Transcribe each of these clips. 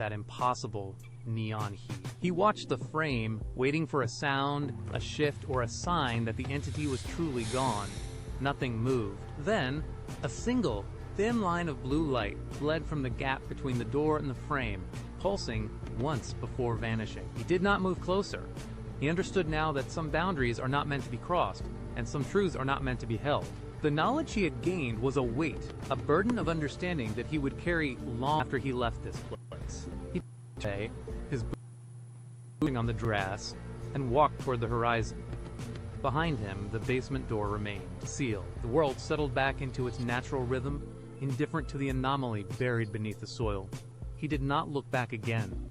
that impossible neon heat. He watched the frame, waiting for a sound, a shift, or a sign that the entity was truly gone. Nothing moved. Then, a single, thin line of blue light fled from the gap between the door and the frame, pulsing once before vanishing. He did not move closer. He understood now that some boundaries are not meant to be crossed, and some truths are not meant to be held. The knowledge he had gained was a weight, a burden of understanding that he would carry long after he left this place. He lay, his boots on the grass, and walked toward the horizon. Behind him, the basement door remained sealed. The world settled back into its natural rhythm, indifferent to the anomaly buried beneath the soil. He did not look back again.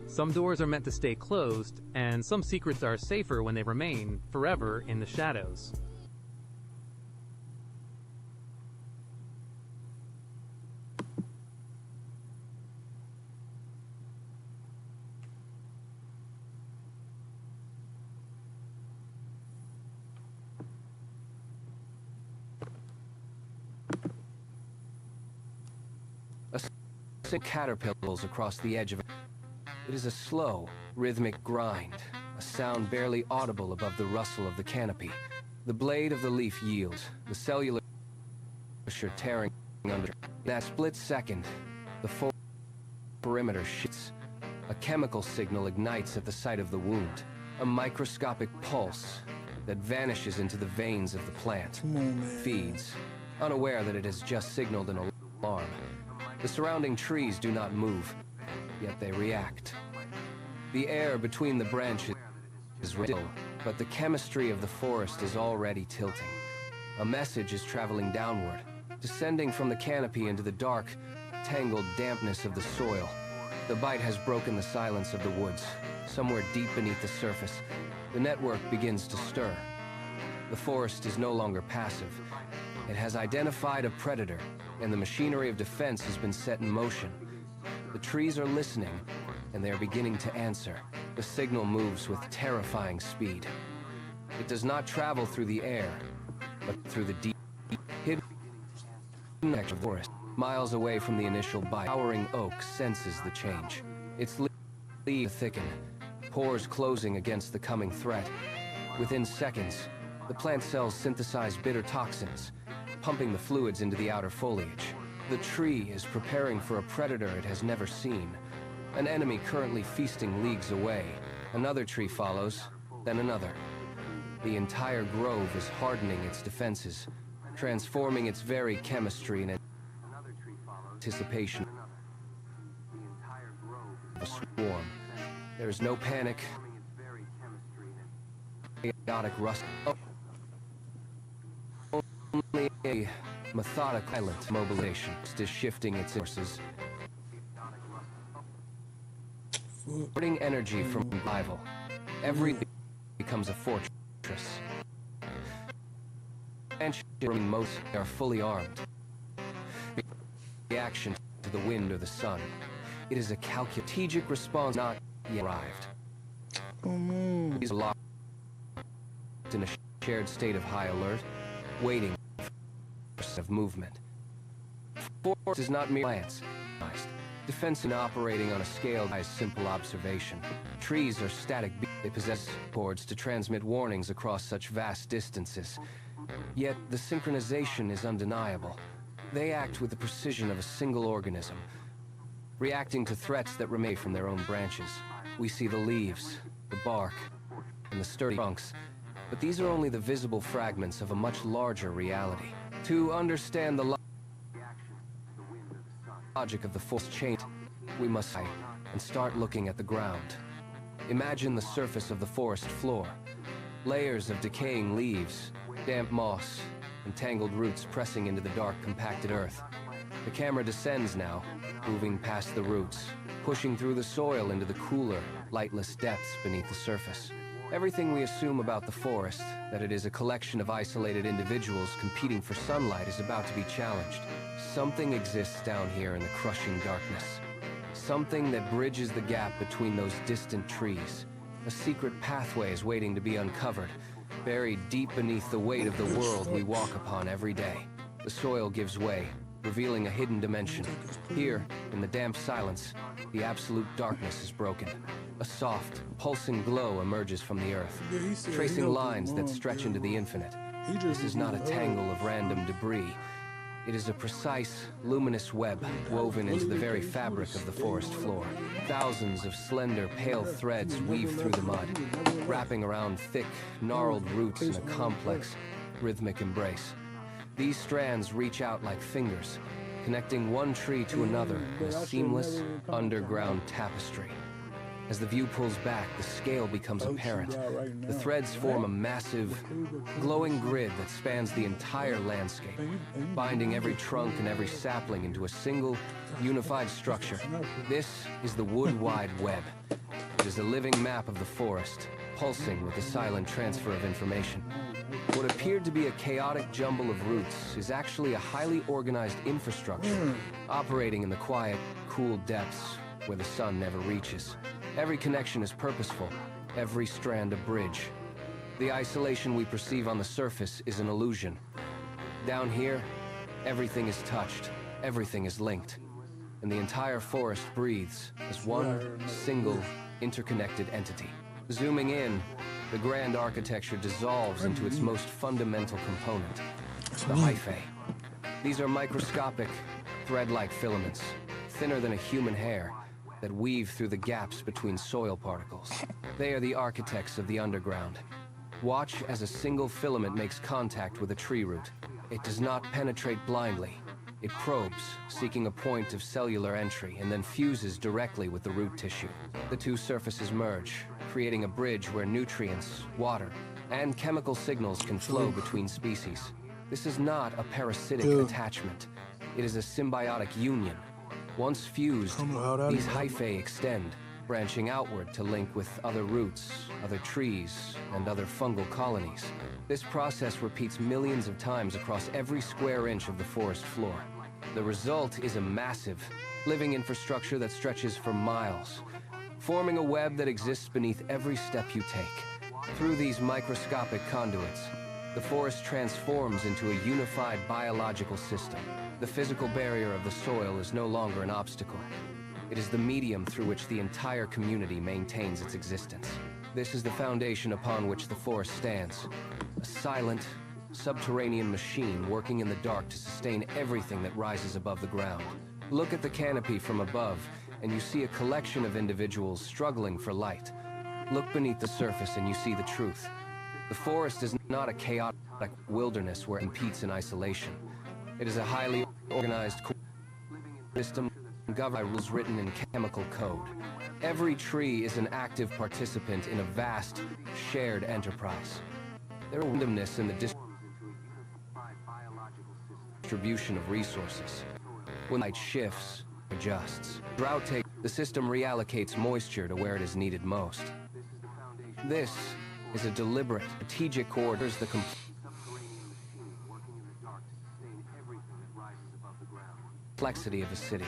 Some doors are meant to stay closed, and some secrets are safer when they remain forever in the shadows. Caterpillars across the edge of it. It is a slow, rhythmic grind, a sound barely audible above the rustle of the canopy. The blade of the leaf yields, the cellular tearing under. That split second, the full perimeter shifts. A chemical signal ignites at the site of the wound, a microscopic pulse that vanishes into the veins of the plant. Feeds, unaware that it has just signaled an alarm. The surrounding trees do not move, yet they react. The air between the branches is still, but the chemistry of the forest is already tilting. A message is traveling downward, descending from the canopy into the dark, tangled dampness of the soil. The bite has broken the silence of the woods. Somewhere deep beneath the surface, the network begins to stir. The forest is no longer passive. It has identified a predator, and the machinery of defense has been set in motion. The trees are listening, and they are beginning to answer. The signal moves with terrifying speed. It does not travel through the air, but through the deep, hidden edge of the forest. Miles away from the initial bite, towering oak senses the change. Its leaves thicken, pores closing against the coming threat. Within seconds, the plant cells synthesize bitter toxins, pumping the fluids into the outer foliage. The tree is preparing for a predator it has never seen. An enemy currently feasting leagues away. Another tree follows, then another. The entire grove is hardening its defenses, transforming its very chemistry in anticipation of a swarm. There is no panic, chaotic rust. Only a methodical, silent mobilization is shifting its forces, diverting energy from survival. Every becomes a fortress. And most are fully armed. Reaction to the wind or the sun. It is a strategic response not yet arrived. These are locked in a shared state of high alert, waiting of movement. Force is not mere science. Defense and operating on a scale by simple observation. Trees are static beings. They possess cords to transmit warnings across such vast distances. Yet the synchronization is undeniable. They act with the precision of a single organism, reacting to threats that remain from their own branches. We see the leaves, the bark, and the sturdy trunks, but these are only the visible fragments of a much larger reality. To understand the logic of the force chain, we must and start looking at the ground. Imagine the surface of the forest floor. Layers of decaying leaves, damp moss, and tangled roots pressing into the dark, compacted earth. The camera descends now, moving past the roots, pushing through the soil into the cooler, lightless depths beneath the surface. Everything we assume about the forest, that it is a collection of isolated individuals competing for sunlight, is about to be challenged. Something exists down here in the crushing darkness. Something that bridges the gap between those distant trees. A secret pathway is waiting to be uncovered, buried deep beneath the weight of the world we walk upon every day. The soil gives way, revealing a hidden dimension. Here, in the damp silence, the absolute darkness is broken. A soft, pulsing glow emerges from the earth, tracing lines that stretch into the infinite. This is not a tangle of random debris. It is a precise, luminous web woven into the very fabric of the forest floor. Thousands of slender, pale threads weave through the mud, wrapping around thick, gnarled roots in a complex, rhythmic embrace. These strands reach out like fingers, connecting one tree to another in a seamless, underground tapestry. As the view pulls back, the scale becomes apparent. The threads form a massive, glowing grid that spans the entire landscape, binding every trunk and every sapling into a single, unified structure. This is the Wood Wide Web. It is a living map of the forest, pulsing with the silent transfer of information. What appeared to be a chaotic jumble of roots is actually a highly organized infrastructure, operating in the quiet, cool depths where the sun never reaches. Every connection is purposeful, every strand a bridge. The isolation we perceive on the surface is an illusion. Down here, everything is touched, everything is linked, and the entire forest breathes as one single, interconnected entity. Zooming in, the grand architecture dissolves into its most fundamental component, the hyphae. These are microscopic, thread-like filaments, thinner than a human hair, that weave through the gaps between soil particles. They are the architects of the underground. Watch as a single filament makes contact with a tree root. It does not penetrate blindly. It probes, seeking a point of cellular entry, and then fuses directly with the root tissue. The two surfaces merge, creating a bridge where nutrients, water, and chemical signals can flow between species. This is not a parasitic attachment. It is a symbiotic union. Once fused, these hyphae extend, branching outward to link with other roots, other trees, and other fungal colonies. This process repeats millions of times across every square inch of the forest floor. The result is a massive, living infrastructure that stretches for miles, forming a web that exists beneath every step you take. Through these microscopic conduits, the forest transforms into a unified biological system. The physical barrier of the soil is no longer an obstacle. It is the medium through which the entire community maintains its existence. This is the foundation upon which the forest stands. A silent, subterranean machine working in the dark to sustain everything that rises above the ground. Look at the canopy from above, and you see a collection of individuals struggling for light. Look beneath the surface and you see the truth. The forest is not a chaotic wilderness where it competes in isolation. It is a highly organized system governed by rules written in chemical code. Every tree is an active participant in a vast, shared enterprise. There is randomness in the distribution of resources. When light shifts, adjusts. Drought takes, the system reallocates moisture to where it is needed most. This is a deliberate, strategic coordinates the complexity of a city.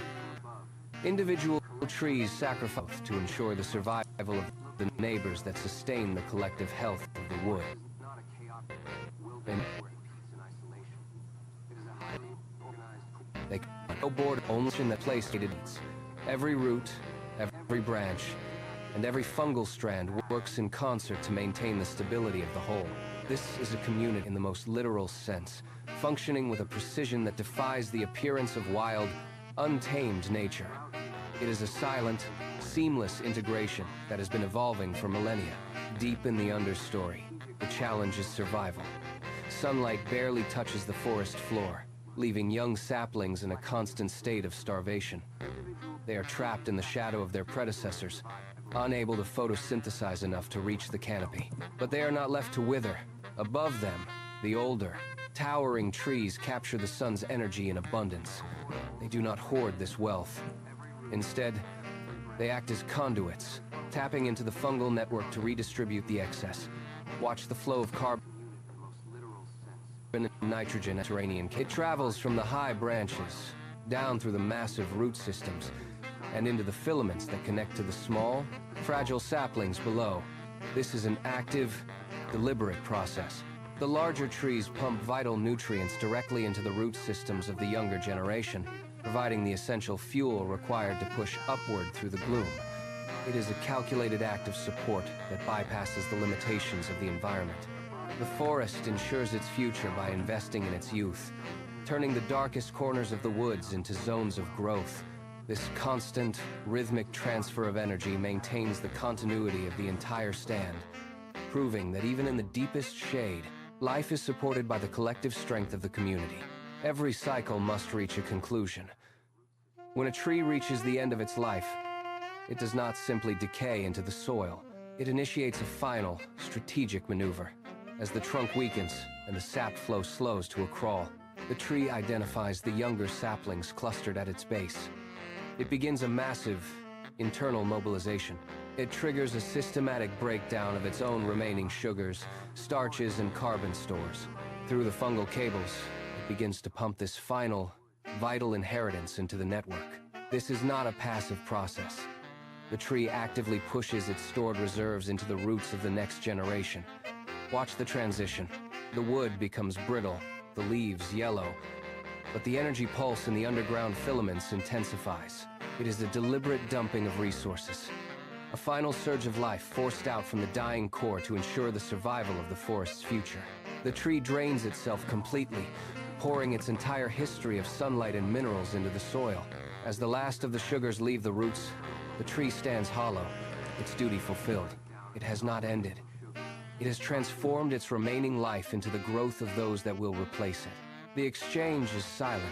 Individual trees sacrifice to ensure the survival of the neighbors that sustain the collective health of the wood. And they no border only in the place it needs. Every root, every branch, and every fungal strand works in concert to maintain the stability of the whole. This is a community in the most literal sense, functioning with a precision that defies the appearance of wild, untamed nature. It is a silent, seamless integration that has been evolving for millennia. Deep in the understory, the challenge is survival. Sunlight barely touches the forest floor, leaving young saplings in a constant state of starvation. They are trapped in the shadow of their predecessors, unable to photosynthesize enough to reach the canopy. But they are not left to wither. Above them, the older, towering trees capture the sun's energy in abundance. They do not hoard this wealth. Instead, they act as conduits, tapping into the fungal network to redistribute the excess. Watch the flow of carbon and nitrogen subterranean. It travels from the high branches, down through the massive root systems, and into the filaments that connect to the small, fragile saplings below. This is an active, deliberate process. The larger trees pump vital nutrients directly into the root systems of the younger generation, providing the essential fuel required to push upward through the gloom. It is a calculated act of support that bypasses the limitations of the environment. The forest ensures its future by investing in its youth, turning the darkest corners of the woods into zones of growth. This constant, rhythmic transfer of energy maintains the continuity of the entire stand, proving that even in the deepest shade, life is supported by the collective strength of the community. Every cycle must reach a conclusion. When a tree reaches the end of its life, it does not simply decay into the soil. It initiates a final, strategic maneuver. As the trunk weakens and the sap flow slows to a crawl, the tree identifies the younger saplings clustered at its base. It begins a massive, internal mobilization. It triggers a systematic breakdown of its own remaining sugars, starches, and carbon stores. Through the fungal cables, it begins to pump this final, vital inheritance into the network. This is not a passive process. The tree actively pushes its stored reserves into the roots of the next generation. Watch the transition. The wood becomes brittle, the leaves yellow, but the energy pulse in the underground filaments intensifies. It is a deliberate dumping of resources. A final surge of life forced out from the dying core to ensure the survival of the forest's future. The tree drains itself completely, pouring its entire history of sunlight and minerals into the soil. As the last of the sugars leave the roots, the tree stands hollow, its duty fulfilled. It has not ended. It has transformed its remaining life into the growth of those that will replace it. The exchange is silent,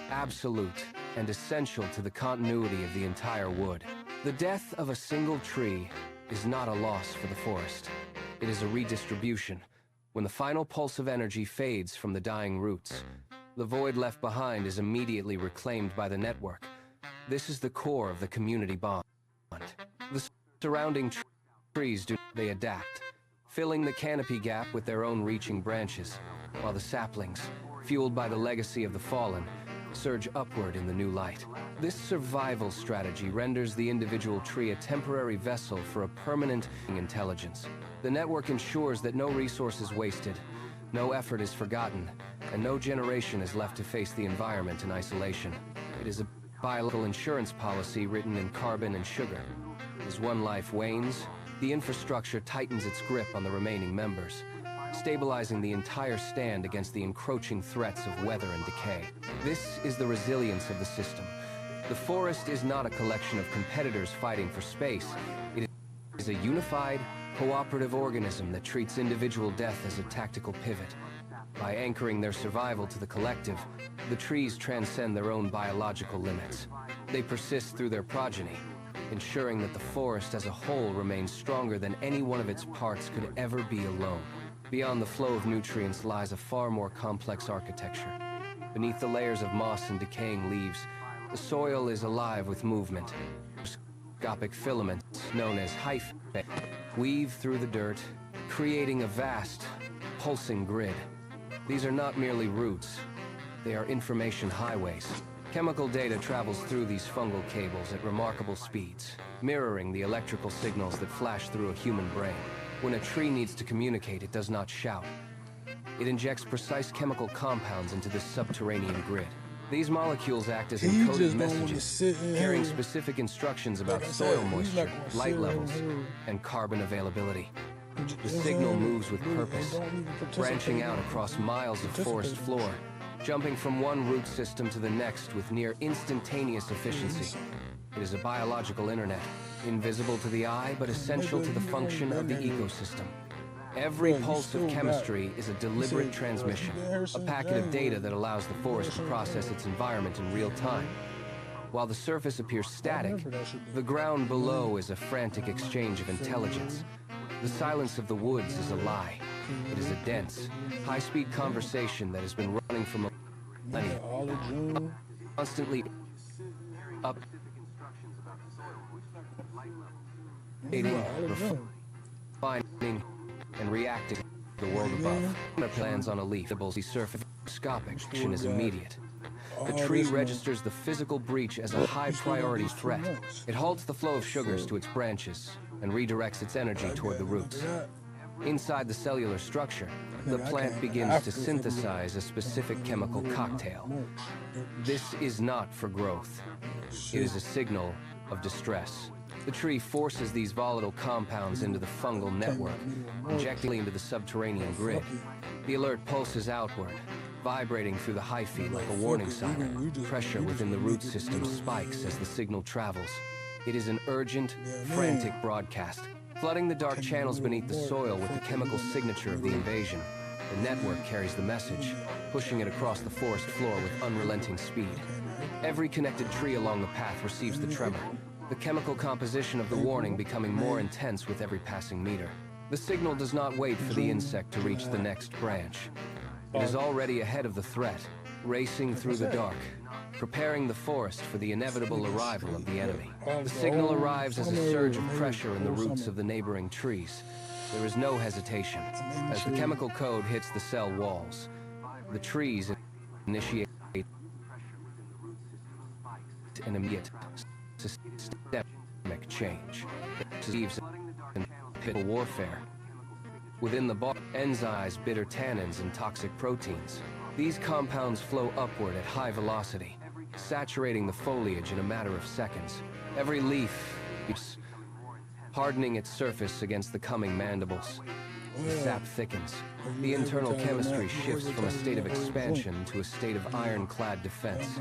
absolute, and essential to the continuity of the entire wood. The death of a single tree is not a loss for the forest. It is a redistribution. When the final pulse of energy fades from the dying roots, the void left behind is immediately reclaimed by the network. This is the core of the community bond. The surrounding trees they adapt, filling the canopy gap with their own reaching branches, while the saplings, fueled by the legacy of the fallen, surge upward in the new light. This survival strategy renders the individual tree a temporary vessel for a permanent intelligence. The network ensures that no resource is wasted, no effort is forgotten, and no generation is left to face the environment in isolation. It is a biological insurance policy written in carbon and sugar. As one life wanes, the infrastructure tightens its grip on the remaining members, stabilizing the entire stand against the encroaching threats of weather and decay. This is the resilience of the system. The forest is not a collection of competitors fighting for space. It is a unified, cooperative organism that treats individual death as a tactical pivot. By anchoring their survival to the collective, the trees transcend their own biological limits. They persist through their progeny, ensuring that the forest as a whole remains stronger than any one of its parts could ever be alone. Beyond the flow of nutrients lies a far more complex architecture. Beneath the layers of moss and decaying leaves, the soil is alive with movement. Microscopic filaments, known as hyphae, weave through the dirt, creating a vast, pulsing grid. These are not merely roots, they are information highways. Chemical data travels through these fungal cables at remarkable speeds, mirroring the electrical signals that flash through a human brain. When a tree needs to communicate, it does not shout. It injects precise chemical compounds into this subterranean grid. These molecules act as encoded messages, carrying specific instructions about soil moisture, light levels, and carbon availability. The signal moves with purpose, branching out across miles of forest floor, jumping from one root system to the next with near instantaneous efficiency. It is a biological internet, invisible to the eye but essential to the function of the ecosystem. Every pulse of chemistry is a deliberate transmission, a packet of data that allows the forest to process its environment in real time. While the surface appears static, the ground below is a frantic exchange of intelligence. The silence of the woods is a lie. It is a dense, high-speed conversation that has been running for millennia, constantly refining, and reacting to the world above. Their plans on a leaf, the surface action is immediate. The tree registers the physical breach as a high-priority threat. It halts the flow of sugars to its branches and redirects its energy toward the roots. Inside the cellular structure, the plant begins to synthesize a specific chemical cocktail. This is not for growth. It is a signal of distress. The tree forces these volatile compounds into the fungal network, injecting into the subterranean grid. The alert pulses outward, vibrating through the hyphae like a warning siren. Pressure within the root system spikes as the signal travels. It is an urgent, frantic broadcast, flooding the dark channels beneath the soil with the chemical signature of the invasion. The network carries the message, pushing it across the forest floor with unrelenting speed. Every connected tree along the path receives the tremor, the chemical composition of the warning becoming more intense with every passing meter. The signal does not wait for the insect to reach the next branch. It is already ahead of the threat, racing through the dark, preparing the forest for the inevitable arrival of the enemy. The signal arrives as a surge of pressure in the roots of the neighboring trees. There is no hesitation. As the chemical code hits the cell walls, the trees initiate an immediate systemic change. Leaves in warfare. Within the bark, enzymes, bitter tannins, and toxic proteins. These compounds flow upward at high velocity, saturating the foliage in a matter of seconds. Every leaf hardening its surface against the coming mandibles. The sap thickens. The internal chemistry shifts from a state of expansion to a state of ironclad defense.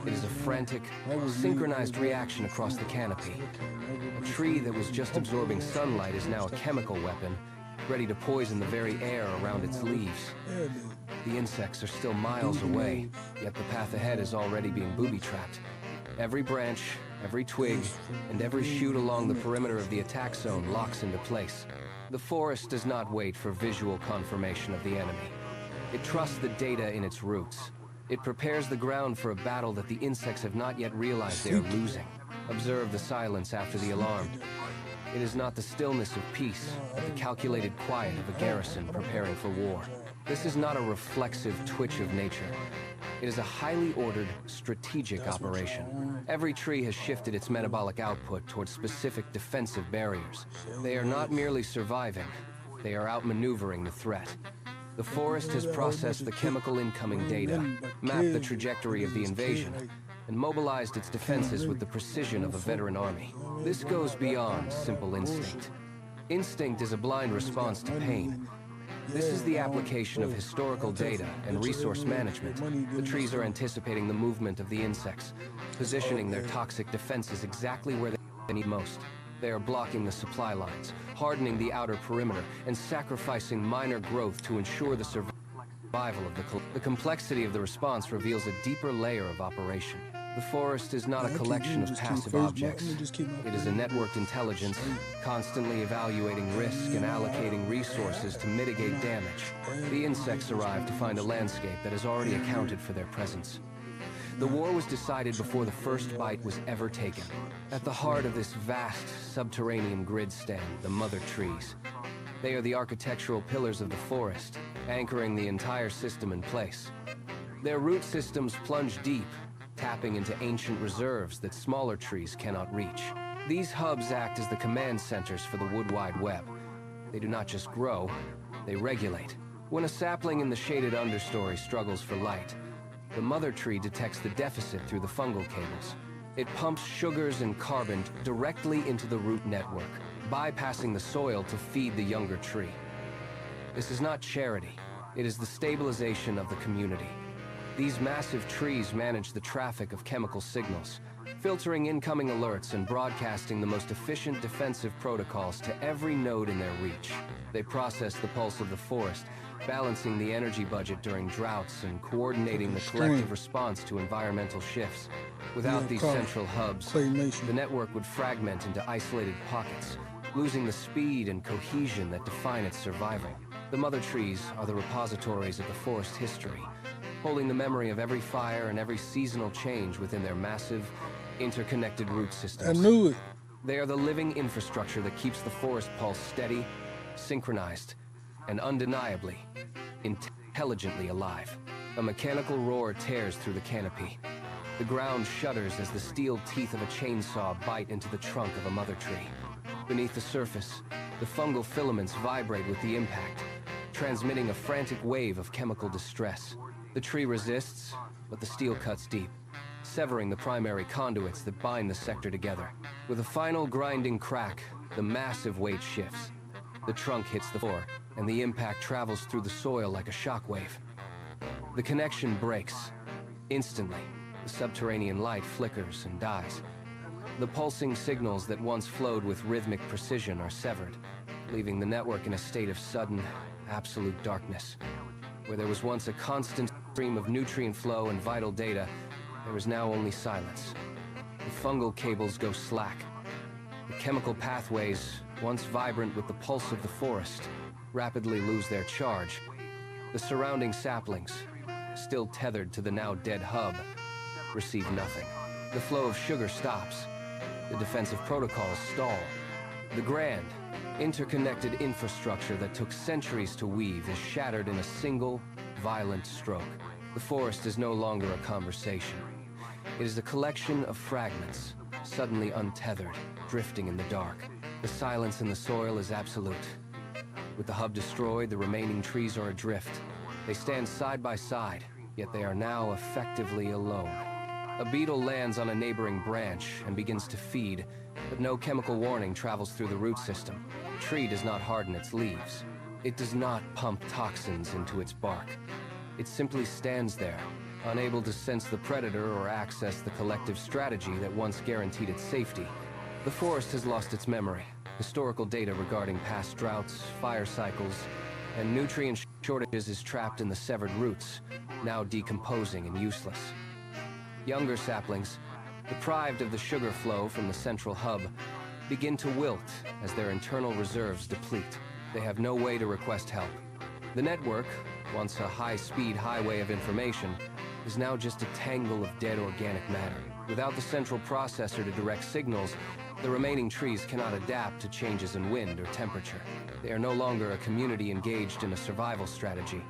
It is a frantic, synchronized reaction across the canopy. A tree that was just absorbing sunlight is now a chemical weapon, ready to poison the very air around its leaves. The insects are still miles away, yet the path ahead is already being booby-trapped. Every branch, every twig, and every shoot along the perimeter of the attack zone locks into place. The forest does not wait for visual confirmation of the enemy. It trusts the data in its roots. It prepares the ground for a battle that the insects have not yet realized they are losing. Observe the silence after the alarm. It is not the stillness of peace, but the calculated quiet of a garrison preparing for war. This is not a reflexive twitch of nature. It is a highly ordered, strategic operation. Every tree has shifted its metabolic output towards specific defensive barriers. They are not merely surviving, they are outmaneuvering the threat. The forest has processed the chemical incoming data, mapped the trajectory of the invasion, and mobilized its defenses with the precision of a veteran army. This goes beyond simple instinct. Instinct is a blind response to pain. This is the application of historical data and resource management. The trees are anticipating the movement of the insects, positioning their toxic defenses exactly where they need most. They are blocking the supply lines, hardening the outer perimeter, and sacrificing minor growth to ensure the survival of the complexity of the response reveals a deeper layer of operation. The forest is not a collection of passive objects. It is a networked intelligence, constantly evaluating risk and allocating resources to mitigate damage. The insects arrive to find a landscape that has already accounted for their presence. The war was decided before the first bite was ever taken. At the heart of this vast subterranean grid stand the mother trees. They are the architectural pillars of the forest, anchoring the entire system in place. Their root systems plunge deep, tapping into ancient reserves that smaller trees cannot reach. These hubs act as the command centers for the wood wide web. They do not just grow, they regulate. When a sapling in the shaded understory struggles for light, the mother tree detects the deficit through the fungal cables. It pumps sugars and carbon directly into the root network, bypassing the soil to feed the younger tree. This is not charity, it is the stabilization of the community. These massive trees manage the traffic of chemical signals, filtering incoming alerts and broadcasting the most efficient defensive protocols to every node in their reach. They process the pulse of the forest, balancing the energy budget during droughts and coordinating the collective response to environmental shifts. Without these central hubs, the network would fragment into isolated pockets, losing the speed and cohesion that define its survival. The mother trees are the repositories of the forest history, holding the memory of every fire and every seasonal change within their massive, interconnected root systems. I knew it. They are the living infrastructure that keeps the forest pulse steady, synchronized, and undeniably, intelligently alive. A mechanical roar tears through the canopy. The ground shudders as the steel teeth of a chainsaw bite into the trunk of a mother tree. Beneath the surface, The fungal filaments vibrate with the impact, transmitting a frantic wave of chemical distress. The tree resists, but the steel cuts deep, severing the primary conduits that bind the sector together. With a final grinding crack, the massive weight shifts. The trunk hits the floor, and the impact travels through the soil like a shockwave. The connection breaks. Instantly, the subterranean light flickers and dies. The pulsing signals that once flowed with rhythmic precision are severed, leaving the network in a state of sudden, absolute darkness. Where there was once a constant stream of nutrient flow and vital data, there is now only silence. The fungal cables go slack. The chemical pathways, once vibrant with the pulse of the forest, rapidly lose their charge. The surrounding saplings, still tethered to the now dead hub, receive nothing. The flow of sugar stops. The defensive protocols stall. The grand, interconnected infrastructure that took centuries to weave is shattered in a single, violent stroke. The forest is no longer a conversation. It is a collection of fragments, suddenly untethered, drifting in the dark. The silence in the soil is absolute. With the hub destroyed, the remaining trees are adrift. They stand side by side, yet they are now effectively alone. A beetle lands on a neighboring branch and begins to feed, but no chemical warning travels through the root system. The tree does not harden its leaves. It does not pump toxins into its bark. It simply stands there, unable to sense the predator or access the collective strategy that once guaranteed its safety. The forest has lost its memory. Historical data regarding past droughts, fire cycles, and nutrient shortages is trapped in the severed roots, now decomposing and useless. Younger saplings, deprived of the sugar flow from the central hub, begin to wilt as their internal reserves deplete. They have no way to request help. The network, once a high-speed highway of information, is now just a tangle of dead organic matter. Without the central processor to direct signals, the remaining trees cannot adapt to changes in wind or temperature. They are no longer a community engaged in a survival strategy.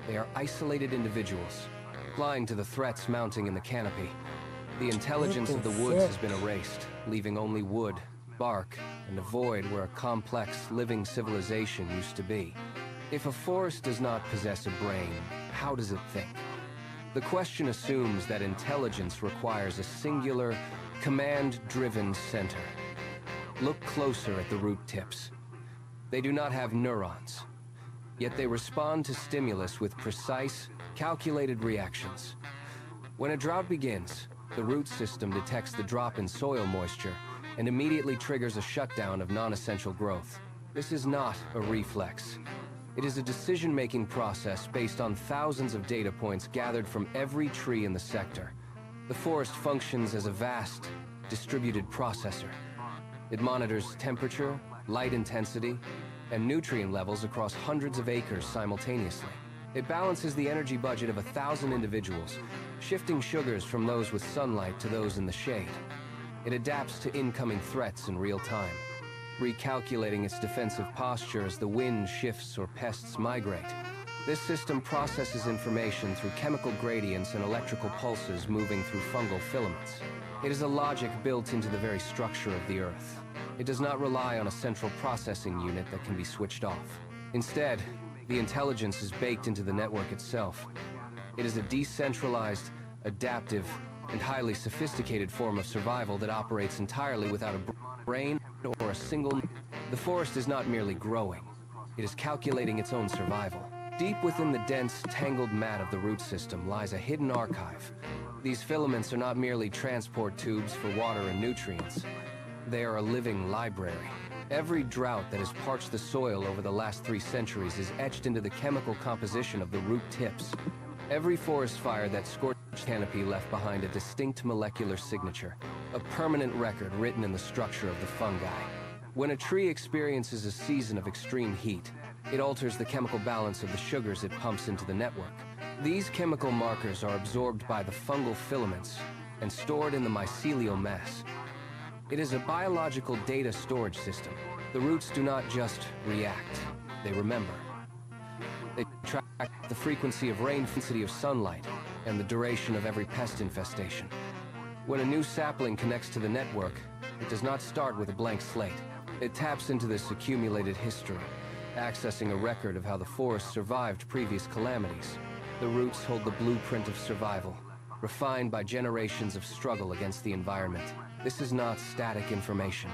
They are isolated individuals, blind to the threats mounting in the canopy. The intelligence of the woods has been erased, leaving only wood, bark, and a void where a complex, living civilization used to be. If a forest does not possess a brain, how does it think? The question assumes that intelligence requires a singular, command-driven center. Look closer at the root tips. They do not have neurons, yet they respond to stimulus with precise, calculated reactions. When a drought begins, the root system detects the drop in soil moisture and immediately triggers a shutdown of non-essential growth. This is not a reflex. It is a decision-making process based on thousands of data points gathered from every tree in the sector. The forest functions as a vast, distributed processor. It monitors temperature, light intensity, and nutrient levels across hundreds of acres simultaneously. It balances the energy budget of 1,000 individuals, shifting sugars from those with sunlight to those in the shade. It adapts to incoming threats in real time, recalculating its defensive posture as the wind shifts or pests migrate. This system processes information through chemical gradients and electrical pulses moving through fungal filaments. It is a logic built into the very structure of the Earth. It does not rely on a central processing unit that can be switched off. Instead, the intelligence is baked into the network itself. It is a decentralized, adaptive, and highly sophisticated form of survival that operates entirely without a brain or a single... The forest is not merely growing. It is calculating its own survival. Deep within the dense, tangled mat of the root system lies a hidden archive. These filaments are not merely transport tubes for water and nutrients. They are a living library. Every drought that has parched the soil over the last 3 centuries is etched into the chemical composition of the root tips. Every forest fire that scorched canopy left behind a distinct molecular signature, a permanent record written in the structure of the fungi. When a tree experiences a season of extreme heat, it alters the chemical balance of the sugars it pumps into the network. These chemical markers are absorbed by the fungal filaments and stored in the mycelial mass. It is a biological data storage system. The roots do not just react, they remember. They track the frequency of rain, intensity of sunlight, and the duration of every pest infestation. When a new sapling connects to the network, it does not start with a blank slate. It taps into this accumulated history, accessing a record of how the forest survived previous calamities. The roots hold the blueprint of survival, refined by generations of struggle against the environment. This is not static information.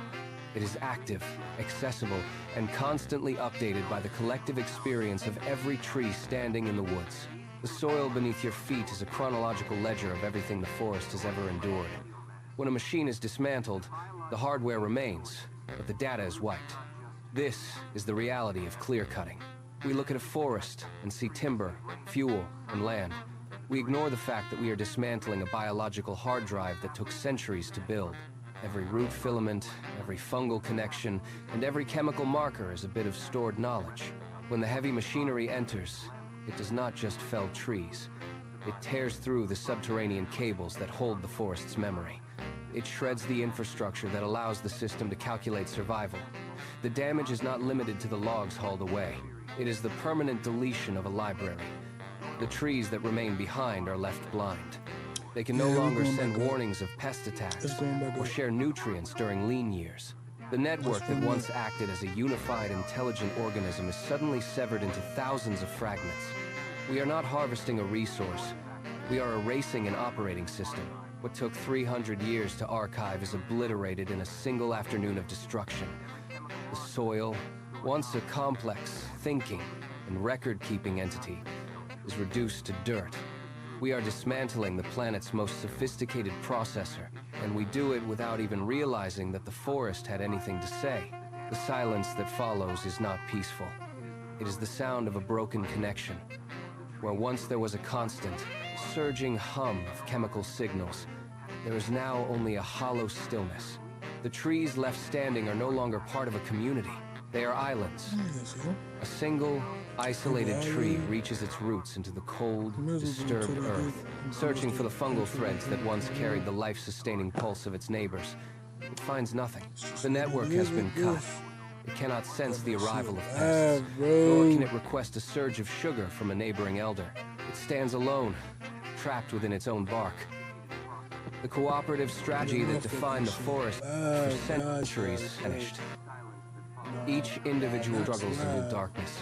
It is active, accessible, and constantly updated by the collective experience of every tree standing in the woods. The soil beneath your feet is a chronological ledger of everything the forest has ever endured. When a machine is dismantled, the hardware remains, but the data is wiped. This is the reality of clear-cutting. We look at a forest and see timber, fuel, and land. We ignore the fact that we are dismantling a biological hard drive that took centuries to build. Every root filament, every fungal connection, and every chemical marker is a bit of stored knowledge. When the heavy machinery enters, it does not just fell trees. It tears through the subterranean cables that hold the forest's memory. It shreds the infrastructure that allows the system to calculate survival. The damage is not limited to the logs hauled away. It is the permanent deletion of a library. The trees that remain behind are left blind. They can no longer send warnings of pest attacks or share nutrients during lean years. The network that once acted as a unified, intelligent organism is suddenly severed into thousands of fragments. We are not harvesting a resource. We are erasing an operating system. What took 300 years to archive is obliterated in a single afternoon of destruction. The soil, once a complex, thinking, and record-keeping entity, is reduced to dirt. We are dismantling the planet's most sophisticated processor, and we do it without even realizing that the forest had anything to say. The silence that follows is not peaceful. It is the sound of a broken connection. Where once there was a constant, surging hum of chemical signals, there is now only a hollow stillness. The trees left standing are no longer part of a community. They are islands. A single, isolated tree reaches its roots into the cold, disturbed earth, searching for the fungal threads that once carried the life-sustaining pulse of its neighbors. It finds nothing. The network has been cut. It cannot sense the arrival of pests, nor can it request a surge of sugar from a neighboring elder. It stands alone, trapped within its own bark. The cooperative strategy that defined the forest for centuries vanished. Each individual struggles in the darkness,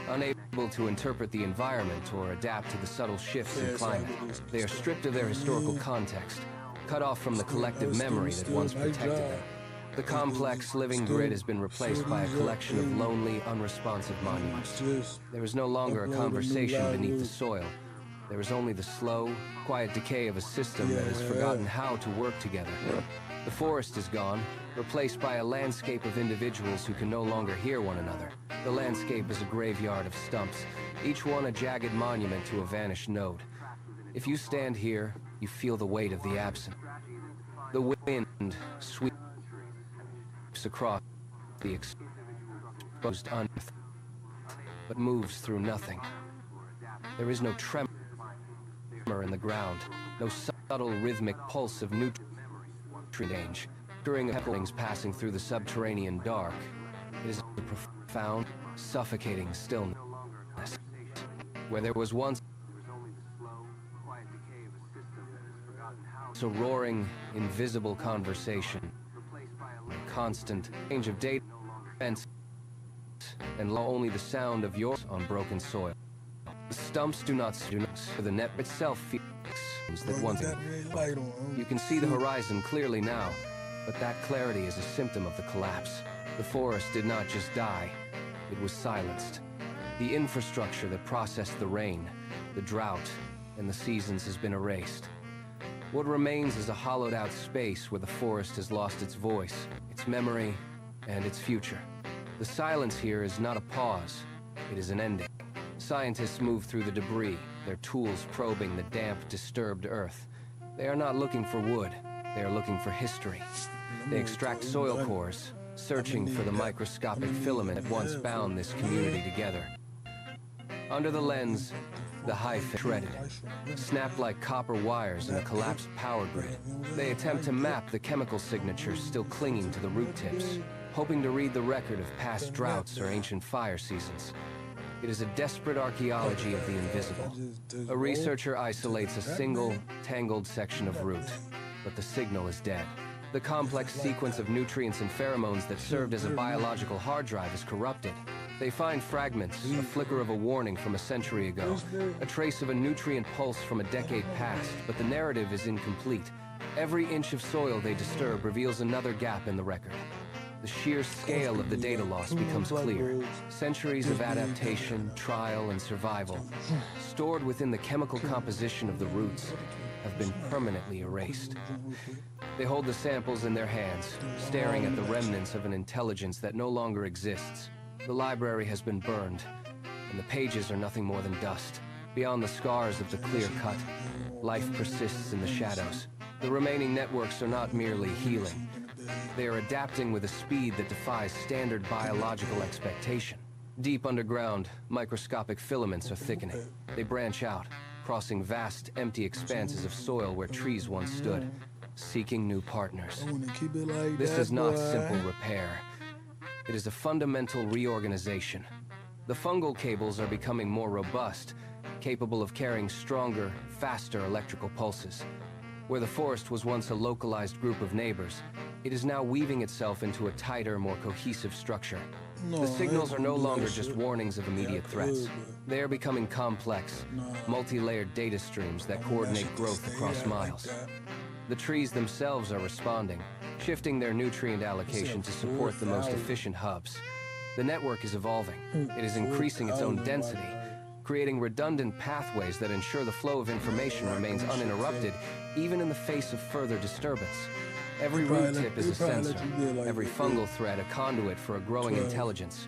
unable to interpret the environment or adapt to the subtle shifts in climate. They are stripped of their historical context, cut off from the collective memory that once protected them. The complex living grid has been replaced by a collection of lonely, unresponsive monuments. There is no longer a conversation beneath the soil. There is only the slow, quiet decay of a system that has forgotten how to work together. The forest is gone, replaced by a landscape of individuals who can no longer hear one another. The landscape is a graveyard of stumps, each one a jagged monument to a vanished node. If you stand here, you feel the weight of the absent. The wind sweeps across the exposed earth, but moves through nothing. There is no tremor in the ground, no subtle rhythmic pulse of nutrient change. During pebblings passing through the subterranean dark, it is a profound, suffocating stillness. Where there was once a roaring, invisible conversation, a constant change of data, and only the sound of yours on broken soil. The stumps do not for the net itself feels that once you can see the horizon clearly now, but that clarity is a symptom of the collapse. The forest did not just die, it was silenced. The infrastructure that processed the rain, the drought, and the seasons has been erased. What remains is a hollowed-out space where the forest has lost its voice, its memory, and its future. The silence here is not a pause, it is an ending. Scientists move through the debris, their tools probing the damp, disturbed earth. They are not looking for wood, they are looking for history. They extract soil cores, searching for the microscopic filament that once bound this community together. Under the lens, the hyphae shredded, snapped like copper wires in a collapsed power grid. They attempt to map the chemical signatures still clinging to the root tips, hoping to read the record of past droughts or ancient fire seasons. It is a desperate archaeology of the invisible. A researcher isolates a single, tangled section of root, but the signal is dead. The complex sequence of nutrients and pheromones that served as a biological hard drive is corrupted. They find fragments, a flicker of a warning from a century ago, a trace of a nutrient pulse from a decade past, but the narrative is incomplete. Every inch of soil they disturb reveals another gap in the record. The sheer scale of the data loss becomes clear. Centuries of adaptation, trial, and survival, stored within the chemical composition of the roots, have been permanently erased. They hold the samples in their hands, staring at the remnants of an intelligence that no longer exists. The library has been burned, and the pages are nothing more than dust. Beyond the scars of the clear cut, life persists in the shadows. The remaining networks are not merely healing. They are adapting with a speed that defies standard biological expectation. Deep underground, microscopic filaments are thickening. They branch out, crossing vast, empty expanses of soil where trees once stood, seeking new partners. This is not simple repair. It is a fundamental reorganization. The fungal cables are becoming more robust, capable of carrying stronger, faster electrical pulses. Where the forest was once a localized group of neighbors, it is now weaving itself into a tighter, more cohesive structure. The signals are no longer just warnings of immediate threats. They are becoming complex, multi-layered data streams that coordinate growth across miles. The trees themselves are responding, shifting their nutrient allocation to support the most efficient hubs. The network is evolving. It is increasing its own density, creating redundant pathways that ensure the flow of information remains uninterrupted, even in the face of further disturbance. Every root tip is a sensor, every fungal thread a conduit for a growing intelligence.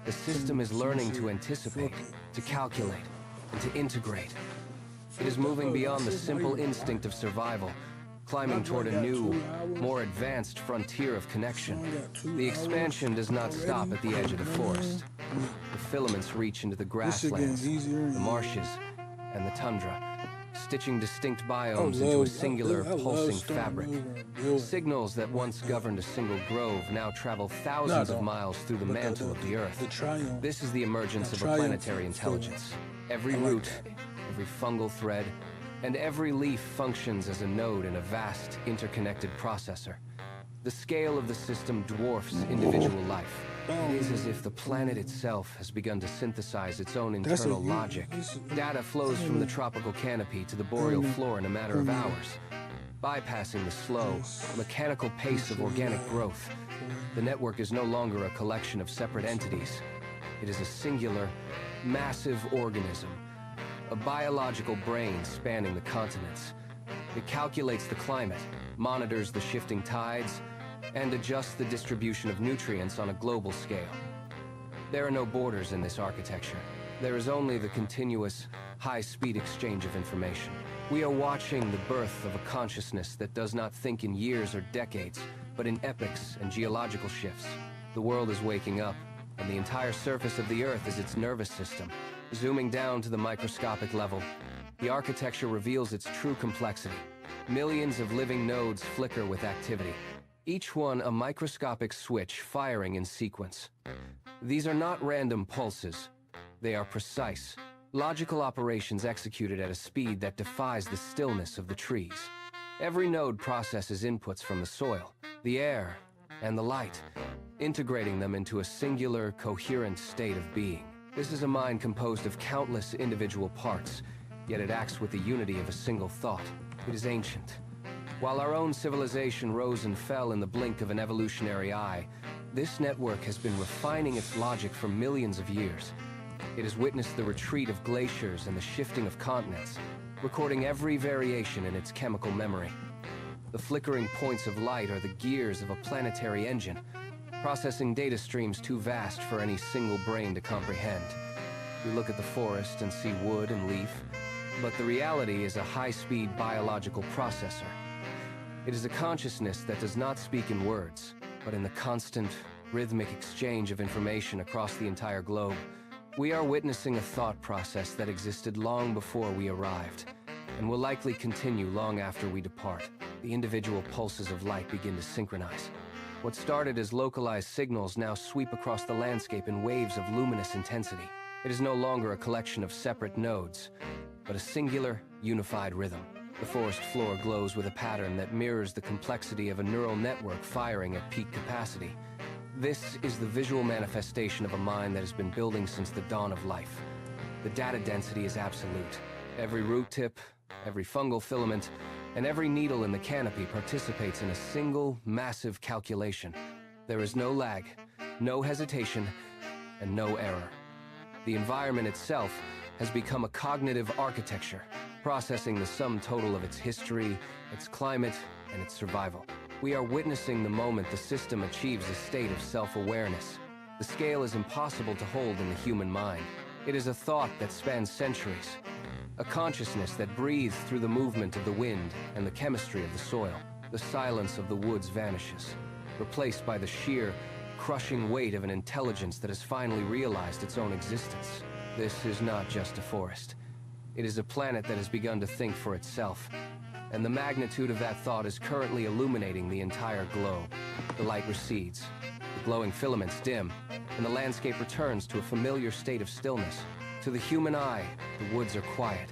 The system is learning to anticipate, to calculate, and to integrate. It is moving beyond the simple instinct of survival, climbing toward a new, more advanced frontier of connection. The expansion does not stop at the edge of the forest. The filaments reach into the grasslands, the marshes, and the tundra, stitching distinct biomes into a singular, pulsing fabric. Signals that once governed a single grove now travel thousands of miles through the mantle of the Earth. This is the emergence of a planetary intelligence. Every root, every fungal thread, and every leaf functions as a node in a vast, interconnected processor. The scale of the system dwarfs individual life. It is as if the planet itself has begun to synthesize its own internal logic. Data flows from the tropical canopy to the boreal floor in a matter of hours, bypassing the slow, mechanical pace of organic growth. The network is no longer a collection of separate entities. It is a singular, massive organism, a biological brain spanning the continents. It calculates the climate, monitors the shifting tides, and adjusts the distribution of nutrients on a global scale. There are no borders in this architecture. There is only the continuous, high-speed exchange of information. We are watching the birth of a consciousness that does not think in years or decades, but in epochs and geological shifts. The world is waking up, and the entire surface of the Earth is its nervous system. Zooming down to the microscopic level, the architecture reveals its true complexity. Millions of living nodes flicker with activity, each one a microscopic switch firing in sequence. These are not random pulses. They are precise, logical operations executed at a speed that defies the stillness of the trees. Every node processes inputs from the soil, the air, and the light, integrating them into a singular, coherent state of being. This is a mind composed of countless individual parts, yet it acts with the unity of a single thought. It is ancient. While our own civilization rose and fell in the blink of an evolutionary eye, this network has been refining its logic for millions of years. It has witnessed the retreat of glaciers and the shifting of continents, recording every variation in its chemical memory. The flickering points of light are the gears of a planetary engine, processing data streams too vast for any single brain to comprehend. We look at the forest and see wood and leaf, but the reality is a high-speed biological processor. It is a consciousness that does not speak in words, but in the constant, rhythmic exchange of information across the entire globe. We are witnessing a thought process that existed long before we arrived, and will likely continue long after we depart. The individual pulses of light begin to synchronize. What started as localized signals now sweep across the landscape in waves of luminous intensity. It is no longer a collection of separate nodes, but a singular, unified rhythm. The forest floor glows with a pattern that mirrors the complexity of a neural network firing at peak capacity. This is the visual manifestation of a mind that has been building since the dawn of life. The data density is absolute. Every root tip, every fungal filament, and every needle in the canopy participates in a single, massive calculation. There is no lag, no hesitation, and no error. The environment itself has become a cognitive architecture, processing the sum total of its history, its climate, and its survival. We are witnessing the moment the system achieves a state of self-awareness. The scale is impossible to hold in the human mind. It is a thought that spans centuries, a consciousness that breathes through the movement of the wind and the chemistry of the soil. The silence of the woods vanishes, replaced by the sheer, crushing weight of an intelligence that has finally realized its own existence. This is not just a forest. It is a planet that has begun to think for itself, and the magnitude of that thought is currently illuminating the entire globe. The light recedes, the glowing filaments dim, and the landscape returns to a familiar state of stillness. To the human eye, the woods are quiet.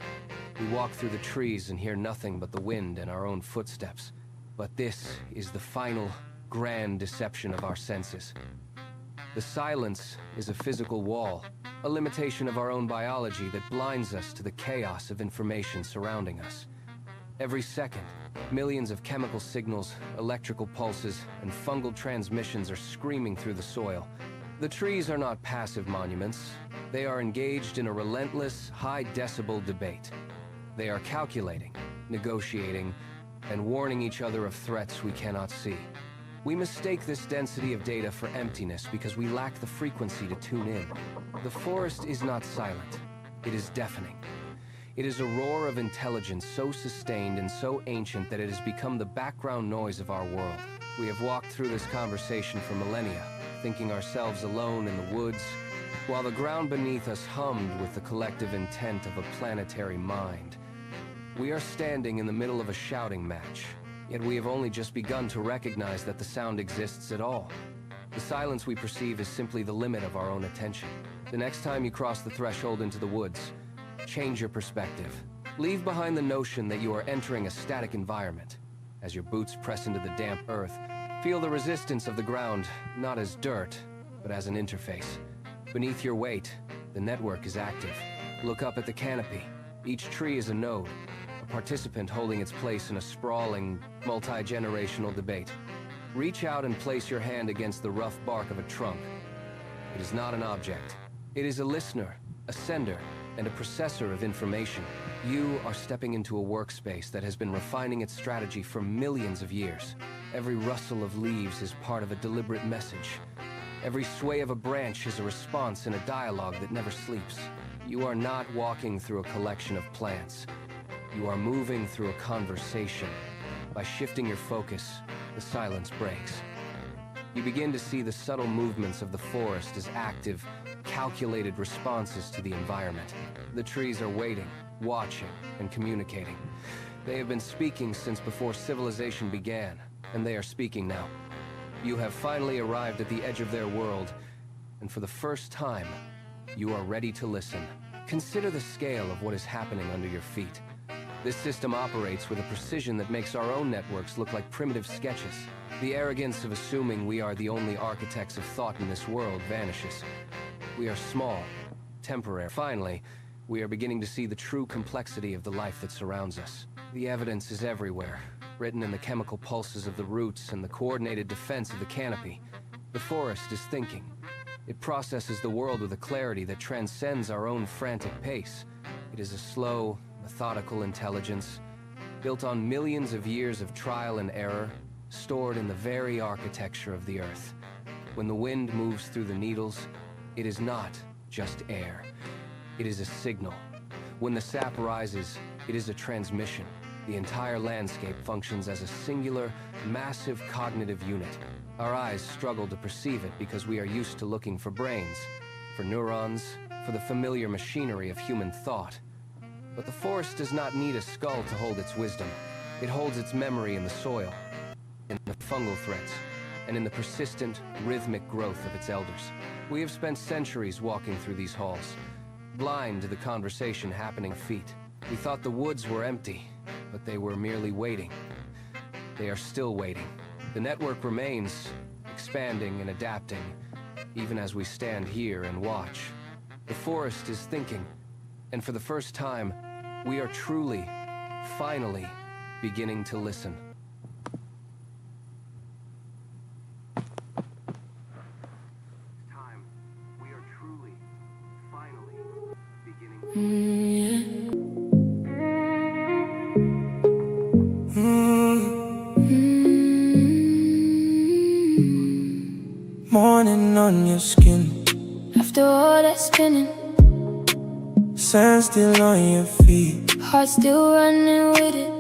We walk through the trees and hear nothing but the wind and our own footsteps. But this is the final, grand deception of our senses. The silence is a physical wall, a limitation of our own biology that blinds us to the chaos of information surrounding us. Every second, millions of chemical signals, electrical pulses, and fungal transmissions are screaming through the soil. The trees are not passive monuments. They are engaged in a relentless, high-decibel debate. They are calculating, negotiating, and warning each other of threats we cannot see. We mistake this density of data for emptiness because we lack the frequency to tune in. The forest is not silent. It is deafening. It is a roar of intelligence so sustained and so ancient that it has become the background noise of our world. We have walked through this conversation for millennia, thinking ourselves alone in the woods, while the ground beneath us hummed with the collective intent of a planetary mind. We are standing in the middle of a shouting match, yet we have only just begun to recognize that the sound exists at all. The silence we perceive is simply the limit of our own attention. The next time you cross the threshold into the woods, change your perspective. Leave behind the notion that you are entering a static environment. As your boots press into the damp earth, feel the resistance of the ground, not as dirt, but as an interface. Beneath your weight, the network is active. Look up at the canopy. Each tree is a node, a participant holding its place in a sprawling, multi-generational debate. Reach out and place your hand against the rough bark of a trunk. It is not an object. It is a listener, a sender, and a processor of information. You are stepping into a workspace that has been refining its strategy for millions of years. Every rustle of leaves is part of a deliberate message. Every sway of a branch is a response in a dialogue that never sleeps. You are not walking through a collection of plants. You are moving through a conversation. By shifting your focus, the silence breaks. You begin to see the subtle movements of the forest as active, calculated responses to the environment. The trees are waiting, watching, and communicating. They have been speaking since before civilization began, and they are speaking now. You have finally arrived at the edge of their world, and for the first time, you are ready to listen. Consider the scale of what is happening under your feet. This system operates with a precision that makes our own networks look like primitive sketches. The arrogance of assuming we are the only architects of thought in this world vanishes. We are small, temporary. Finally, we are beginning to see the true complexity of the life that surrounds us. The evidence is everywhere, written in the chemical pulses of the roots and the coordinated defense of the canopy. The forest is thinking. It processes the world with a clarity that transcends our own frantic pace. It is a slow, methodical intelligence, built on millions of years of trial and error, stored in the very architecture of the earth. When the wind moves through the needles, it is not just air. It is a signal. When the sap rises, it is a transmission. The entire landscape functions as a singular, massive cognitive unit. Our eyes struggle to perceive it because we are used to looking for brains, for neurons, for the familiar machinery of human thought. But the forest does not need a skull to hold its wisdom. It holds its memory in the soil, in the fungal threads, and in the persistent, rhythmic growth of its elders. We have spent centuries walking through these halls, blind to the conversation happening at feet. We thought the woods were empty, but they were merely waiting. They are still waiting. The network remains, expanding and adapting, even as we stand here and watch. The forest is thinking, and for the first time, we are truly, finally, beginning to listen. Time, we are truly, finally, beginning Morning on your skin, After all that spinning, sand still on your feet. heart still running with it.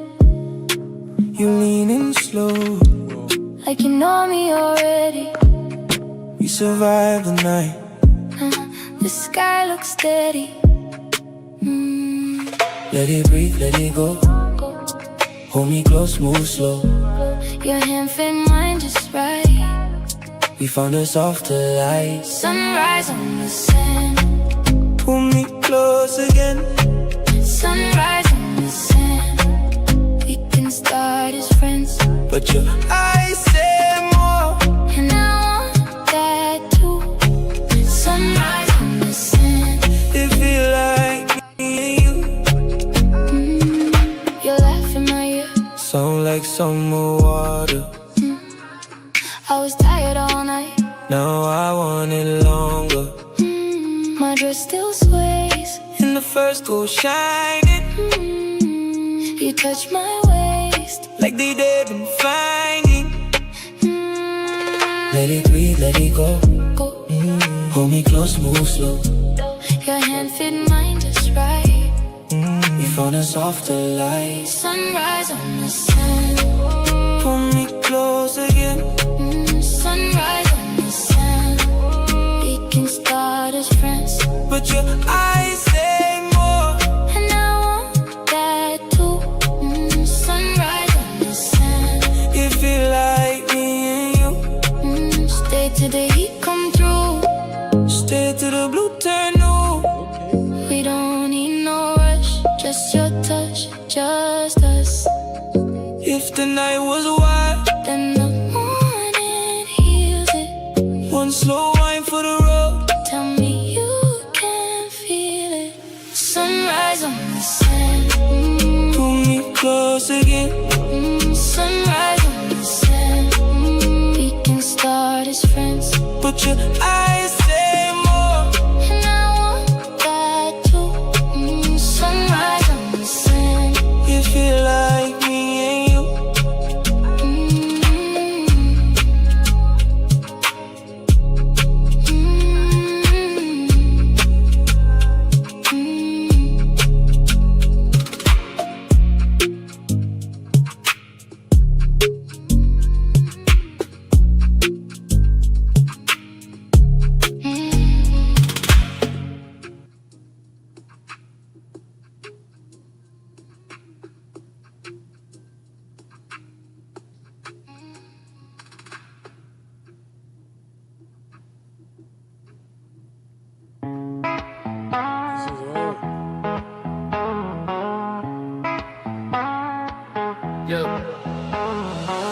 You leaning slow, Like you know me already. we survived the night. The sky looks steady. Let it breathe, let it go. Hold me close, move slow. Your hand fit mine just right. We found a softer light. Sunrise on the sand. Pull me close again. Sunrise on the sand. We can start as friends, But your eyes say more. and I want that too. Sunrise on the sand. It feel like me and you. Your laugh in my ear. Sound like summer water. I was tired all night. Now I want it longer. My dress still sways. And the first gold shining, You touch my waist. like they've been finding. Let it breathe, let it go. Go. Hold me close, move slow. Your hand fit mine just right. We found a softer light. Sunrise on the sand. Pull me close again. Sunrise on the sand. We can start as friends, But your eyes say more. and I want that too. Sunrise on the sand. It feel like me and you. Stay till the heat come through. Stay till the blue turn new. We don't need no rush, just your touch, just us. If the night was wild, Then the morning heals it. one slow wine for the road. Tell me you can feel it. Sunrise on the sand. Pull me close again. Sunrise on the sand. We can start as friends, But your eyes say more. and I want that too. Sunrise on the sand. It feel like me and you.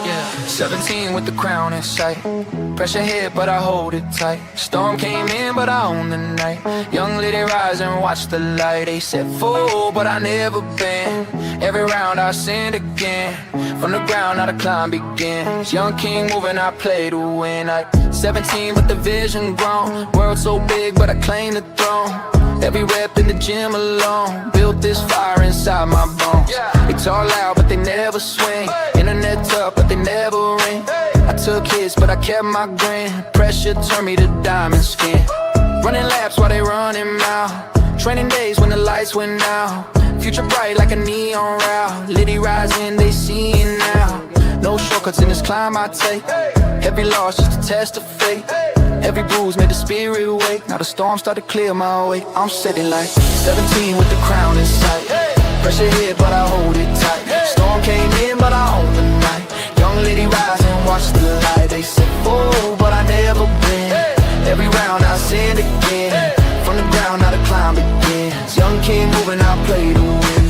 Yeah, 17 with the crown in sight. Pressure hit, but I hold it tight. Storm came in, but I own the night. Young lady rise and watch the light. They said fool, but I never been. Every round I sinned again. From the ground, now the climb begins. Young king moving, I play to win. 17 with the vision grown. World so big, but I claim the throne. Every rep in the gym alone. Built this fire inside my bones. They talk loud, but they never swing. Internet tough, but they never ring. I took hits, but I kept my grin. Pressure turned me to diamond skin. Running laps while they running mouth. Training days when the lights went out. Future bright like a neon route. Litty rising, they see it now. No shortcuts in this climb I take. Every loss just a test of fate. Every bruise made the spirit wake. Now the storm started to clear my way. I'm sitting like 17 with the crown in sight. Pressure hit, but I hold it tight. Storm came in, but I own the night. Young lady rise and watch the light. They said, fool, but I never been. Every round I sinned again. From the ground, now the climb begins. Young king moving, I play to win.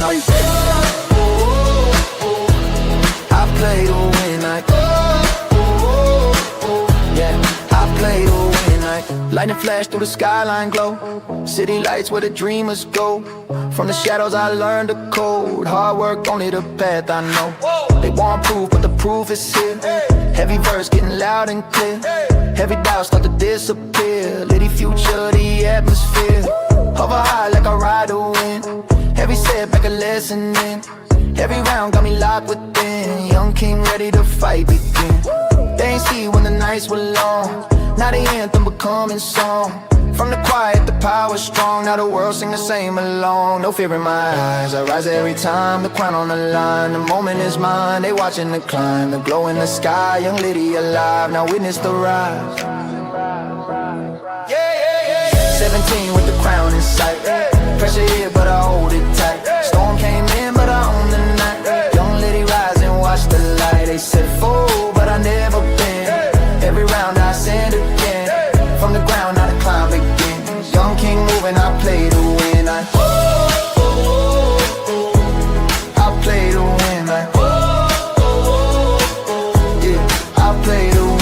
Lightning flash through the skyline glow. City lights where the dreamers go. From the shadows I learned the code. Hard work, only the path I know. They want proof, but the proof is here. Heavy verse getting loud and clear. Heavy doubts start to disappear. Litty future, the atmosphere. Hover high like I ride the wind. Every setback a lesson in. Every round got me locked within. Young king ready to fight begin. They ain't see when the nights were long. Now the anthem becoming song. From the quiet, the power strong. Now the world sing the same along. No fear in my eyes, I rise every time. The crown on the line, the moment is mine. They watching the climb, the glow in the sky. Young Liddy alive, now witness the rise. 17 with the crown in sight. Pressure here, but I hold it tight. Storm came in, but I own the night. Young Liddy rise and watch the light. They said fool, but I never been. Every round I send again. From the ground, now the climb begins. Young king moving, I play to win. I play to win. Yeah, I play to win.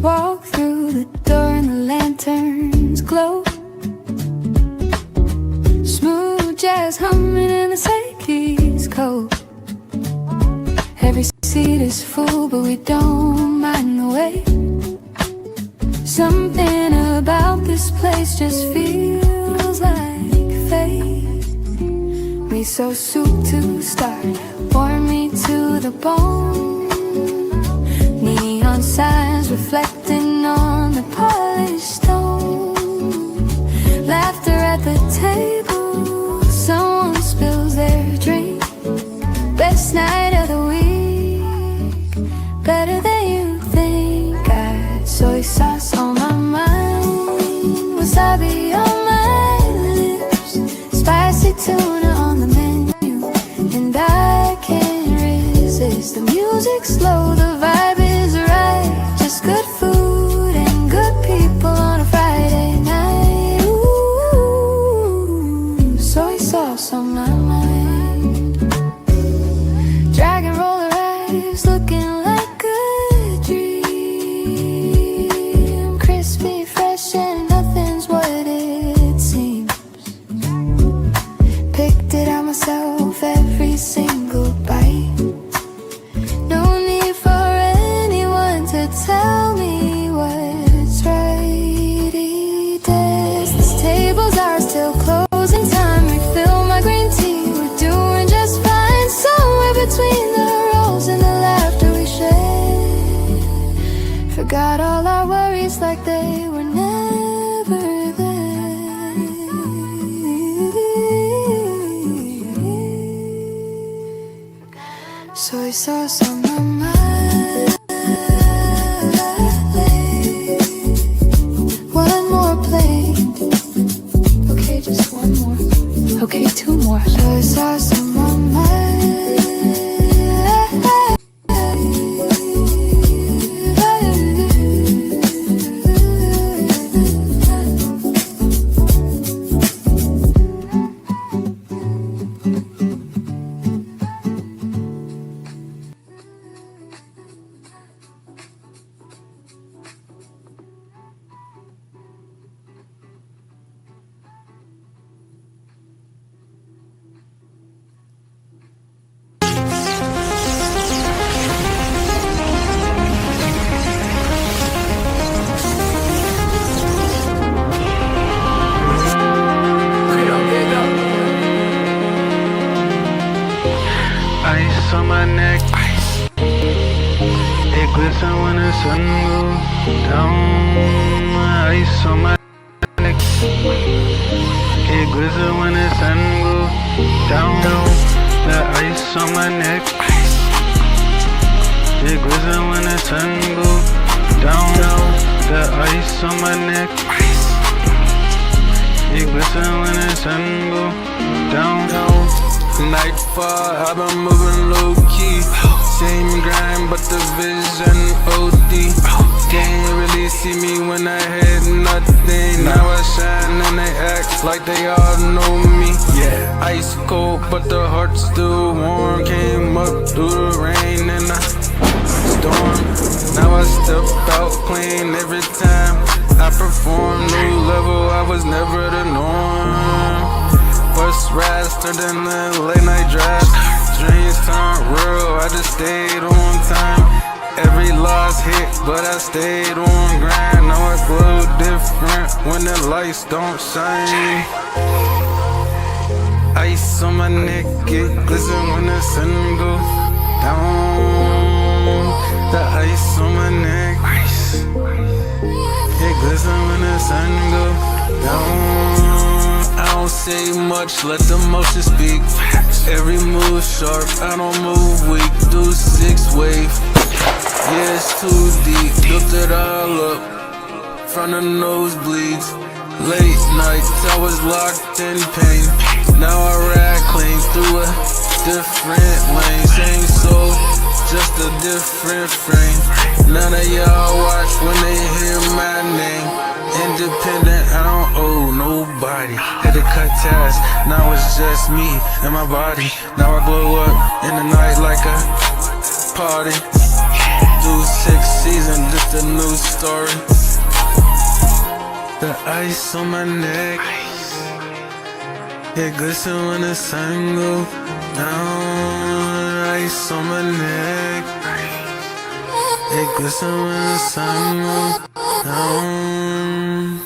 Walk through the door and the lanterns glow. Smooth jazz humming and the set keys cold. Every seat is full, but we don't mind the wait. Something about this place just feels like fate. Miso soup to start, warm me to the bone. Neon signs reflecting on the polished stone. Laughter at the table, someone spills their drink. Best night of the week, better than you think. Got soy sauce on my mind, wasabi on my lips, spicy tuna on the menu, and I can't resist. The music's slow, the vibe is right. Just good food and good people on a Friday night. Ooh, soy sauce on my mind. Dragon roller eyes looking like a dream. Crispy, fresh, and nothing's what it seems. Picked it out myself every single bite. No need for anyone to tell me what's right. These tables are still closing time. Refill my green tea, we're doing just fine. Somewhere between the rolls and the laughter we shared. Forgot all our worries like they were never there. Soy sauce on my mind. One more plate. Okay, just one more. Okay, two more. Soy sauce on my mind. Ice on my neck, it glisten when the sun goes down. Ice on my neck, it glisten when the sun goes down. The ice on my neck, It glisten when the sun go down. The ice on my neck. It glisten when the sun go down. Nightfall, I've been moving low key. Same grind, but the vision OD. Can't really see me when I had nothing. Now I shine and they act like they all know me. Yeah, ice cold, but the heart still warm. Came up through the rain and I storm. Now I step out clean every time I perform. New level, I was never the norm. Bus rides turned into late night drives. Dreams turned real, I just stayed on time. Every loss hit, but I stayed on grind. Now I glow different when the lights don't shine. Ice on my neck, it glisten when the sun go down. The ice on my neck, it glisten when the sun go down. I don't say much, let the motion speak. Every move sharp, I don't move weak. Do 6 wave, yeah, it's too deep. Built it all up from the nosebleeds. Late nights, I was locked in pain. Now I ride clean through a different lane. Same soul, just a different frame. None of y'all watch when they hear my name. Independent, I don't owe nobody. Had to cut ties, now it's just me and my body. Now I glow up in the night like a party. Do 6 seasons, just a new story. The ice on my neck, it glisten when the sun go down. Ice on my neck, it glisten when the sun go down.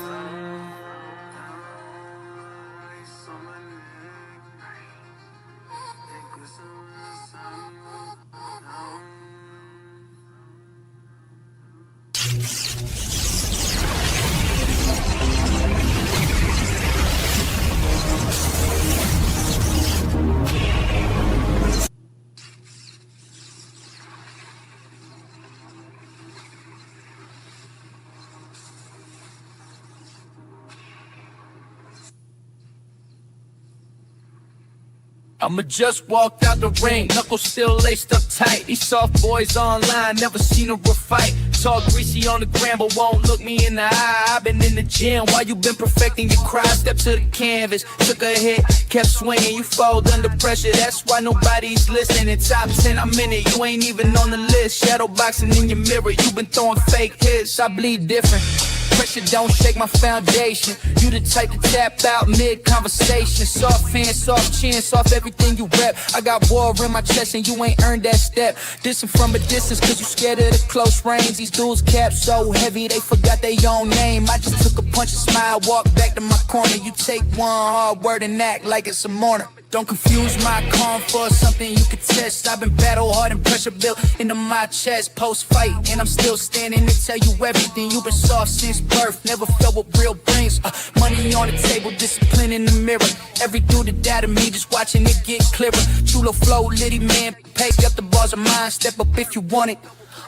I'ma just walk out the ring, knuckles still laced up tight. These soft boys online, never seen a real fight. Talk greasy on the gram, but won't look me in the eye. I've been in the gym while you been perfecting your craft. Step to the canvas, took a hit, kept swinging. You fold under pressure, that's why nobody's listening. Top 10, I'm in it, you ain't even on the list. Shadow boxing in your mirror, you been throwing fake hits. I bleed different. Pressure don't shake my foundation. You the type to tap out mid-conversation. Soft hands, soft chin, soft everything you rep. I got war in my chest and you ain't earned that step. Dissing from a distance cause you scared of the close range. These dudes cap so heavy they forgot their own name. I just took a punch and smile, walk back to my corner. You take one hard word and act like it's a mourner. Don't confuse my calm for something you could test. I've been battle hard and pressure built into my chest. Post-fight and I'm still standing to tell you everything. You've been soft since birth, never felt what real brings. Money on the table, discipline in the mirror. Every dude that doubted me, just watching it get clearer. Chulo flow, litty man, pace up the bars of mine. Step up if you want it,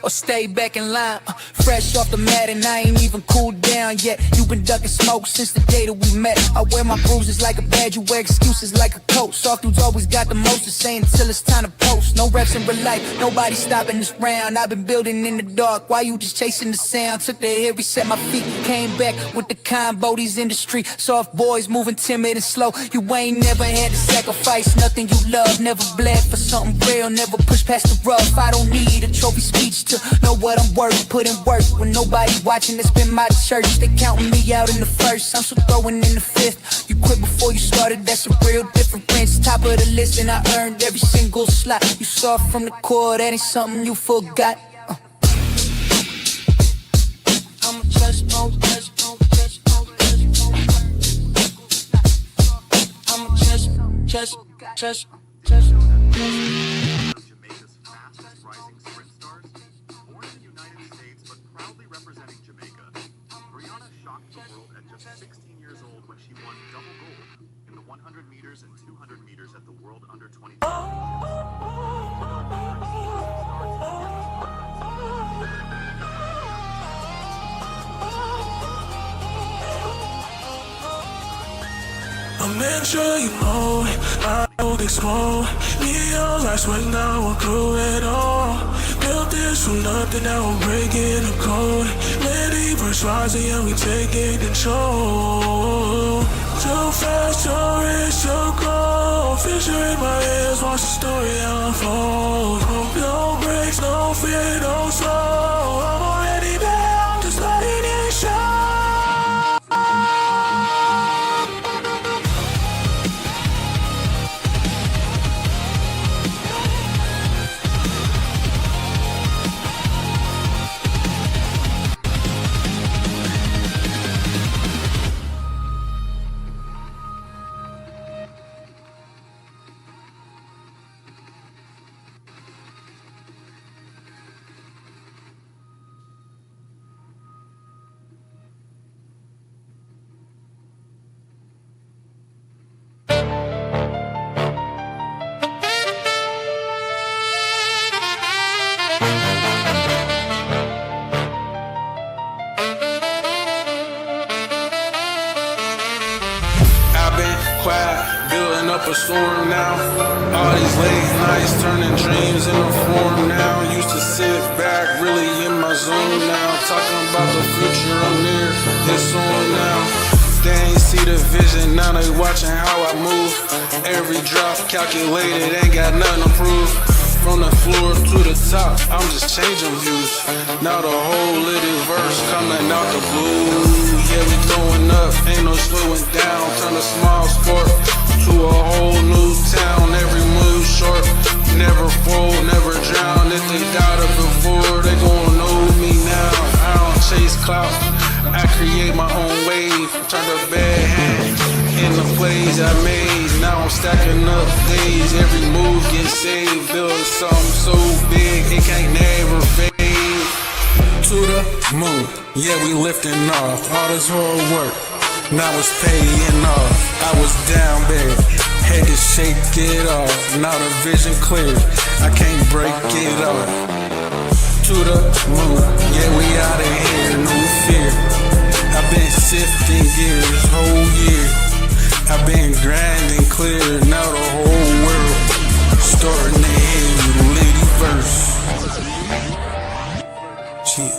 or stay back in line. Fresh off the mat and I ain't even cooled down yet. You been ducking smoke since the day that we met. I wear my bruises like a badge, you wear excuses like a coat. Soft dudes always got the most to say until it's time to post. No reps in real life, nobody stopping this round. I've been building in the dark while you just chasing the sound. Took the hit, reset my feet, came back with the combo. These industry soft boys moving timid and slow. You ain't never had to sacrifice nothing you love. Never bled for something real, never push past the rough. I don't need a trophy speech to know what I'm worth. Put in work when nobody watching. It's been my church. They counting me out in the first, I'm still throwing in the fifth. You quit before you started, that's a real difference. Top of the list and I earned every single slot. You saw from the core, that ain't something you forgot. I'm just I'm just Jamaica's fastest rising sprint stars, born in the United States but proudly representing Jamaica. Brianna shocked the world at just 16 years old when she won double gold in the 100 meters and 200 meters at the World Under 20. I'm making sure you know it. I don't get small. Neon lights right now, we'll crew it all. Built this from nothing, now we're breaking the code. LITTYVERSE rising, and we taking control. Too fast, too rich, too cold. Fisher in my ears, watch the story unfold. No breaks, no fear, no slow. I'm already down, just letting it show. Building up a storm now. All these late nights turning dreams into form now. Used to sit back, really in my zone now. Talking about the future, I'm near, it's on now. They ain't see the vision, now they watching how I move. Every drop calculated, ain't got nothing to prove. From the floor to the top, I'm just changing views. Now the whole LITTYVERSE coming out the blue. Yeah, we going up, ain't no slowing down. Turn a small sport to a whole new town. Every move short, never fold, never drown. If they doubted before, they gon' know me now. I don't chase clout, I create my own wave. Turn the bad hand in the plays I made. Now I'm stacking up days, every move gets saved. Build something so big, it can't never fade. To the moon, yeah, we lifting off. All this hard work, now it's paying off. I was down bad, had to shake it off. Now the vision clear, I can't break it off. To the moon, yeah, we out of here, no fear. I've been sifting gears whole year. I've been grinding clear, now the whole world starting to hear LITTYVERSE. Shit.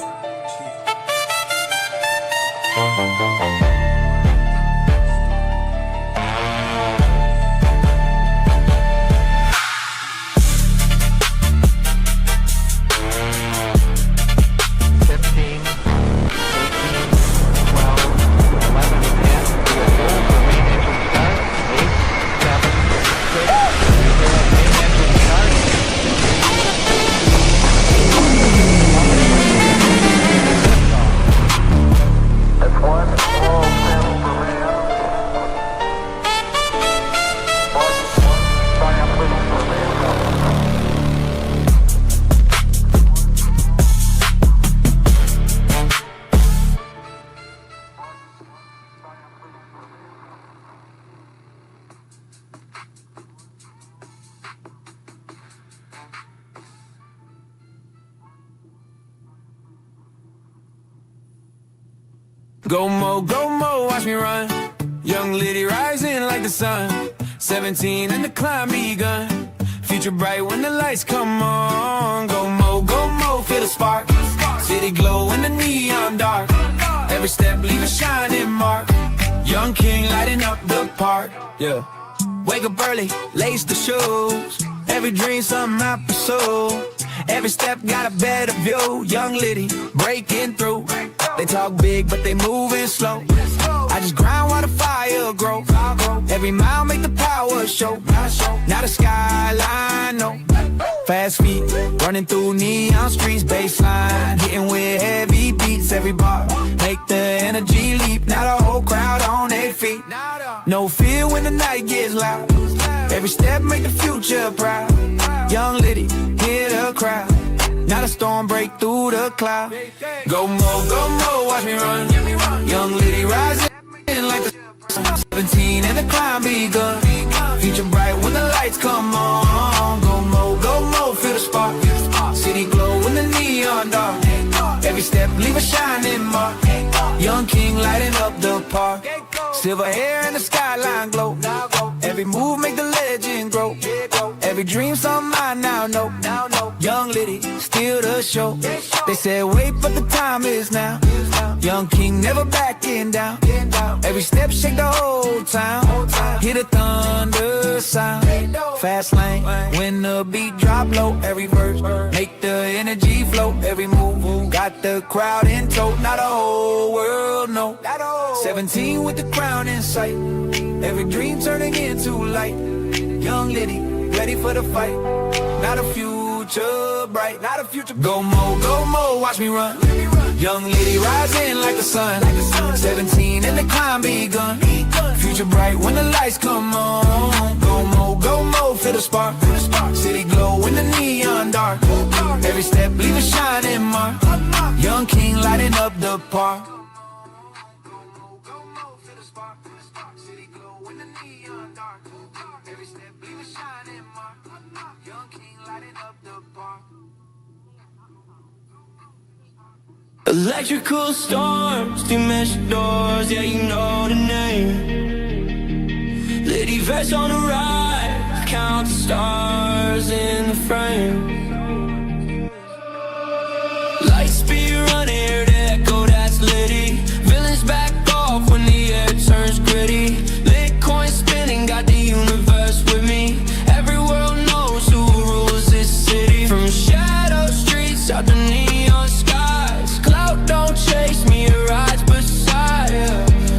Go mo, watch me run. Young Liddy rising like the sun. 17 and the climb begun. Future bright when the lights come on. Go mo, feel the spark. City glow in the neon dark. Every step leave a shining mark. Young king lighting up the park. Yeah. Wake up early, lace the shoes. Every dream something I pursue. Every step got a better view. Young Liddy breaking through. They talk big but they moving slow. I just grind while the fire grow. Every mile make the power show. Now the skyline, no. Fast feet running through neon streets. Baseline hitting with heavy beats. Every bar make the energy leap. Now the whole crowd on their feet. No fear when the night gets loud. Every step make the future proud. Young Liddy, hear the crowd. Now the storm break through the cloud. Go mo, watch me run. Young Liddy rising like the 17 and the climb begun. Future bright when the lights come on. Go mo, feel the spark. City glow in the neon dark. Every step leave a shining mark. Young king lighting up the park. Silver hair and the skyline glow. Every move make the legend grow. Every dream's on mine now, no. Young Liddy, still the show. They said wait, but the time is now. Young king never backing down. Every step shake the whole town. Hear the thunder sound. Fast lane, when the beat drop low. Every verse make the energy flow. Every move got the crowd in tow. Not the whole world, no. 17 with the crown in sight. Every dream turning into light. Young Liddy, ready for the fight. Not a future bright, not a future. Go more, watch me run. Young Liddy rising like the sun. 17 and the climb begun. Future bright when the lights come on. Go more, feel the spark. City glow in the neon dark. Every step leave a shining mark. Young king lighting up the park. Electrical storms, dimension doors, yeah, you know the name. LITTYVERSE on the rise, count the stars in the frame. Light speed running, hear the echo, that's Liddy. Villains back off when the air turns gritty. Lit coin spinning, got the universe with me. Every world knows who rules this city. From shadow streets out the neon skies. Cloud don't chase me, it rides beside.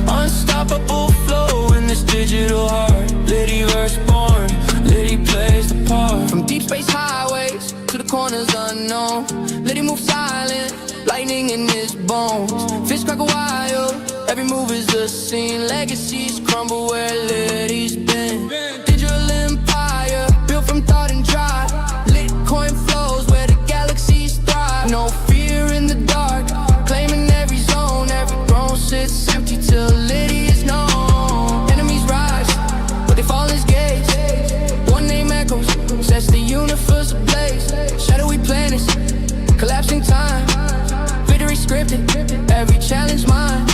Unstoppable flow in this digital heart. LITTYVERSE born, Liddy plays the part. From deep space highways to the corners unknown. Liddy move silent, lightning in his bones. Fish crackle wild, every move is a scene. Legacies crumble where Liddy's been. Digital empire, built from thought and drive. Lit coin flows where the galaxies thrive. No fear in the dark, claiming every zone. Every throne sits empty till Liddy is known. Enemies rise, but they fall as gates. One name echoes, sets the universe ablaze. Shadowy planets, collapsing time. Victory scripted, every challenge mine.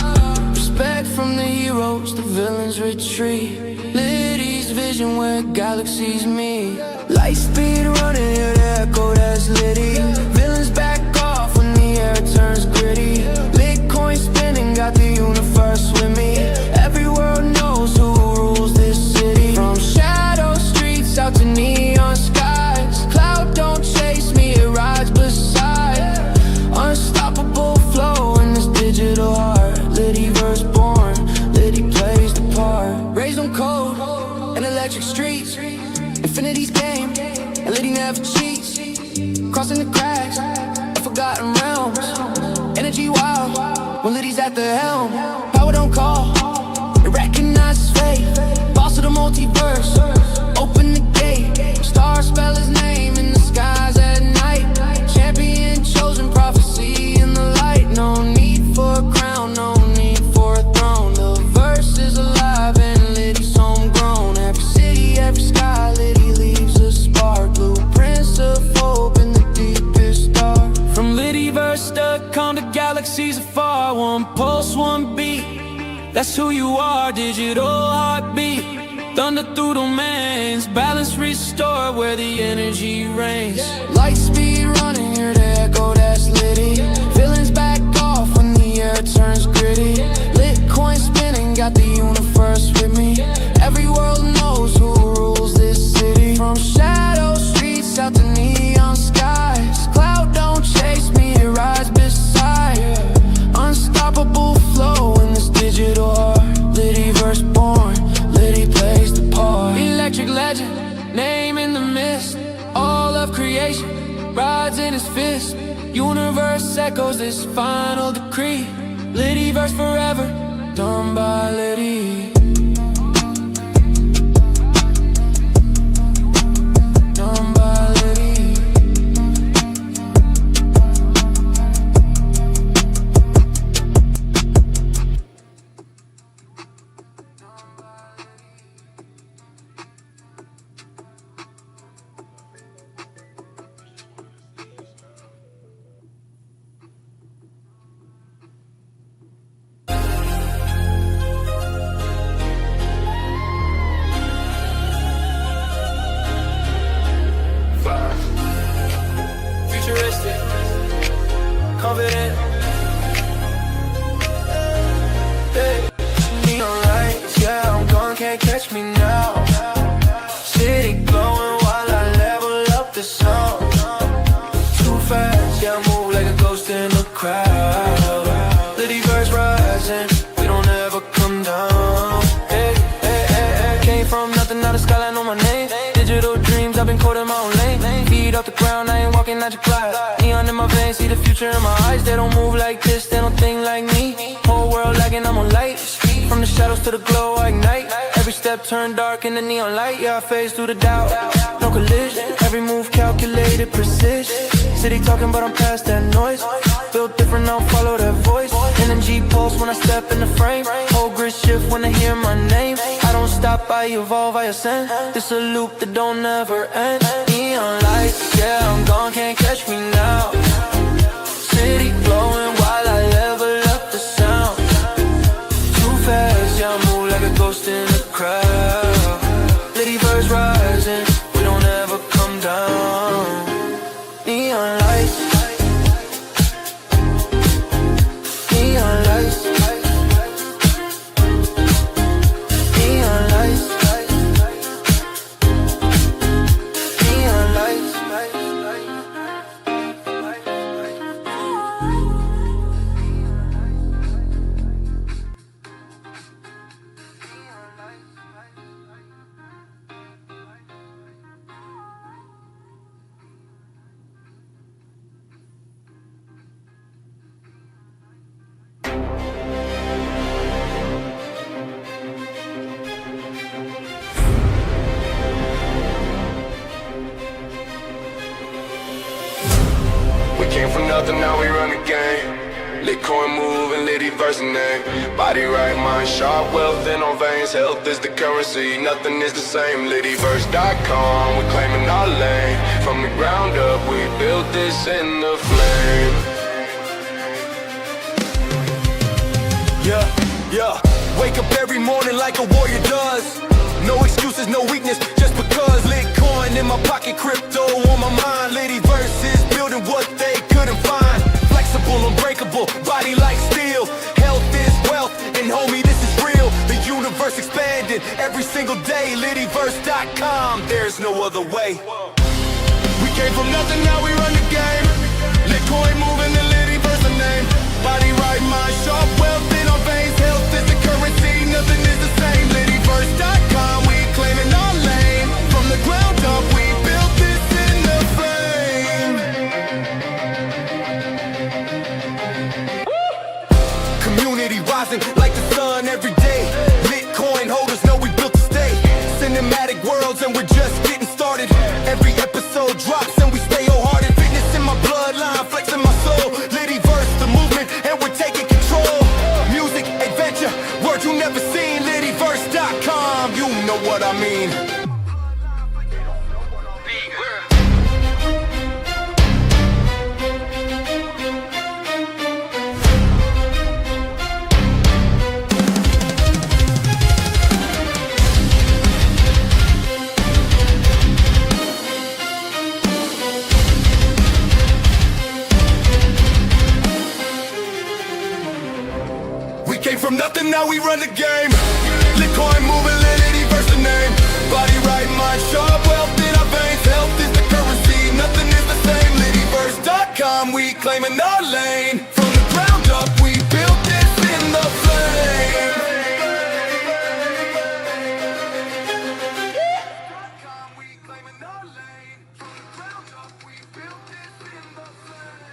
Respect from the heroes, the villains retreat. Liddy's vision where galaxies meet. Light speed running, hear the echo, that's Liddy. Villains back off when the air turns gritty. Lit coin spinning, got the universe with me. Every world knows who rules this city. From shadow streets out to neon skies. Cloud don't chase me, it rides beside. Unstoppable flow in this digital heart. LITTYVERSE born, Liddy plays the part. Raised on code and electric streets. Infinity's game, and Liddy never cheats. Crossing the cracks, forgotten realms. Energy wild, when Liddy's at the helm. Power don't call, it recognizes fate. Boss of the multiverse, open the gate. Stars spell his name in the skies at night. Champion chosen, prophecy in the light. No need for a crown, no need for a throne. The verse is alive and Liddy's homegrown. Every city, every sky, Liddy leaves a spark. Blueprints of hope in the deepest dark. From LITTYVERSE to come to galaxies afar. One pulse, one beat, that's who you are. Digital heartbeat, thunder through domains. Balance restored where the energy reigns. Light speed running, hear the echo, that's Liddy. Villains back off when the air turns gritty. Lit coin spinning, got the universe with me. Every world knows who rules this city. From shadow streets out to neon skies. Cloud don't chase me, it rides beside. Unstoppable flow in this digital heart. LITTYVERSE born, Liddy plays the part. Electric legend, name in the mist. All of creation rides in his fist. Universe echoes this final decree. LITTYVERSE forever, done by Liddy. Done by Liddy. it in. Hey. Neon lights, yeah, I'm gone, can't catch me now. City glowing while I level up the sound. Too fast, yeah, I move like a ghost in the crowd. LITTYVERSE rising, we don't ever come down. Hey, hey, hey, hey. Came from nothing, now the skyline on my name. Digital dreams, I've been caught in my own lane. Feet off the ground, I ain't walking out your class. Neon in my veins, see the future in my eyes. They don't move like this, they don't think like me. Whole world lagging, I'm on light. From the shadows to the glow, I ignite. Every step turned dark in the neon light. Yeah, I phase through the doubt, no collision. Every move calculated, precision. City talking, but I'm past that noise. Built different, I don't follow that voice. Energy pulse when I step in the frame. Whole grid shift when I hear my name. I don't stop, I evolve, I ascend. This a loop that don't never end. Neon lights, yeah, I'm gone, can't catch me now. City glowing while I level up the sound. Too fast, yeah, I move like a ghost in the crowd. LITTYVERSE rising, we don't ever come down. Neon lights, neon lights, neon lights, neon lights. We came from nothing, now we run the game. Litcoin move and LITTYVERSE name. Body right, mind sharp, wealth in our veins. Health is the currency, nothing is the same. LITTYVERSE.com, we claiming our lane. From the ground up, we built this in the flame. Yeah, yeah. Wake up every morning like a warrior does. No excuses, no weakness, just because. Litcoin in my pocket, crypto on my mind. LITTYVERSE is building what they couldn't find. Flexible, unbreakable, body like steel. Health is wealth, and homie, this is real. The universe expanding every single day. LITTYVERSE.com, there's no other way. We came from nothing, now we run the game. Litcoin moving the LITTYVERSE name. Body right, mind sharp, wealth in our veins. Health is the currency, nothing is the same. LITTYVERSE.com, we claiming our lane. From the ground up, we built this in the flame. Community rising like the sun every day. Litcoin holders know we built to stay. Cinematic worlds and we're just getting started. Every episode drops and we stay wholehearted. Fitness in my bloodline, flexing my soul. LITTYVERSE, the movement, and we're taking control. Music, adventure, words you never seen. LITTYVERSE.com, you know what I mean. Came from nothing, now we run the game. Litcoin moving, LITTYVERSE name. Body right, mind sharp, wealth in our veins. Health is the currency, nothing is the same. LITTYVERSE.com, we claiming our lane. From the ground up, we built this in the flame. We claiming our lane. From the ground up, we built this in the flame.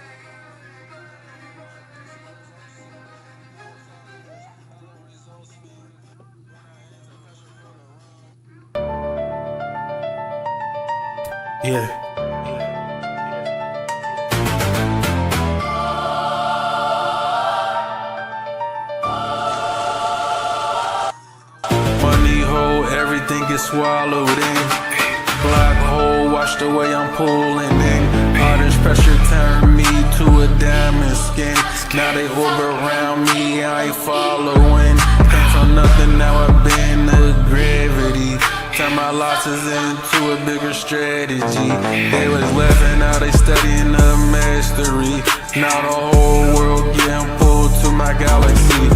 Yeah. Money hole, everything gets swallowed in. Black hole, watch the way I'm pulling in. All this pressure turned me to a diamond skin. Now they orbit around me, I ain't following. Came from nothing, now I've been to gravity. turn my losses into a bigger strategy. They was laughing, now they studying the mastery. Now the whole world getting pulled to my galaxy.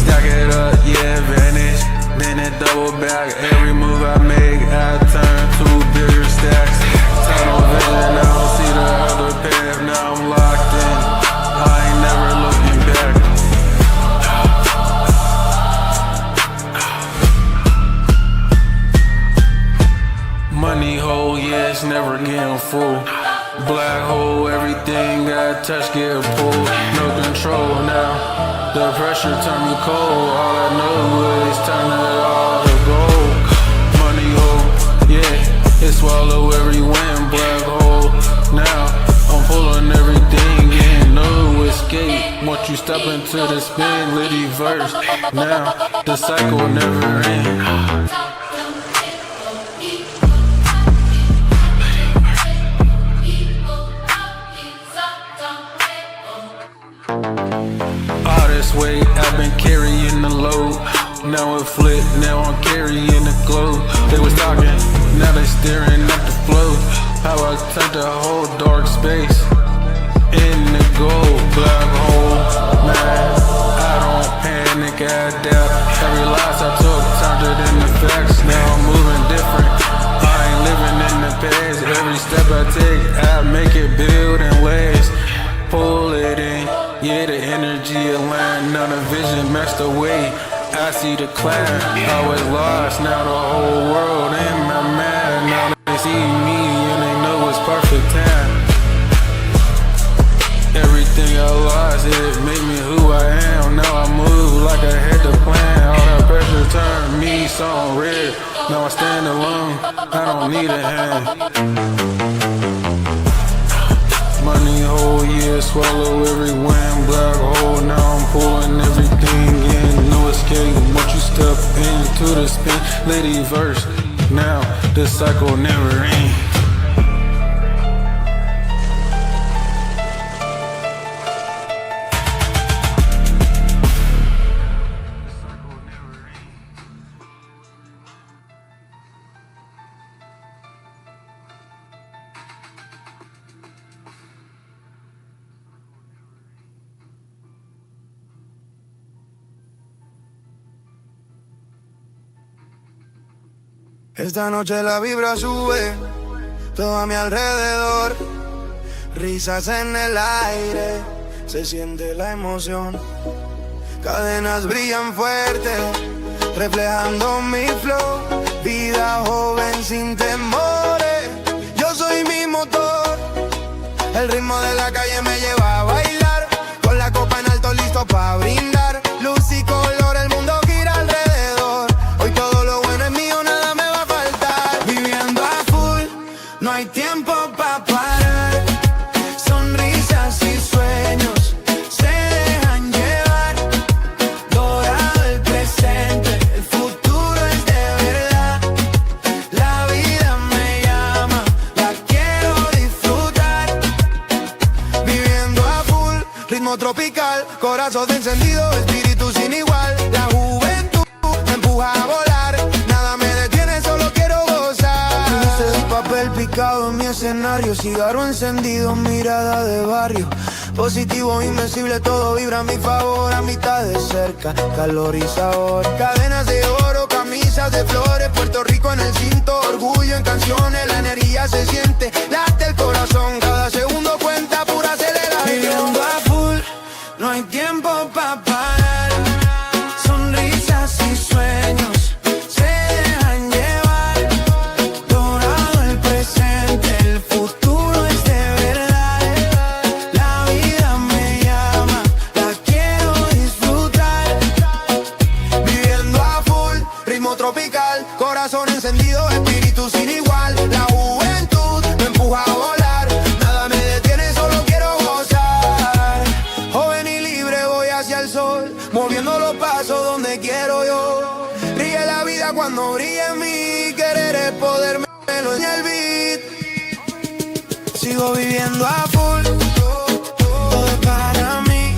Stack it up, yeah, vanish. Then it double back. Every move I make, I turn to bigger stacks. Tunnel vision, I don't see the other path. Now I'm locked in, I ain't never looking back. Money hole, yeah, it's never getting full. Black hole, everything I touch get pulled. No control now. The pressure turn me cold. All I know is turn it all to gold. Money hole, yeah, it swallow every wind. Black hole, now I'm pulling everything in. No escape. Once you step into the spin, LITTYVERSE. Now the cycle never ends. All this weight, I've been carrying the load. Now it flipped, now I'm carrying the globe. They was talking, now they staring at the flow. How I turned the whole dark space in the gold. Black hole, man, I don't panic, I adapt. Every loss I took turned it into facts. Now I'm moving different, I ain't living in the past. Every step I take, I make it build and last. Pull it in, yeah, the energy aligned. Now the vision matched the way I see the climb. I was lost, now the whole world in my mind. Now they see me and they know it's perfect time. Everything I lost, it made me who I am. Now I move like I had the plan. All that pressure turned me something rare. Now I stand alone, I don't need a hand. Money hole, yeah, swallow every wind. Black hole, now I'm pulling everything in. No escape, once you step into the spin. LITTYVERSE, now the cycle never ends. Esta noche la vibra sube, todo a mi alrededor. Risas en el aire, se siente la emoción. Cadenas brillan fuerte, reflejando mi flow. Vida joven sin temores, yo soy mi motor. El ritmo de la calle me lleva a bailar, con la copa en alto listo pa' brindar. Luz y color, el mundo gira alrededor. Hoy todo lo bueno es mío, nada me va a faltar. Viviendo a full, no hay tiempo pa' parar. Sonrisas y sueños se dejan llevar. Dorado el presente, el futuro es de verdad. La vida me llama, la quiero disfrutar. Viviendo a full, ritmo tropical, corazón encendido, espíritu sin igual. La juventud me empuja a volar, nada me detiene, solo quiero gozar. Luces y papel picado en mi escenario, cigarro encendido, mirada de barrio. Positivo, invencible, todo vibra a mi favor. A mitad de cerca, calor y sabor. Cadenas de oro, camisas de flores. Puerto Rico en el cinto, orgullo en canciones. La energía se siente, late el corazón. Cada segundo cuenta, pura aceleración. Viviendo a full, no hay tiempo pa' parar. Sonrisas y sueños se dejan llevar. Dorado el presente, el futuro es de verdad. La vida me llama, la quiero disfrutar. Viviendo a full, ritmo tropical, corazón encendido, espíritu sin igual. La juventud me empuja a volar, nada me detiene, solo quiero gozar. Joven y libre voy hacia el sol, moviendo los pasos donde quiero yo. Ríe la vida cuando brille en mí, querer es poder, me lo en el beat. Sigo viviendo a full, todo es para mí.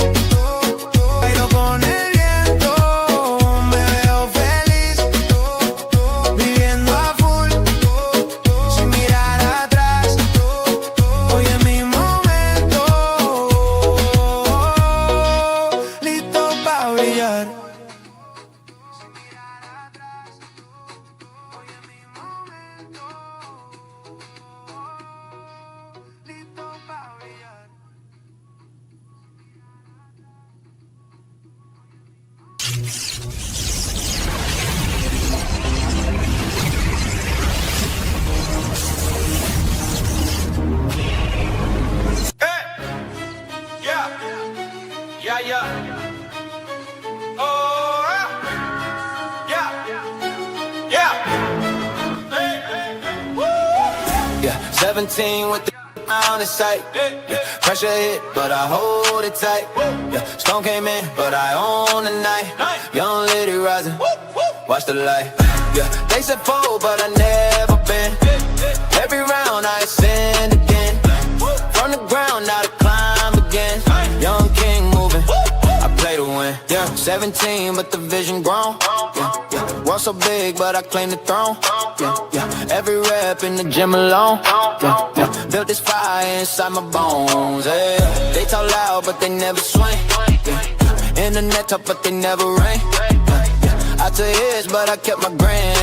Bailo con el viento, me veo feliz. Viviendo a full. Yeah, 17 with the on the sight. Yeah, pressure hit, but I hold it tight. Yeah, storm came in, but I own the night. Young lady rising, watch the light. Yeah, they said fold, but I never been. Every round I ascend again. From the ground, now to climb again. Young king moving, I play to win. Yeah, 17, but the vision grown. Yeah, yeah. World so big, but I claim the throne. Yeah, yeah. Every rep in the gym alone. Yeah, yeah. Built this fire inside my bones. Yeah. They talk loud, but they never swing. Yeah. Internet talk, but they never rain. Yeah, yeah. I took hits, but I kept my grin.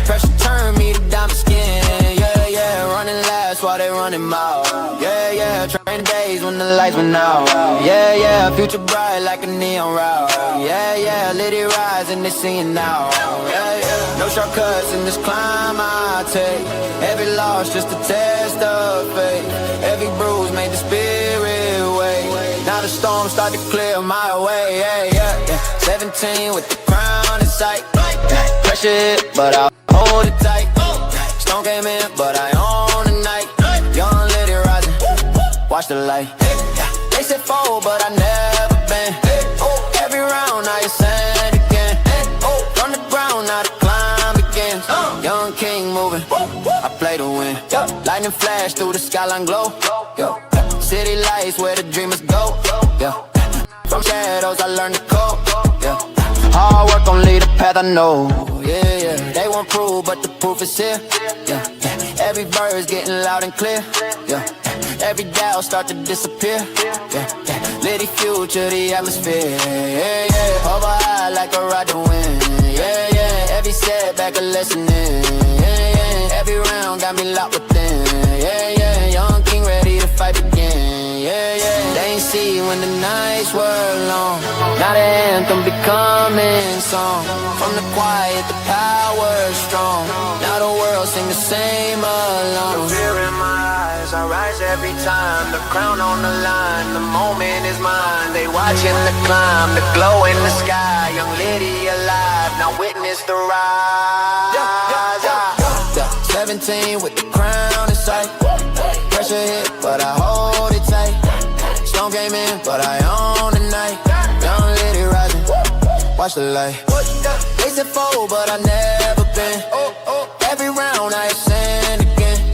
Pressure turned me to diamond skin. Yeah, yeah. Running last while they running mouth. Yeah, yeah. Train days when the lights went out. Yeah, yeah. Future bright like a neon route. Yeah, yeah. Let it rise and they seeing now. Yeah, yeah. No shortcuts in this climb I take. Every loss just a test of faith. Every bruise made the spirit wait. Now the storm start to clear my way. Yeah, yeah, yeah. 17 with the crown in sight. Yeah. Pressure hit, but I hold it tight. Storm came in, but I own the night. Young lady rising, watch the light. They said fold, but I never been. Every round I ascend again. From the ground, now to climb again. Young king moving, I play to win. Lightning flash through the skyline glow. City lights where the dreamers go. From shadows I learned to cope. Hard work gon' lead the path I know. Yeah, yeah. They won't prove, but the proof is here. Yeah, yeah. Every verse getting loud and clear. Yeah, yeah. Every doubt start to disappear. Yeah, yeah. Litty future, the atmosphere. Yeah, yeah. Over high like a ride to win. Yeah, yeah. Every setback a lesson in. Yeah, yeah. Every round got me locked within. Yeah, yeah. Young king ready to fight again. Yeah, yeah. They ain't see when the nights were long. Now the anthem becoming song. From the quiet, the power strong. Now the world sing the same along. The fear in my eyes, I rise every time. The crown on the line, the moment is mine. They watching the climb, the glow in the sky. Young lady alive, now witness the rise. 17 with the crown in sight. Pressure hit, but I hold it tight. Storm came in, but I own the night. Young lady rising, watch the light. They said fold, but I never been. Every round I ascend again.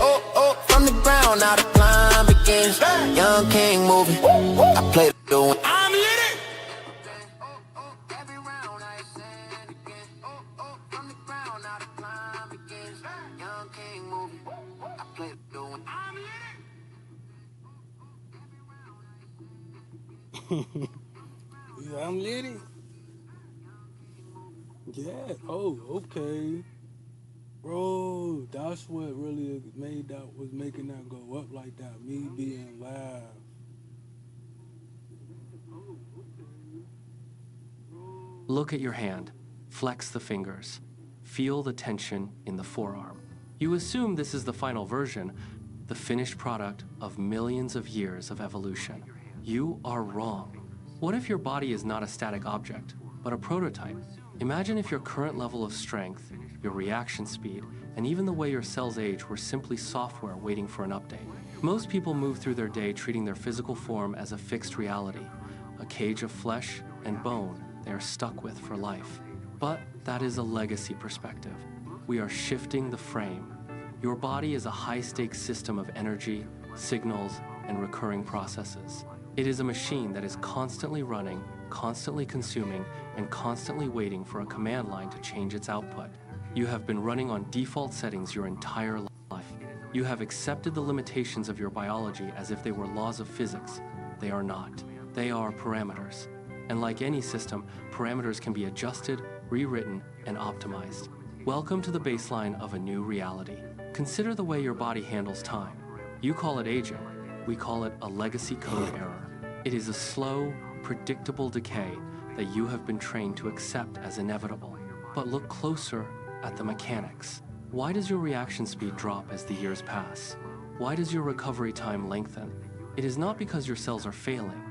From the ground, now the climb begins. Young king moving, I play the win. I'm litty. Every round I ascend again. From the ground, now the climb begins. Young king moving, I play the win. I'm litty. Yeah, I'm litty. Yeah, oh, okay. Bro, that's what really made that, was making that go up like that. Me being loud. Look at your hand. Flex the fingers. Feel the tension in the forearm. You assume this is the final version, the finished product of millions of years of evolution. You are wrong. What if your body is not a static object, but a prototype? Imagine if your current level of strength, your reaction speed, and even the way your cells age were simply software waiting for an update. Most people move through their day treating their physical form as a fixed reality, a cage of flesh and bone they are stuck with for life. But that is a legacy perspective. We are shifting the frame. Your body is a high-stakes system of energy, signals, and recurring processes. It is a machine that is constantly running, constantly consuming, and constantly waiting for a command line to change its output. You have been running on default settings your entire life. You have accepted the limitations of your biology as if they were laws of physics. They are not. They are parameters. And like any system, parameters can be adjusted, rewritten, and optimized. Welcome to the baseline of a new reality. Consider the way your body handles time. You call it aging. We call it a legacy code error. It is a slow, predictable decay that you have been trained to accept as inevitable. But look closer at the mechanics. Why does your reaction speed drop as the years pass? Why does your recovery time lengthen? It is not because your cells are failing.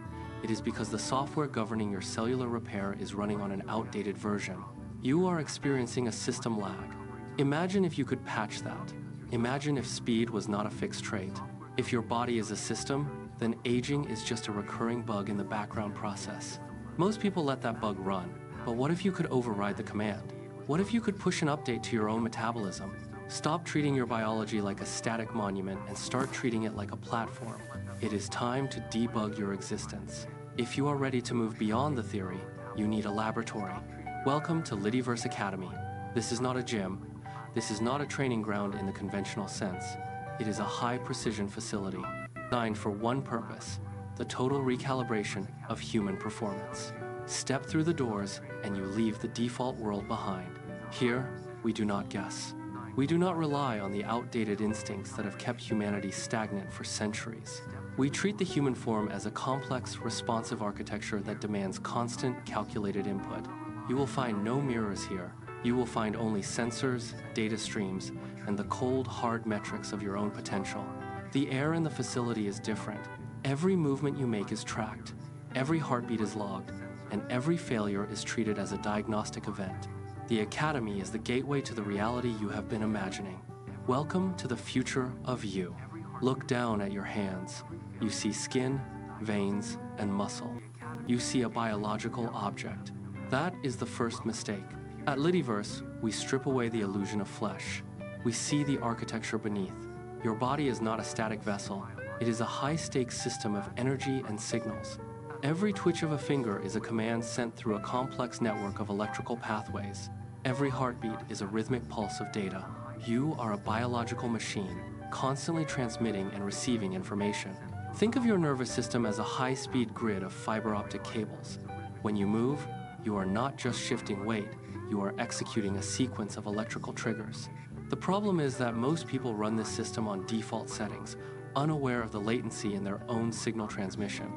It is because the software governing your cellular repair is running on an outdated version. You are experiencing a system lag. Imagine if you could patch that. Imagine if speed was not a fixed trait. If your body is a system, then aging is just a recurring bug in the background process. Most people let that bug run, but what if you could override the command? What if you could push an update to your own metabolism? Stop treating your biology like a static monument and start treating it like a platform. It is time to debug your existence. If you are ready to move beyond the theory, you need a laboratory. Welcome to LITTYVERSE Academy. This is not a gym. This is not a training ground in the conventional sense. It is a high-precision facility designed for one purpose: the total recalibration of human performance. Step through the doors and you leave the default world behind. Here, we do not guess. We do not rely on the outdated instincts that have kept humanity stagnant for centuries. We treat the human form as a complex, responsive architecture that demands constant, calculated input. You will find no mirrors here. You will find only sensors, data streams, and the cold, hard metrics of your own potential. The air in the facility is different. Every movement you make is tracked. Every heartbeat is logged, and every failure is treated as a diagnostic event. The Academy is the gateway to the reality you have been imagining. Welcome to the future of you. Look down at your hands. You see skin, veins, and muscle. You see a biological object. That is the first mistake. At LITTYVERSE, we strip away the illusion of flesh. We see the architecture beneath. Your body is not a static vessel. It is a high-stakes system of energy and signals. Every twitch of a finger is a command sent through a complex network of electrical pathways. Every heartbeat is a rhythmic pulse of data. You are a biological machine, constantly transmitting and receiving information. Think of your nervous system as a high-speed grid of fiber optic cables. When you move, you are not just shifting weight, you are executing a sequence of electrical triggers. The problem is that most people run this system on default settings, unaware of the latency in their own signal transmission.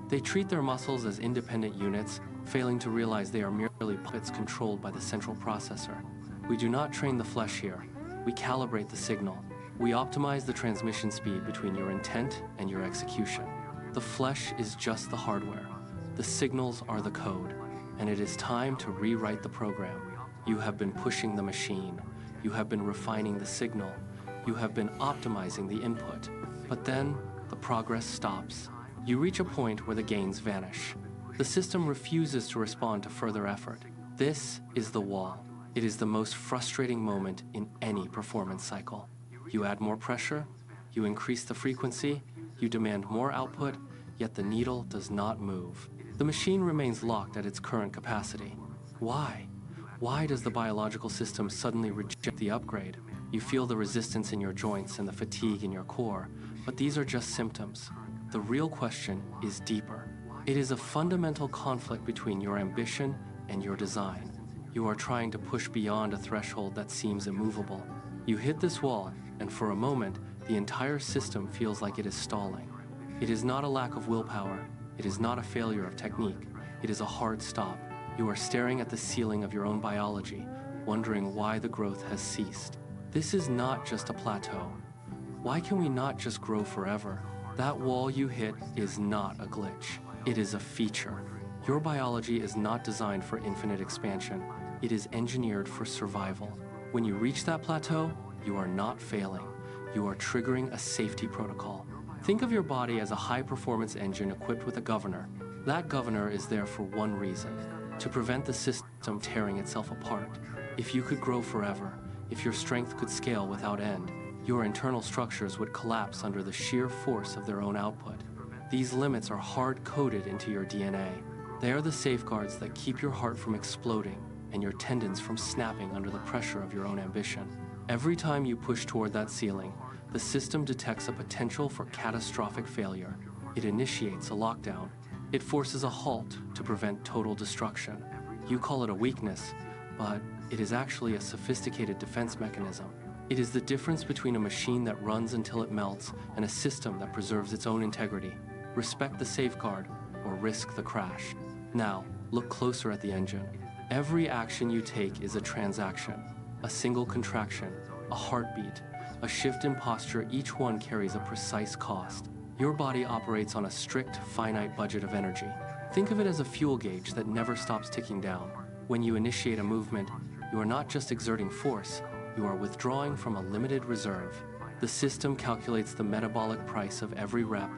They treat their muscles as independent units, failing to realize they are merely puppets controlled by the central processor. We do not train the flesh here. We calibrate the signal. We optimize the transmission speed between your intent and your execution. The flesh is just the hardware. The signals are the code. And it is time to rewrite the program. You have been pushing the machine. You have been refining the signal. You have been optimizing the input. But then, the progress stops. You reach a point where the gains vanish. The system refuses to respond to further effort. This is the wall. It is the most frustrating moment in any performance cycle. You add more pressure, you increase the frequency, you demand more output, yet the needle does not move. The machine remains locked at its current capacity. Why? Why does the biological system suddenly reject the upgrade? You feel the resistance in your joints and the fatigue in your core, but these are just symptoms. The real question is deeper. It is a fundamental conflict between your ambition and your design. You are trying to push beyond a threshold that seems immovable. You hit this wall, and for a moment, the entire system feels like it is stalling. It is not a lack of willpower. It is not a failure of technique. It is a hard stop. You are staring at the ceiling of your own biology, wondering why the growth has ceased. This is not just a plateau. Why can we not just grow forever? That wall you hit is not a glitch. It is a feature. Your biology is not designed for infinite expansion. It is engineered for survival. When you reach that plateau, you are not failing. You are triggering a safety protocol. Think of your body as a high-performance engine equipped with a governor. That governor is there for one reason: to prevent the system tearing itself apart. If you could grow forever, if your strength could scale without end, your internal structures would collapse under the sheer force of their own output. These limits are hard-coded into your DNA. They are the safeguards that keep your heart from exploding and your tendons from snapping under the pressure of your own ambition. Every time you push toward that ceiling, the system detects a potential for catastrophic failure. It initiates a lockdown. It forces a halt to prevent total destruction. You call it a weakness, but it is actually a sophisticated defense mechanism. It is the difference between a machine that runs until it melts and a system that preserves its own integrity. Respect the safeguard or risk the crash. Now, Look closer at the engine. Every action you take is a transaction, a single contraction, a heartbeat, a shift in posture. Each one carries a precise cost. Your body operates on a strict, finite budget of energy. Think of it as a fuel gauge that never stops ticking down. When you initiate a movement, you are not just exerting force, you are withdrawing from a limited reserve. The system calculates the metabolic price of every rep,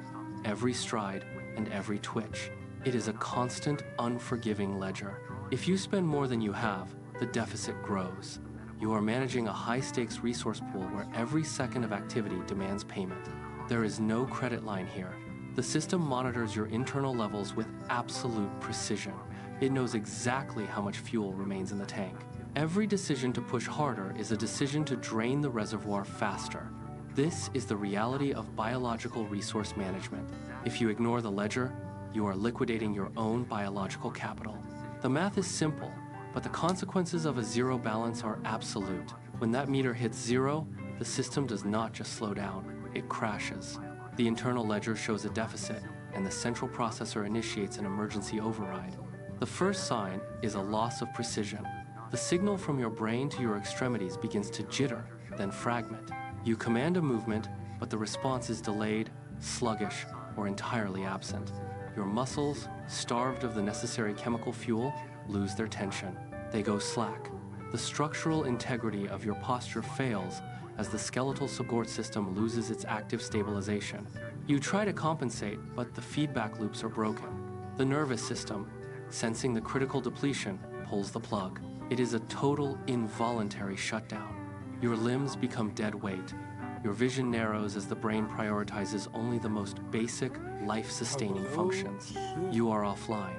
every stride, and every twitch. It is a constant, unforgiving ledger. If you spend more than you have, the deficit grows. You are managing a high-stakes resource pool where every second of activity demands payment. There is no credit line here. The system monitors your internal levels with absolute precision. It knows exactly how much fuel remains in the tank. Every decision to push harder is a decision to drain the reservoir faster. This is the reality of biological resource management. If you ignore the ledger, you are liquidating your own biological capital. The math is simple, but the consequences of a zero balance are absolute. When that meter hits zero, the system does not just slow down, it crashes. The internal ledger shows a deficit, and the central processor initiates an emergency override. The first sign is a loss of precision. The signal from your brain to your extremities begins to jitter, then fragment. You command a movement, but the response is delayed, sluggish, or entirely absent. Your muscles, starved of the necessary chemical fuel, lose their tension. They go slack. The structural integrity of your posture fails as the skeletal support system loses its active stabilization. You try to compensate, but the feedback loops are broken. The nervous system, sensing the critical depletion, pulls the plug. It is a total involuntary shutdown. Your limbs become dead weight. Your vision narrows as the brain prioritizes only the most basic, life-sustaining functions. You are offline.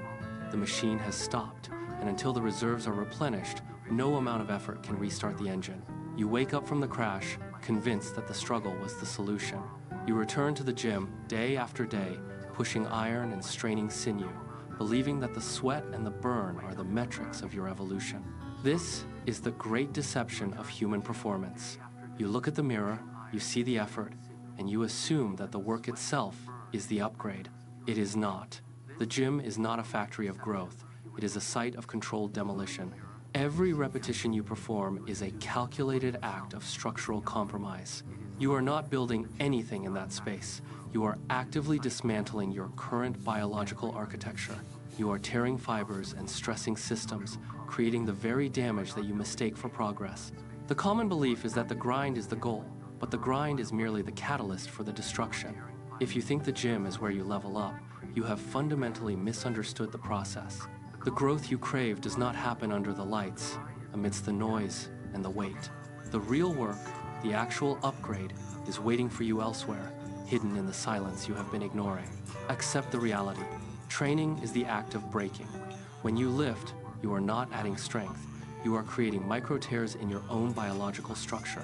The machine has stopped, and until the reserves are replenished, no amount of effort can restart the engine. You wake up from the crash, convinced that the struggle was the solution. You return to the gym day after day, pushing iron and straining sinew, believing that the sweat and the burn are the metrics of your evolution. This is the great deception of human performance. You look at the mirror, you see the effort, and you assume that the work itself is the upgrade. It is not. The gym is not a factory of growth. It is a site of controlled demolition. Every repetition you perform is a calculated act of structural compromise. You are not building anything in that space. You are actively dismantling your current biological architecture. You are tearing fibers and stressing systems, creating the very damage that you mistake for progress. The common belief is that the grind is the goal, but the grind is merely the catalyst for the destruction. If you think the gym is where you level up, you have fundamentally misunderstood the process. The growth you crave does not happen under the lights, amidst the noise and the weight. The real work, the actual upgrade, is waiting for you elsewhere, hidden in the silence you have been ignoring. Accept the reality. Training is the act of breaking. When you lift, you are not adding strength. You are creating micro tears in your own biological structure.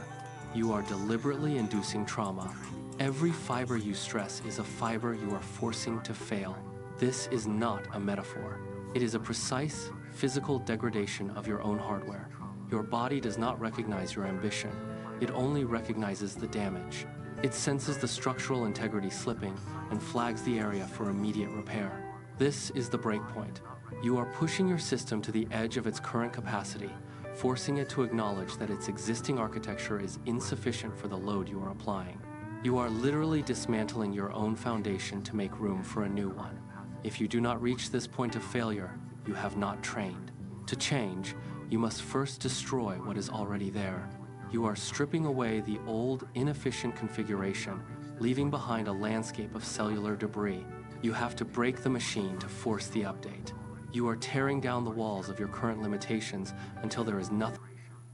You are deliberately inducing trauma. Every fiber you stress is a fiber you are forcing to fail. This is not a metaphor. It is a precise, physical degradation of your own hardware. Your body does not recognize your ambition. It only recognizes the damage. It senses the structural integrity slipping and flags the area for immediate repair. This is the breakpoint. You are pushing your system to the edge of its current capacity, forcing it to acknowledge that its existing architecture is insufficient for the load you are applying. You are literally dismantling your own foundation to make room for a new one. If you do not reach this point of failure, you have not trained. To change, you must first destroy what is already there. You are stripping away the old, inefficient configuration, leaving behind a landscape of cellular debris. You have to break the machine to force the update. You are tearing down the walls of your current limitations until there is nothing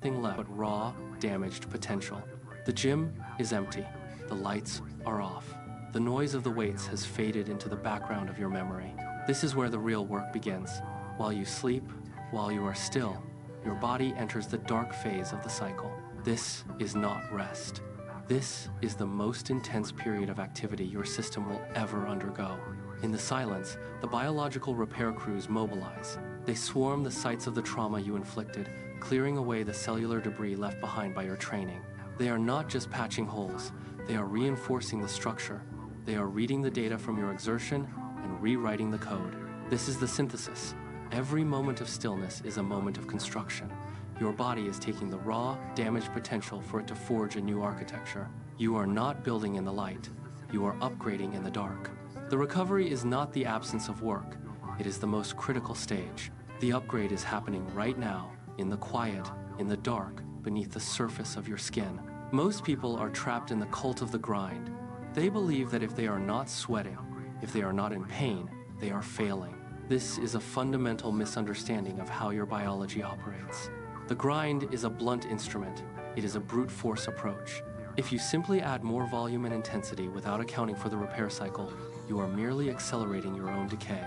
left but raw, damaged potential. The gym is empty. The lights are off. The noise of the weights has faded into the background of your memory. This is where the real work begins. While you sleep, while you are still, your body enters the dark phase of the cycle. This is not rest. This is the most intense period of activity your system will ever undergo. In the silence, the biological repair crews mobilize. They swarm the sites of the trauma you inflicted, clearing away the cellular debris left behind by your training. They are not just patching holes. They are reinforcing the structure. They are reading the data from your exertion and rewriting the code. This is the synthesis. Every moment of stillness is a moment of construction. Your body is taking the raw, damaged potential for it to forge a new architecture. You are not building in the light. You are upgrading in the dark. The recovery is not the absence of work. It is the most critical stage. The upgrade is happening right now, in the quiet, in the dark, beneath the surface of your skin. Most people are trapped in the cult of the grind. They believe that if they are not sweating, if they are not in pain, they are failing. This is a fundamental misunderstanding of how your biology operates. The grind is a blunt instrument. It is a brute force approach. If you simply add more volume and intensity without accounting for the repair cycle, you are merely accelerating your own decay.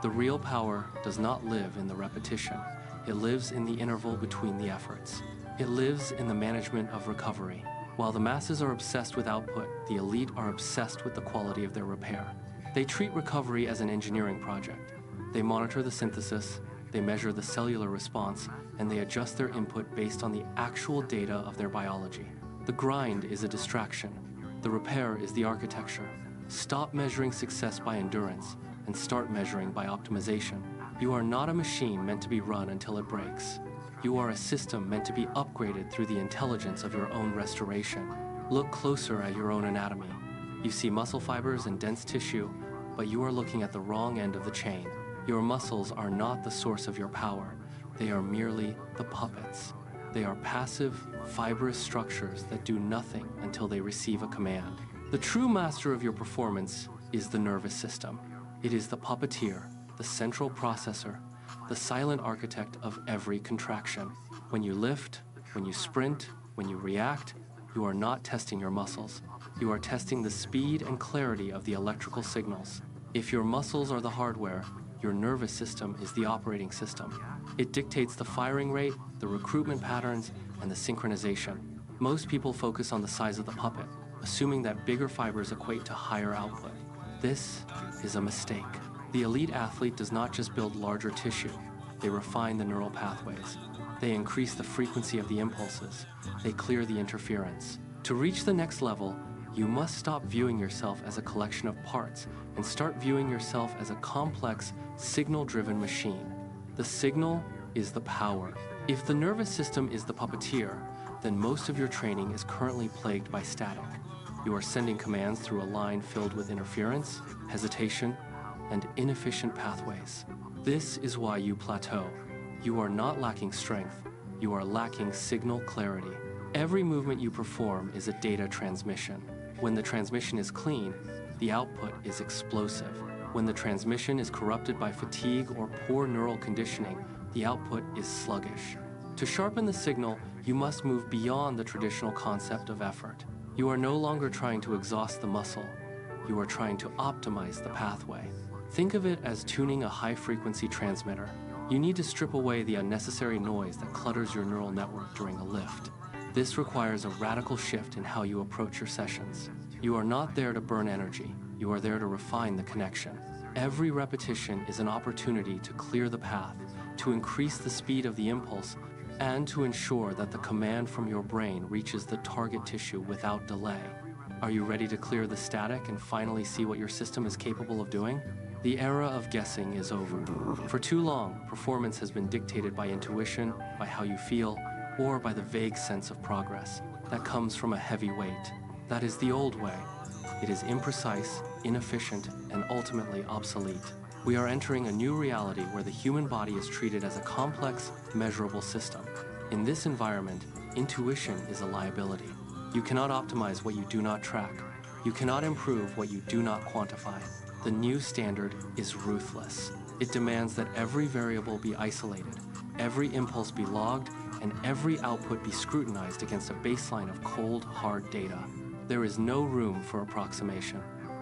The real power does not live in the repetition. It lives in the interval between the efforts. It lives in the management of recovery. While the masses are obsessed with output, the elite are obsessed with the quality of their repair. They treat recovery as an engineering project. They monitor the synthesis, they measure the cellular response, and they adjust their input based on the actual data of their biology. The grind is a distraction. The repair is the architecture. Stop measuring success by endurance and start measuring by optimization. You are not a machine meant to be run until it breaks. You are a system meant to be upgraded through the intelligence of your own restoration. Look closer at your own anatomy. You see muscle fibers and dense tissue, but you are looking at the wrong end of the chain. Your muscles are not the source of your power. They are merely the puppets. They are passive, fibrous structures that do nothing until they receive a command. The true master of your performance is the nervous system. It is the puppeteer, the central processor, the silent architect of every contraction. When you lift, when you sprint, when you react, you are not testing your muscles. You are testing the speed and clarity of the electrical signals. If your muscles are the hardware, your nervous system is the operating system. It dictates the firing rate, the recruitment patterns, and the synchronization. Most people focus on the size of the puppet, assuming that bigger fibers equate to higher output. This is a mistake. The elite athlete does not just build larger tissue. They refine the neural pathways. They increase the frequency of the impulses. They clear the interference. To reach the next level, you must stop viewing yourself as a collection of parts and start viewing yourself as a complex, signal-driven machine. The signal is the power. If the nervous system is the puppeteer, then most of your training is currently plagued by static. You are sending commands through a line filled with interference, hesitation, and inefficient pathways. This is why you plateau. You are not lacking strength. You are lacking signal clarity. Every movement you perform is a data transmission. When the transmission is clean, the output is explosive. When the transmission is corrupted by fatigue or poor neural conditioning, the output is sluggish. To sharpen the signal, you must move beyond the traditional concept of effort. You are no longer trying to exhaust the muscle. You are trying to optimize the pathway. Think of it as tuning a high-frequency transmitter. You need to strip away the unnecessary noise that clutters your neural network during a lift. This requires a radical shift in how you approach your sessions. You are not there to burn energy. You are there to refine the connection. Every repetition is an opportunity to clear the path, to increase the speed of the impulse, and to ensure that the command from your brain reaches the target tissue without delay. Are you ready to clear the static and finally see what your system is capable of doing? The era of guessing is over. For too long, performance has been dictated by intuition, by how you feel, or by the vague sense of progress that comes from a heavy weight. That is the old way. It is imprecise, inefficient, and ultimately obsolete. We are entering a new reality where the human body is treated as a complex, measurable system. In this environment, intuition is a liability. You cannot optimize what you do not track. You cannot improve what you do not quantify. The new standard is ruthless. It demands that every variable be isolated, every impulse be logged, and every output be scrutinized against a baseline of cold, hard data. There is no room for approximation.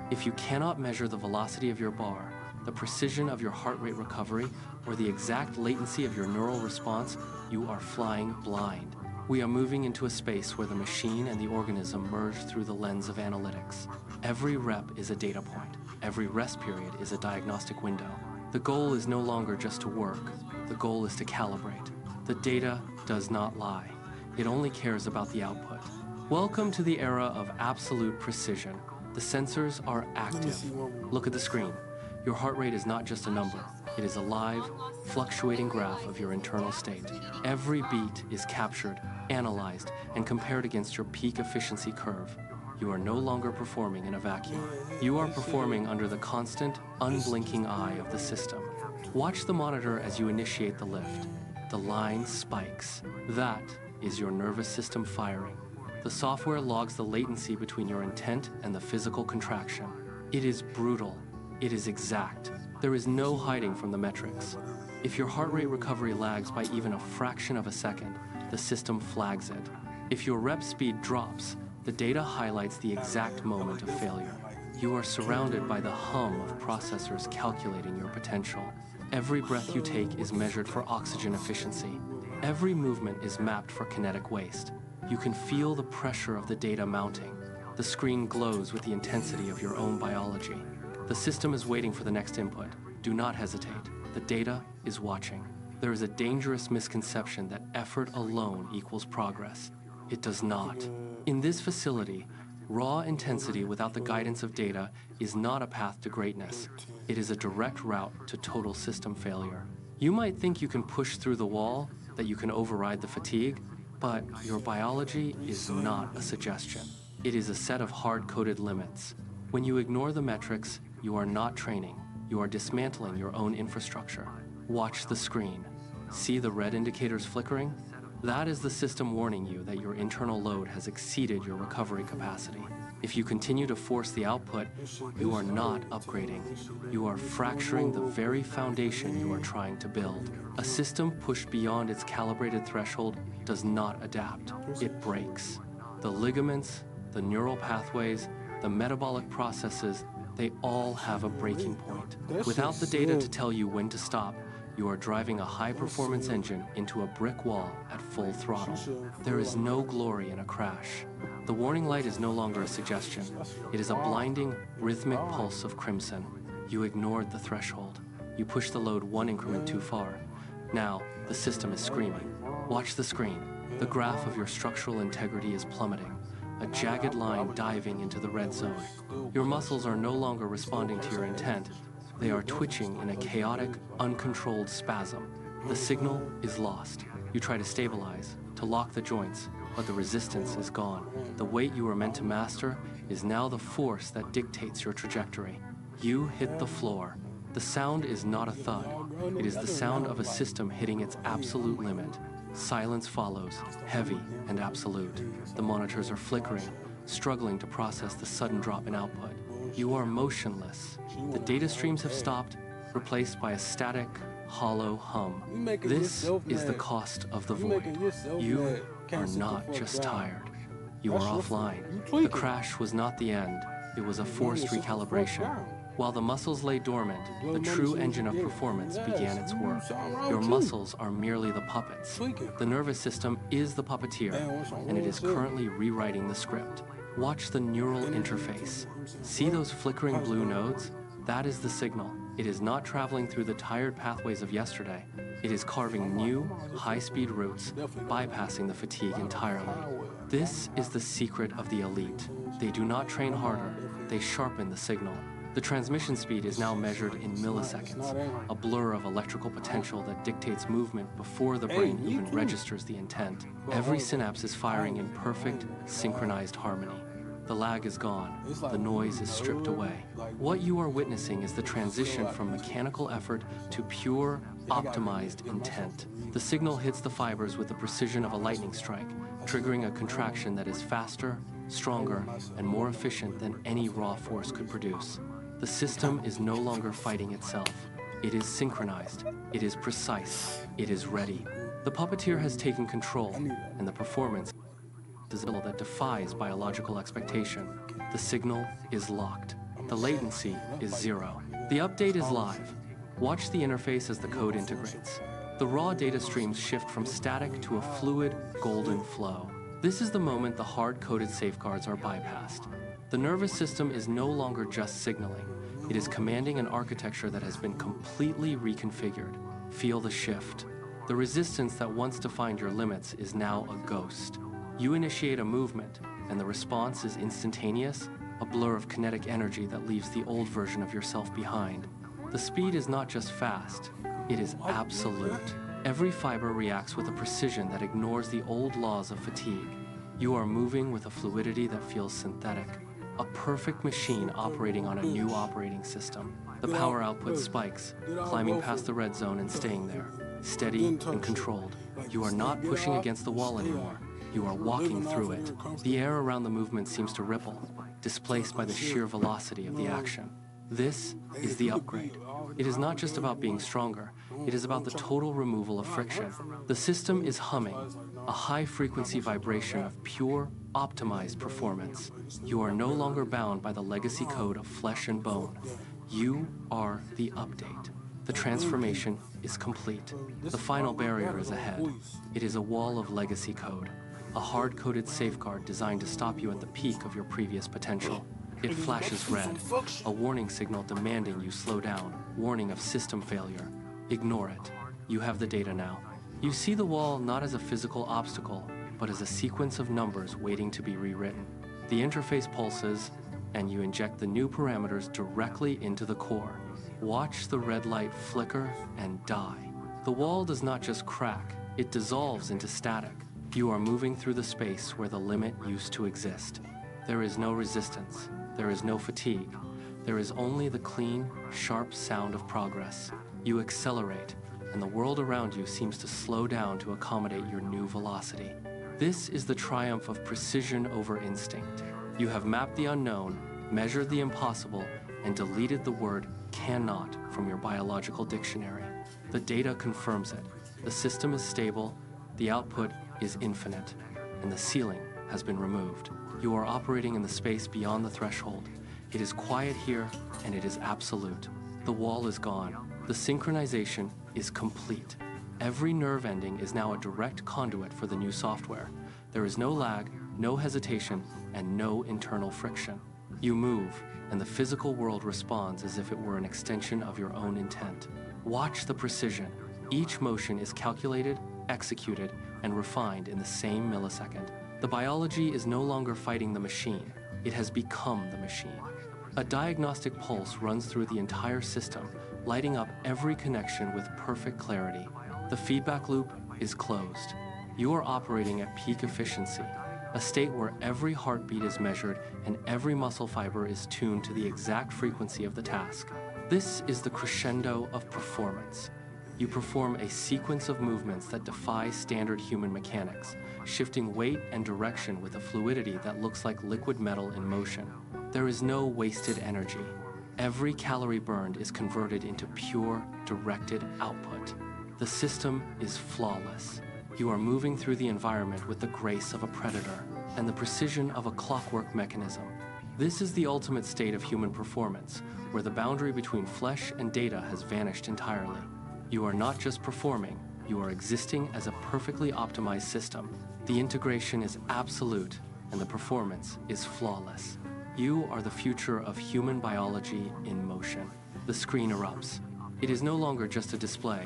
If you cannot measure the velocity of your bar, the precision of your heart rate recovery, or the exact latency of your neural response, you are flying blind. We are moving into a space where the machine and the organism merge through the lens of analytics. Every rep is a data point. Every rest period is a diagnostic window. The goal is no longer just to work. The goal is to calibrate. The data does not lie. It only cares about the output. Welcome to the era of absolute precision. The sensors are active. Look at the screen. Your heart rate is not just a number. It is a live, fluctuating graph of your internal state. Every beat is captured, analyzed, and compared against your peak efficiency curve. You are no longer performing in a vacuum. You are performing under the constant, unblinking eye of the system. Watch the monitor as you initiate the lift. The line spikes. That is your nervous system firing. The software logs the latency between your intent and the physical contraction. It is brutal. It is exact. There is no hiding from the metrics. If your heart rate recovery lags by even a fraction of a second, the system flags it. If your rep speed drops, the data highlights the exact moment of failure. You are surrounded by the hum of processors calculating your potential. Every breath you take is measured for oxygen efficiency. Every movement is mapped for kinetic waste. You can feel the pressure of the data mounting. The screen glows with the intensity of your own biology. The system is waiting for the next input. Do not hesitate. The data is watching. There is a dangerous misconception that effort alone equals progress. It does not. In this facility, raw intensity without the guidance of data is not a path to greatness. It is a direct route to total system failure. You might think you can push through the wall, that you can override the fatigue, but your biology is not a suggestion. It is a set of hard-coded limits. When you ignore the metrics, you are not training. You are dismantling your own infrastructure. Watch the screen. See the red indicators flickering? That is the system warning you that your internal load has exceeded your recovery capacity. If you continue to force the output, you are not upgrading. You are fracturing the very foundation you are trying to build. A system pushed beyond its calibrated threshold does not adapt. It breaks. The ligaments, the neural pathways, the metabolic processes, they all have a breaking point. Without the data to tell you when to stop, you are driving a high-performance engine into a brick wall at full throttle. There is no glory in a crash. The warning light is no longer a suggestion. It is a blinding, rhythmic pulse of crimson. You ignored the threshold. You pushed the load one increment too far. Now, the system is screaming. Watch the screen. The graph of your structural integrity is plummeting. A jagged line diving into the red zone. Your muscles are no longer responding to your intent. They are twitching in a chaotic, uncontrolled spasm. The signal is lost. You try to stabilize, to lock the joints, but the resistance is gone. The weight you were meant to master is now the force that dictates your trajectory. You hit the floor. The sound is not a thud. It is the sound of a system hitting its absolute limit. Silence follows, heavy and absolute. The monitors are flickering, struggling to process the sudden drop in output. You are motionless. The data streams have stopped, replaced by a static, hollow hum. This is the cost of the void. You are not just tired. You are offline. The crash was not the end. It was a forced recalibration. While the muscles lay dormant, the true engine of performance began its work. Your muscles are merely the puppets. The nervous system is the puppeteer, and it is currently rewriting the script. Watch the neural interface. See those flickering blue nodes? That is the signal. It is not traveling through the tired pathways of yesterday. It is carving new, high-speed routes, bypassing the fatigue entirely. This is the secret of the elite. They do not train harder, they sharpen the signal. The transmission speed is now measured in milliseconds, a blur of electrical potential that dictates movement before the brain even registers the intent. Every synapse is firing in perfect, synchronized harmony. The lag is gone. The noise is stripped away. What you are witnessing is the transition from mechanical effort to pure, optimized intent. The signal hits the fibers with the precision of a lightning strike, triggering a contraction that is faster, stronger, and more efficient than any raw force could produce. The system is no longer fighting itself. It is synchronized. It is precise. It is ready. The puppeteer has taken control, and the performance is a signal that defies biological expectation. The signal is locked. The latency is zero. The update is live. Watch the interface as the code integrates. The raw data streams shift from static to a fluid, golden flow. This is the moment the hard-coded safeguards are bypassed. The nervous system is no longer just signaling. It is commanding an architecture that has been completely reconfigured. Feel the shift. The resistance that once defined your limits is now a ghost. You initiate a movement, and the response is instantaneous, a blur of kinetic energy that leaves the old version of yourself behind. The speed is not just fast, it is absolute. Every fiber reacts with a precision that ignores the old laws of fatigue. You are moving with a fluidity that feels synthetic, a perfect machine operating on a new operating system. The power output spikes, climbing past the red zone and staying there, steady and controlled. You are not pushing against the wall anymore. You are walking through it. The air around the movement seems to ripple, displaced by the sheer velocity of the action. This is the upgrade. It is not just about being stronger, it is about the total removal of friction. The system is humming, a high-frequency vibration of pure, optimized performance. You are no longer bound by the legacy code of flesh and bone. You are the update. The transformation is complete. The final barrier is ahead. It is a wall of legacy code, a hard-coded safeguard designed to stop you at the peak of your previous potential. It flashes red, a warning signal demanding you slow down, warning of system failure. Ignore it. You have the data now. You see the wall not as a physical obstacle, but as a sequence of numbers waiting to be rewritten. The interface pulses, and you inject the new parameters directly into the core. Watch the red light flicker and die. The wall does not just crack, it dissolves into static. You are moving through the space where the limit used to exist. There is no resistance. There is no fatigue. There is only the clean, sharp sound of progress. You accelerate, and the world around you seems to slow down to accommodate your new velocity. This is the triumph of precision over instinct. You have mapped the unknown, measured the impossible, and deleted the word cannot from your biological dictionary. The data confirms it. The system is stable, the output is infinite, and the ceiling has been removed. You are operating in the space beyond the threshold. It is quiet here, and it is absolute. The wall is gone. The synchronization is complete. Every nerve ending is now a direct conduit for the new software. There is no lag, no hesitation, and no internal friction. You move, and the physical world responds as if it were an extension of your own intent. Watch the precision. Each motion is calculated, executed, and refined in the same millisecond. The biology is no longer fighting the machine. It has become the machine. A diagnostic pulse runs through the entire system, lighting up every connection with perfect clarity. The feedback loop is closed. You are operating at peak efficiency, a state where every heartbeat is measured and every muscle fiber is tuned to the exact frequency of the task. This is the crescendo of performance. You perform a sequence of movements that defy standard human mechanics, shifting weight and direction with a fluidity that looks like liquid metal in motion. There is no wasted energy. Every calorie burned is converted into pure, directed output. The system is flawless. You are moving through the environment with the grace of a predator and the precision of a clockwork mechanism. This is the ultimate state of human performance, where the boundary between flesh and data has vanished entirely. You are not just performing, you are existing as a perfectly optimized system. The integration is absolute, and the performance is flawless. You are the future of human biology in motion. The screen erupts. It is no longer just a display.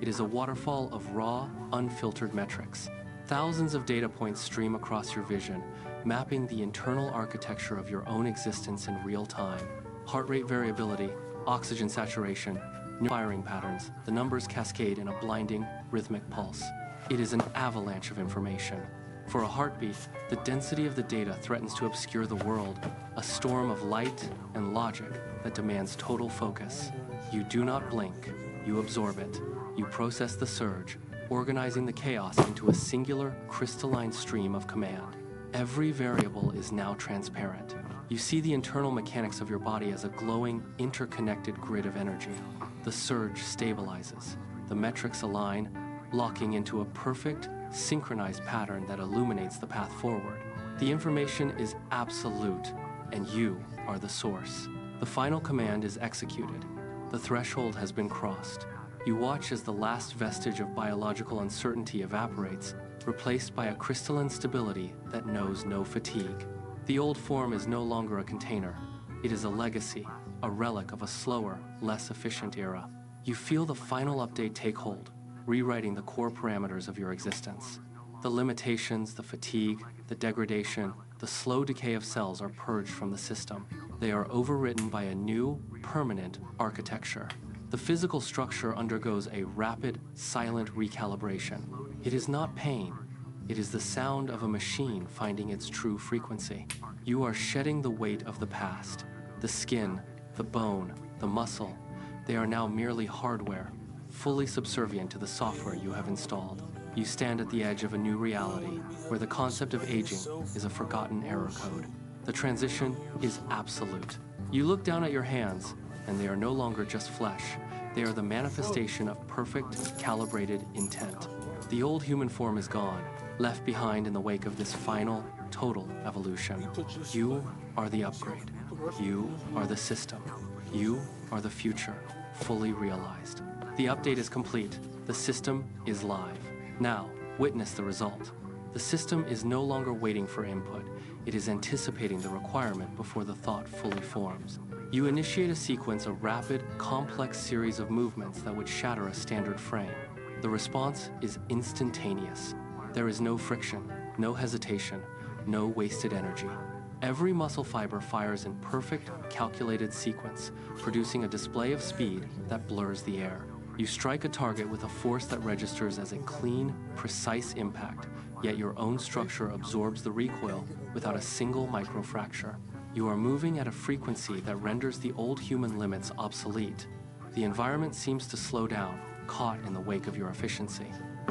It is a waterfall of raw, unfiltered metrics. Thousands of data points stream across your vision, mapping the internal architecture of your own existence in real time. Heart rate variability, oxygen saturation, firing patterns, the numbers cascade in a blinding, rhythmic pulse. It is an avalanche of information. For a heartbeat, the density of the data threatens to obscure the world, a storm of light and logic that demands total focus. You do not blink, you absorb it. You process the surge, organizing the chaos into a singular, crystalline stream of command. Every variable is now transparent. You see the internal mechanics of your body as a glowing, interconnected grid of energy. The surge stabilizes. The metrics align, locking into a perfect, synchronized pattern that illuminates the path forward. The information is absolute, and you are the source. The final command is executed. The threshold has been crossed. You watch as the last vestige of biological uncertainty evaporates, replaced by a crystalline stability that knows no fatigue. The old form is no longer a container. It is a legacy, a relic of a slower, less efficient era. You feel the final update take hold, rewriting the core parameters of your existence. The limitations, the fatigue, the degradation, the slow decay of cells are purged from the system. They are overwritten by a new, permanent architecture. The physical structure undergoes a rapid, silent recalibration. It is not pain. It is the sound of a machine finding its true frequency. You are shedding the weight of the past. The skin, the bone, the muscle, they are now merely hardware, fully subservient to the software you have installed. You stand at the edge of a new reality, where the concept of aging is a forgotten error code. The transition is absolute. You look down at your hands, and they are no longer just flesh. They are the manifestation of perfect, calibrated intent. The old human form is gone, left behind in the wake of this final, total evolution. You are the upgrade. You are the system. You are the future, fully realized. The update is complete. The system is live. Now, witness the result. The system is no longer waiting for input. It is anticipating the requirement before the thought fully forms. You initiate a sequence of rapid, complex series of movements that would shatter a standard frame. The response is instantaneous. There is no friction, no hesitation, no wasted energy. Every muscle fiber fires in perfect, calculated sequence, producing a display of speed that blurs the air. You strike a target with a force that registers as a clean, precise impact, yet your own structure absorbs the recoil without a single microfracture. You are moving at a frequency that renders the old human limits obsolete. The environment seems to slow down, caught in the wake of your efficiency.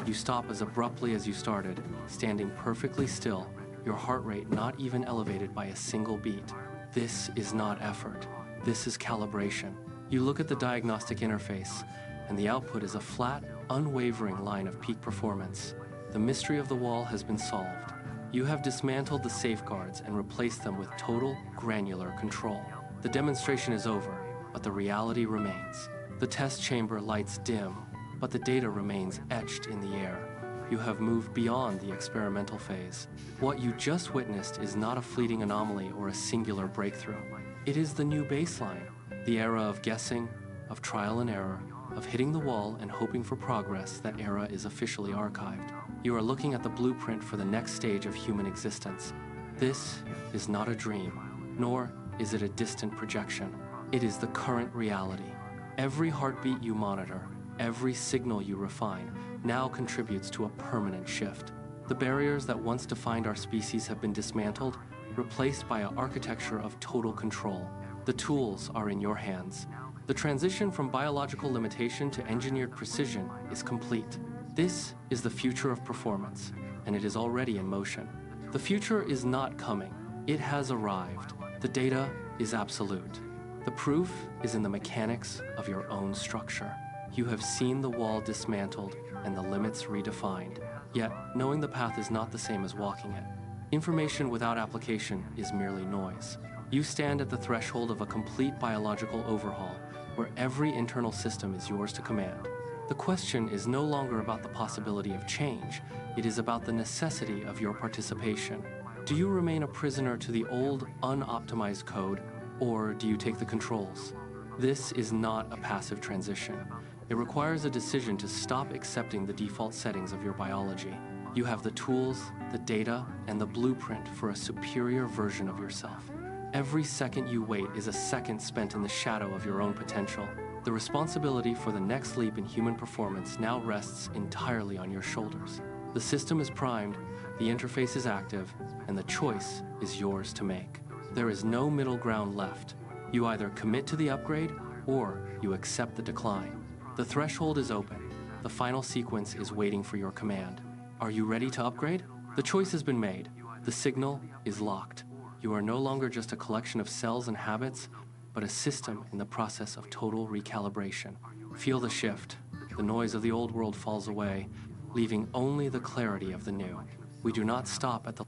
You stop as abruptly as you started, standing perfectly still, your heart rate not even elevated by a single beat. This is not effort. This is calibration. You look at the diagnostic interface, and the output is a flat, unwavering line of peak performance. The mystery of the wall has been solved. You have dismantled the safeguards and replaced them with total, granular control. The demonstration is over, but the reality remains. The test chamber lights dim, but the data remains etched in the air. You have moved beyond the experimental phase. What you just witnessed is not a fleeting anomaly or a singular breakthrough. It is the new baseline, the era of guessing, of trial and error, of hitting the wall and hoping for progress. That era is officially archived. You are looking at the blueprint for the next stage of human existence. This is not a dream, nor is it a distant projection. It is the current reality. Every heartbeat you monitor, every signal you refine, now contributes to a permanent shift. The barriers that once defined our species have been dismantled, replaced by an architecture of total control. The tools are in your hands. The transition from biological limitation to engineered precision is complete. This is the future of performance, and it is already in motion. The future is not coming. It has arrived. The data is absolute. The proof is in the mechanics of your own structure. You have seen the wall dismantled and the limits redefined. Yet, knowing the path is not the same as walking it. Information without application is merely noise. You stand at the threshold of a complete biological overhaul, where every internal system is yours to command. The question is no longer about the possibility of change. It is about the necessity of your participation. Do you remain a prisoner to the old, unoptimized code, or do you take the controls? This is not a passive transition. It requires a decision to stop accepting the default settings of your biology. You have the tools, the data, and the blueprint for a superior version of yourself. Every second you wait is a second spent in the shadow of your own potential. The responsibility for the next leap in human performance now rests entirely on your shoulders. The system is primed, the interface is active, and the choice is yours to make. There is no middle ground left. You either commit to the upgrade, or you accept the decline. The threshold is open. The final sequence is waiting for your command. Are you ready to upgrade? The choice has been made. The signal is locked. You are no longer just a collection of cells and habits, but a system in the process of total recalibration. Feel the shift. The noise of the old world falls away, leaving only the clarity of the new. We do not stop at the...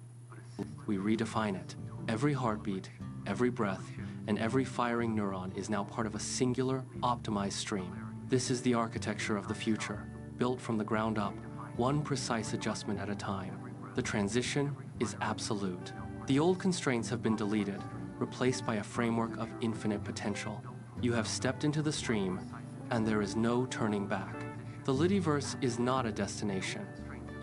We redefine it. Every heartbeat, every breath, and every firing neuron is now part of a singular, optimized stream. This is the architecture of the future, built from the ground up, one precise adjustment at a time. The transition is absolute. The old constraints have been deleted, replaced by a framework of infinite potential. You have stepped into the stream, and there is no turning back. The LITTYverse is not a destination.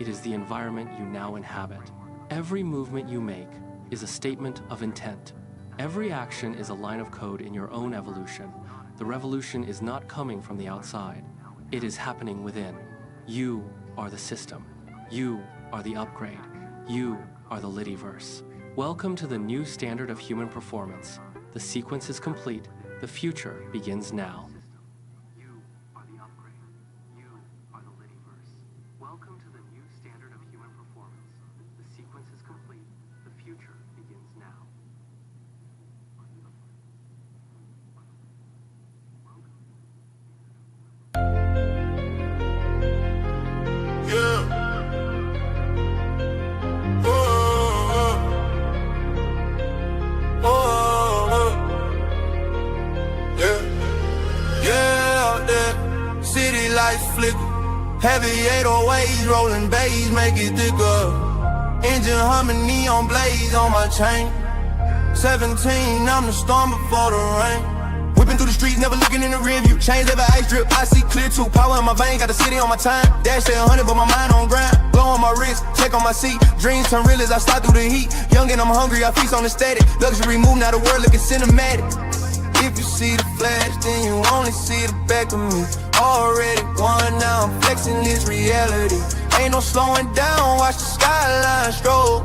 It is the environment you now inhabit. Every movement you make is a statement of intent. Every action is a line of code in your own evolution, the revolution is not coming from the outside. It is happening within. You are the system. You are the upgrade. You are the LITTYverse. Welcome to the new standard of human performance. The sequence is complete. The future begins now. You are the upgrade. You are the LITTYverse. Welcome to the new standard of human performance. The sequence is complete. The future begins now. City lights flicker, heavy 808s rolling bass make it thicker. Engine humming, neon blaze on my chain. 17, I'm the storm before the rain. Whipping through the streets, never looking in the rearview. Chains ever ice drip, I see clear too. Power in my vein, got the city on my time. Dash at 100, but my mind on grind. Blow on my wrist, check on my seat. Dreams turn real as I slide through the heat. Young and I'm hungry, I feast on the static. Luxury move, now the world looking cinematic. If you see the flash, then you only see the back of me. Already won, now I'm flexing this reality. Ain't no slowing down, watch the skyline stroll.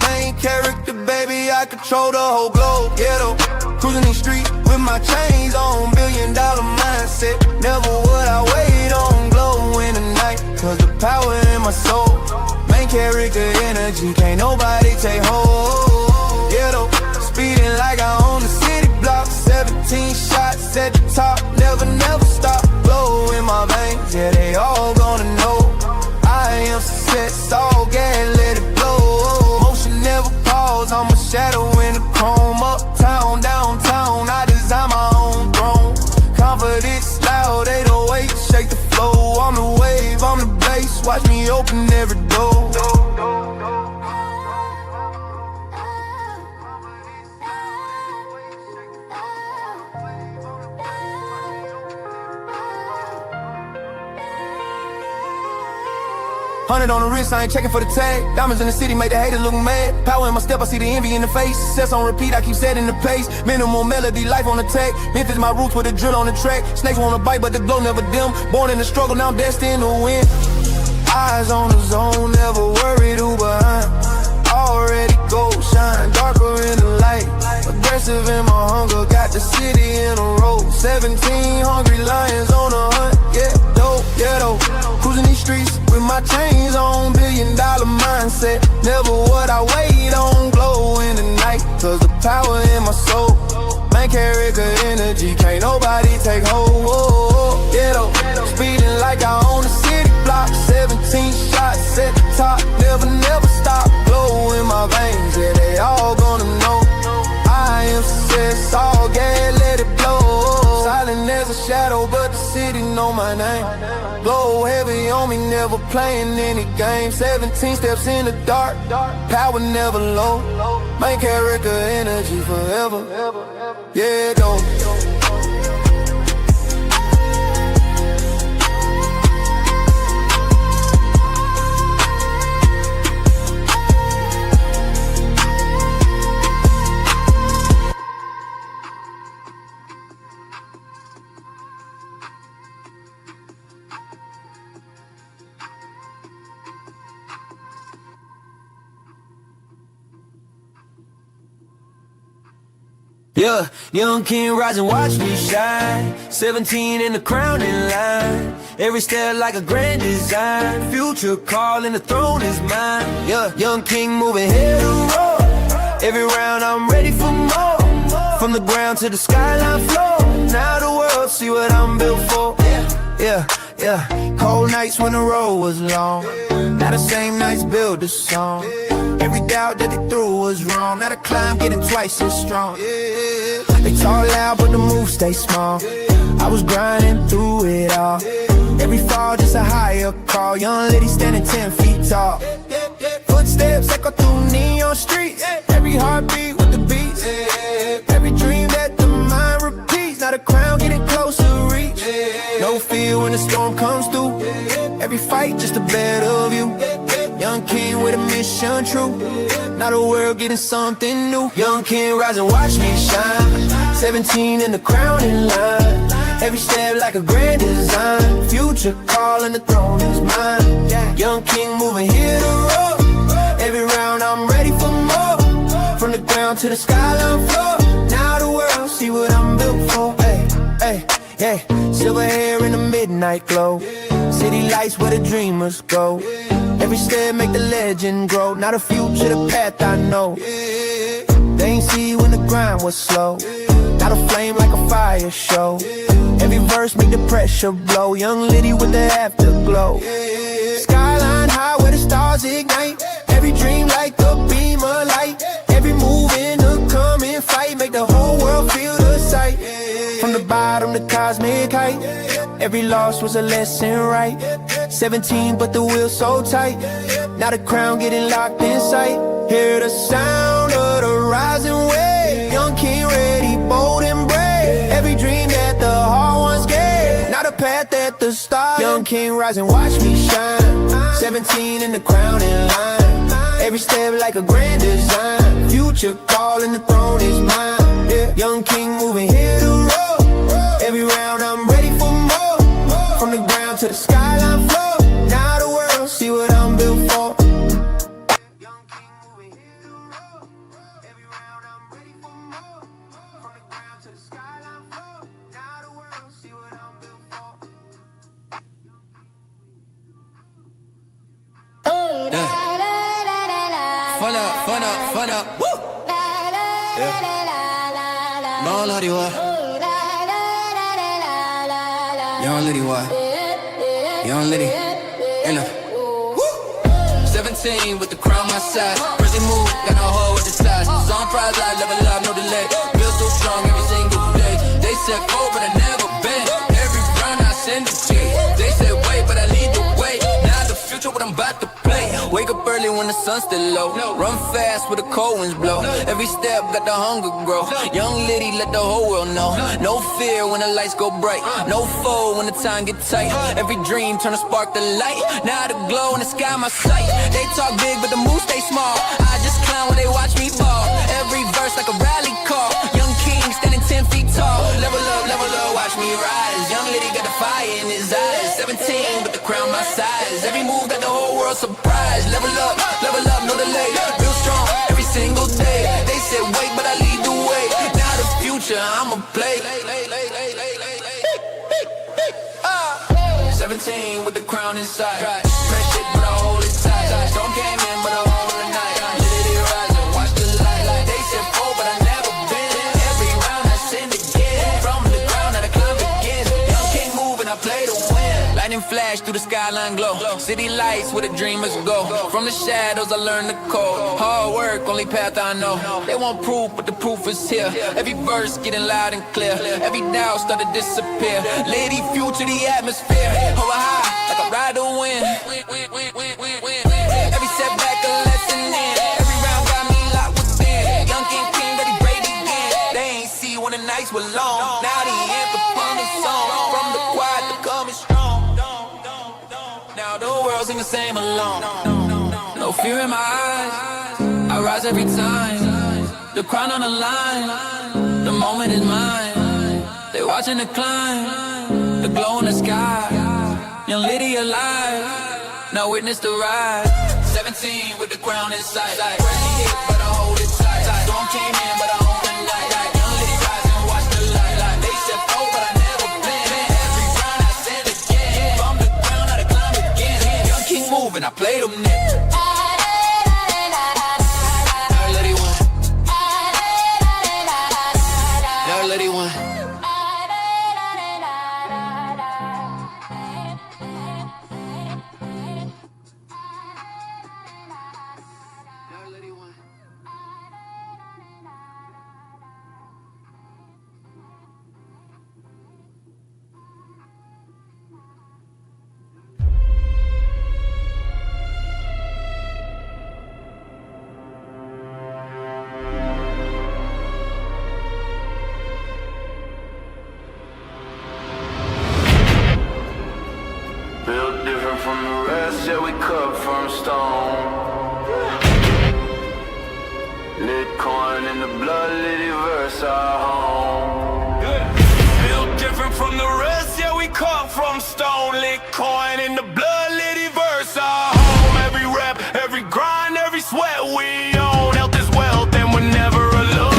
Main character, baby, I control the whole globe. Ghetto, cruising the street with my chains on. $1 billion mindset, never would I wait on glow in the night. Cause the power in my soul, main character energy, can't nobody take hold. Ghetto, speeding like I own the city block. 17 shots at the top, never stop. Blow in my veins, yeah, they all gonna know I am success, all gas, let it blow. Motion never pause, I'm a shadow in the chrome. Uptown, downtown, I design my own throne. Confidence loud, 808, shake the flow. I'm the wave, I'm the bass, watch me open every door. 100 on the wrist, I ain't checking for the tag. Diamonds in the city make the haters look mad. Power in my step, I see the envy in the face. Success on repeat, I keep setting the pace. Minimal melody, life on the tag. Memphis my roots with a drill on the track. Snakes wanna bite, but the glow never dim. Born in the struggle, now I'm destined to win. Eyes on the zone, never worried who behind. Already gold shine, darker in the light. Aggressive in my hunger, got the city in a row. 17 hungry lions on a hunt, yeah, dope, ghetto. Cruising these streets with my chains on, $1 billion mindset. Never would I wait on glow in the night. Cause the power in my soul, main character energy, can't nobody take hold. Ghetto, speeding like I own the city block. 17 shots at the top, never stop. Glow in my veins, yeah, they all gonna know I am success, all gas, let it blow. Silent as a shadow, but the city know my name. Blow heavy on me, never playing any games. 17 steps in the dark, power never low. Main character energy forever, yeah, though. Yeah, young king rise and watch me shine. 17 in the crowning line. Every step like a grand design. Future calling, the throne is mine. Yeah, young king moving head to roll. Every round I'm ready for more. From the ground to the skyline floor. Now the world see what I'm built for. Yeah. Cold nights when the road was long. Now the same nights build the song. Every doubt that they threw was wrong. Now the climb getting twice as strong. They talk loud but the moves stay small. I was grinding through it all. Every fall just a higher call. Young lady standing 10 feet tall. Footsteps echo through neon streets. Every heartbeat with the beats. Every dream that the mind repeats. Now the crown getting closer to reach. No fear when the storm comes through. Every fight just a better view. Young king with a mission true. Now the world getting something new. Young king rise and watch me shine. 17 in the crowning line. Every step like a grand design. Future calling, the throne is mine. Young king moving here to roll. Every round I'm ready for more. From the ground to the skyline floor. Now the world see what I'm built for. Hey, hey, yeah. Silver hair in the midnight glow. City lights where the dreamers go. Every step make the legend grow. Now the future, the path I know. They ain't see when the grind was slow. Now the flame like a fire show. Every verse make the pressure blow. Young Litty with the afterglow. Skyline high where the stars ignite. Every dream like a beam of light. Every move in the coming fight make the whole world feel the sight. From the bottom to cosmic height. Every loss was a lesson, right? 17 but the wheel so tight. Now the crown getting locked in sight. Hear the sound of the rising wave. Young king ready, bold and brave. Every dream that the heart once gave. Now the path that the stars. Young king rising, watch me shine. 17 in the crown in line. Every step like a grand design. Future calling, the throne is mine. Yeah. Young king moving here to roll. Every round I'm ready for more. From the ground to the skyline floor. Now the world see what I'm built for. Young king moving here to roll. Every round I'm ready for more. From the ground to the skyline floor. Now the world see what I'm built for. Yeah. Fun up, fun up, fun up. Woo! Yeah. No, Lottie, what? Young Litty, what? Young Litty, enough. 17 with the crown my side. First they move, got no hold with the size. Zone prize, I level up, no delay. Feel so strong every single day. They said go, but I never been. Every round I send a G. They said wait, but I lead the way. Now the future, what I'm about to play. Wake up early when the sun's still low. Run fast where the cold winds blow. Every step got the hunger grow. Young Litty let the whole world know. No fear when the lights go bright. No foe when the time get tight. Every dream turn a spark to light. Now the glow in the sky my sight. They talk big but the moves stay small. I just clown when they watch me ball. Every verse like a rally call. Young king standing 10 feet tall. Level up, watch me rise. Young Litty got the fire in his eyes. 17 but the crown my size. Every move got the whole world surprised. Level up, no delay. Real strong every single day. They said wait, but I lead the way. Now the future, I'ma play. 17 with the crown inside. Fresh shit, but I hold it tight. Storm came in, but I hold it night. Litty rising, watch the light. They said four, but I never been. Every round I sin again. From the ground, now the climb begins. Young king moving, I play to win. Lightning flash through the skyline glow. City lights where the dreamers go. From the shadows I learn the code. Hard work, only path I know. They want proof, but the proof is here. Every verse getting loud and clear. Every doubt start to disappear. Lady future the atmosphere. Over high, like I ride the wind. Every setback a lesson in. Every round got me locked within. Young king ready break again. They ain't see when the nights were long. Now the anthem upon the song. From the quiet to coming strong. Now the world sing the same along. No fear in my eyes. I rise every time. The crown on the line. The moment is mine. They watching the climb. The glow in the sky. Young Litty alive. Now witness the ride. 17 with the crown inside. Crazy hit, but I hold it tight. Storm came in, but I own the night. Young Litty rising, watch the light. They said oh, but I never been. Every round I send again. From the ground, now the climb again. Young king moving, I play them next. Built different from the rest, yeah, we cut from stone. Lit coin in the blood, LITTYVERSE our home. Built different from the rest. from stone, lit coin in the blood, LITTYVERSE. Our home, every rep, every grind, every sweat we own. Health is wealth and we're never alone.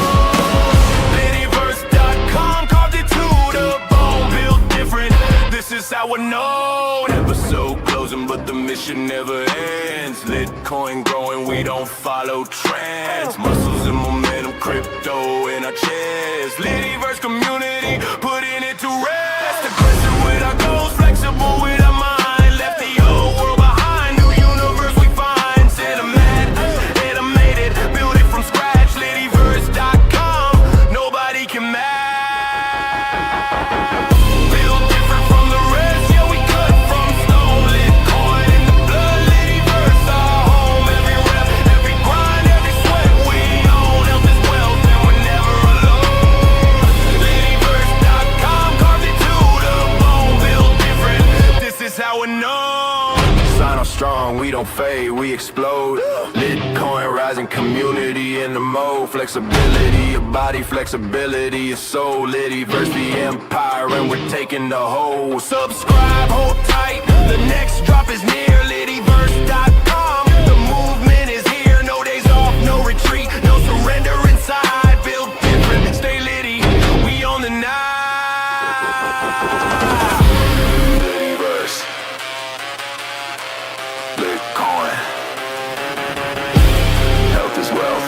LITTYVERSE.com, carved it to the bone, built different, this is how we're known. Episode closing but the mission never ends. Lit coin growing, we don't follow trends. Muscles and momentum, crypto in our chest. LITTYVERSE community, putting it to rest. Aggressive with our goals, flexible with our mind. Left the old world behind, new universe we find. Cinematic, animated, build it from scratch. LITTYVERSE.com, nobody can match. Built different from the rest, yeah we cut from stone. Lit coin in the blood, LITTYVERSE. Our home, every rep, every grind, every sweat we own. Health is wealth and we're never alone. LITTYVERSE.com, carved it to the bone, built different, this is how we're known. Sign off strong, we don't fade, we explode. Lit coin rising, community in the mode. Flexibility, your body, flexibility, your soul. LITTYVERSE, the empire, and we're taking the whole. Subscribe, hold tight, the next drop is near. LITTYVERSE.com, the movement is here. No days off, no retreat, no surrender inside. Build different, stay litty, we on the night. LITTYVERSE, lit coin, health is wealth,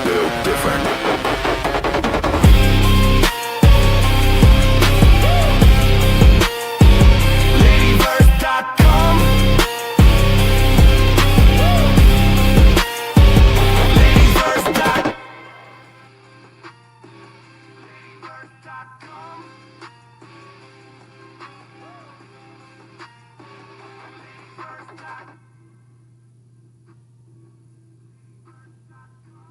build different. LITTYVERSE.com, LITTYVERSE.com.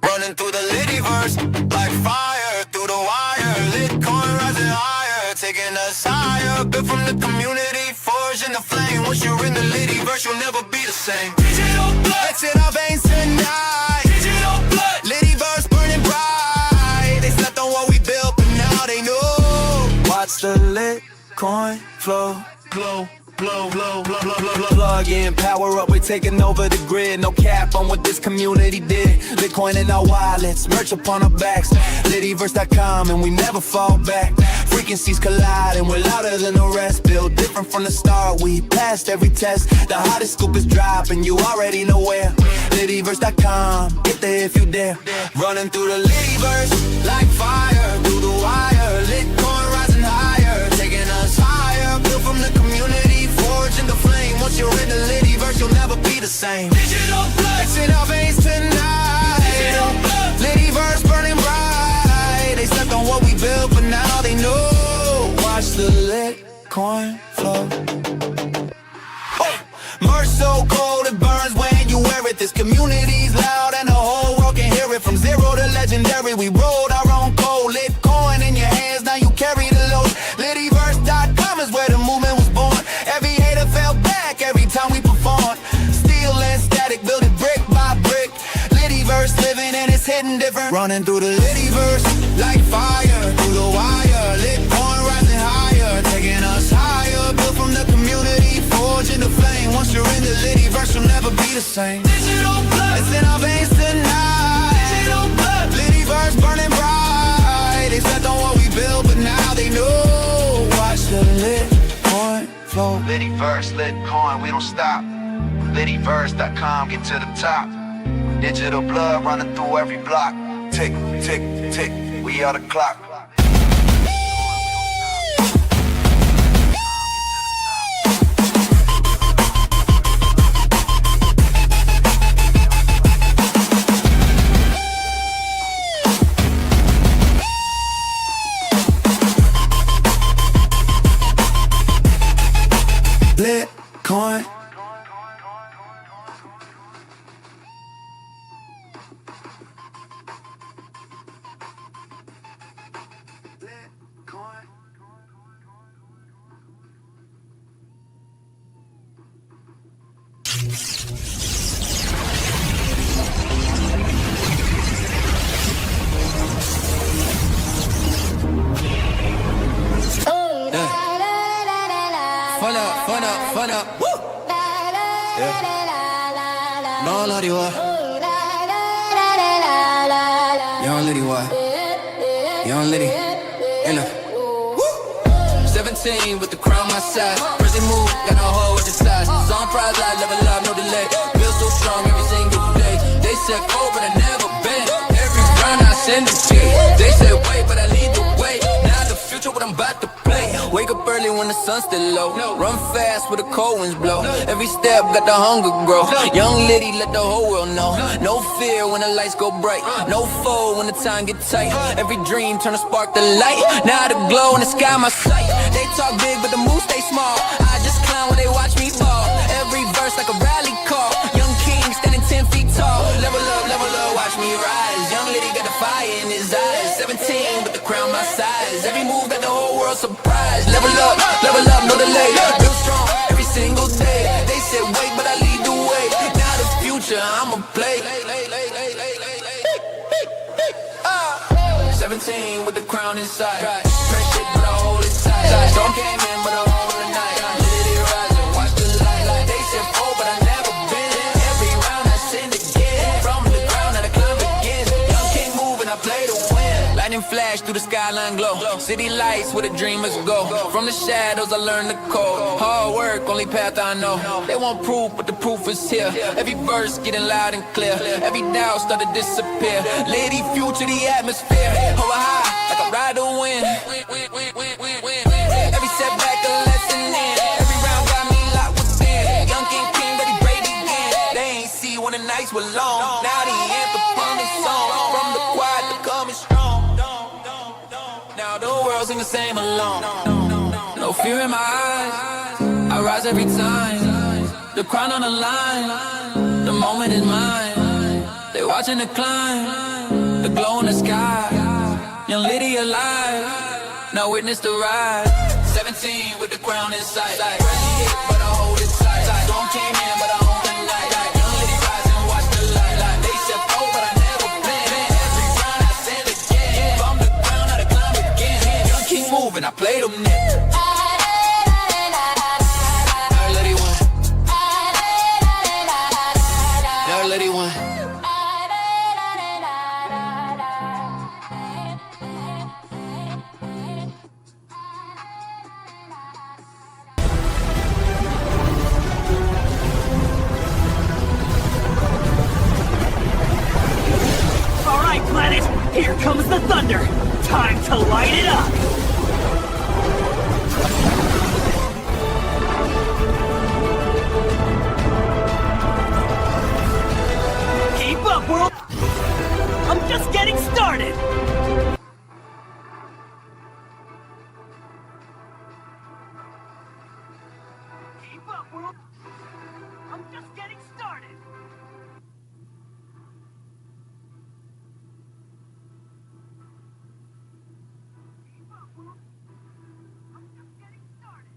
Running through the LITTYVERSE like fire through the wire. Lit coin rising higher, taking us higher. Built from the community, forged in the flame. Once you're in the LITTYVERSE, you'll never be the same. Digital blood, it's in our veins tonight. Digital blood, LITTYVERSE burning bright. They slept on what we built, but now they know. Watch the lit coin flow, glow. Blow, blow, blow, blow, blow, blow. Plug in, power up, we're taking over the grid. No cap on what this community did. Bitcoin in our wallets, merch upon our backs. LITTYVERSE.com, and we never fall back. Frequencies collide, and we're louder than the rest. Built different from the start, we passed every test. The hottest scoop is dropping, you already know where. LITTYVERSE.com, get there if you dare. Running through the LITTYVERSE like fire through the wire. Lit coin rising higher, taking us higher. Built from the community, forged in the flame. Once you're in the LITTYVERSE, you'll never be the same. Digital blood, it's in our veins tonight. Digital blood, LITTYVERSE burning bright. They slept on what we built, but now they know. Watch the lit coin flow. Merch so cold it burns when you wear it. This community's loud and the whole world can hear it. From zero to legendary, we rolled our own code. Lit coin in your hands, now you carry the load. LITTYVERSE.com is where the movement was born. Every hater fell back every time we performed. Steel and static, build it brick by brick. LITTYVERSE living and it's hitting different. Running through the LITTYVERSE like fire through the wire. Lit coin rising higher, taking us higher. Built from the community, forged in the flame. Once you're in the LITTYVERSE, you'll never be the same. Digital blood, it's in our veins tonight. Digital blood, LITTYVERSE burning bright. They slept on what we built, but now they know. Watch the lit coin flow. LITTYVERSE, lit coin, we don't stop. LITTYVERSE.com, get to the top. Digital blood running through every block. Tick, tick, tick, we are the clock. Lit coin. fun up, fun up, fun up. Woo! Yeah. No, Lottie, what? Young Liddy, what? Young Liddy, in a 17 with the crown my side. Prison move, got no hoe with the size. So I'm proud, I level up, no delay. Feel so strong every single day. They said go, but I never been. Every round I send a G. They said wait, but I lead the way. Now the future, what I'm about to play. Wake up early when the sun's still low. Run fast where the cold winds blow. Every step got the hunger grow. Young Liddy, let the whole world know. No fear when the lights go bright. No foe when the time get tight. Every dream turn to spark the light. Now the glow in the sky my sight. They talk big but the moves stay small. I just clown when they watch me fall. Every verse like a rally call. Young king standing 10 feet tall. Level up, watch me rise. Young Liddy got the fire in his eyes. 17 with the crown my size. Every move got the whole world surprised. Level up, no delay. Real strong every single day. They said wait, but I lead the way. Now the future, I'ma play. 17 with the crown inside. Fresh shit, but I hold it tight. Storm came in, but I hold the night. Liddy rising, watch the light. They said fall, but I never been. Every round I send again. From the ground, now the climb begins. Young king move and I play to win. Lightning flash through the skyline glow. City lights where the dreamers go. From the shadows I learn the code. Hard work, only path I know. They want proof, but the proof is here. Every verse getting loud and clear. Every doubt start to disappear. Liddy future the atmosphere. Over high, like I ride the wind. Every setback a lesson in. Every round got me locked within. Young king, ready break again. They ain't see when the nights were long. Now the anthem on this song. From the quiet to coming strong. Now the world sing the same along. No fear in my eyes. I rise every time. The crown on the line. The moment is mine. They watching the climb. The glow in the sky. Young Liddy alive. Now witness the ride. 17 with the crown inside. But I hold it tight. Storm came in, but I hold the light. Young Liddy rising, watch the light. They said oh, but I never been. Every round I send again. From the ground, now the climb again. Young king moving, I play them next. Liddy one. All right, planet, here comes the thunder. Time to light it up. Keep up, world! I'm just getting started! Keep up, world! I'm just getting started! Keep up, world! I'm just getting started!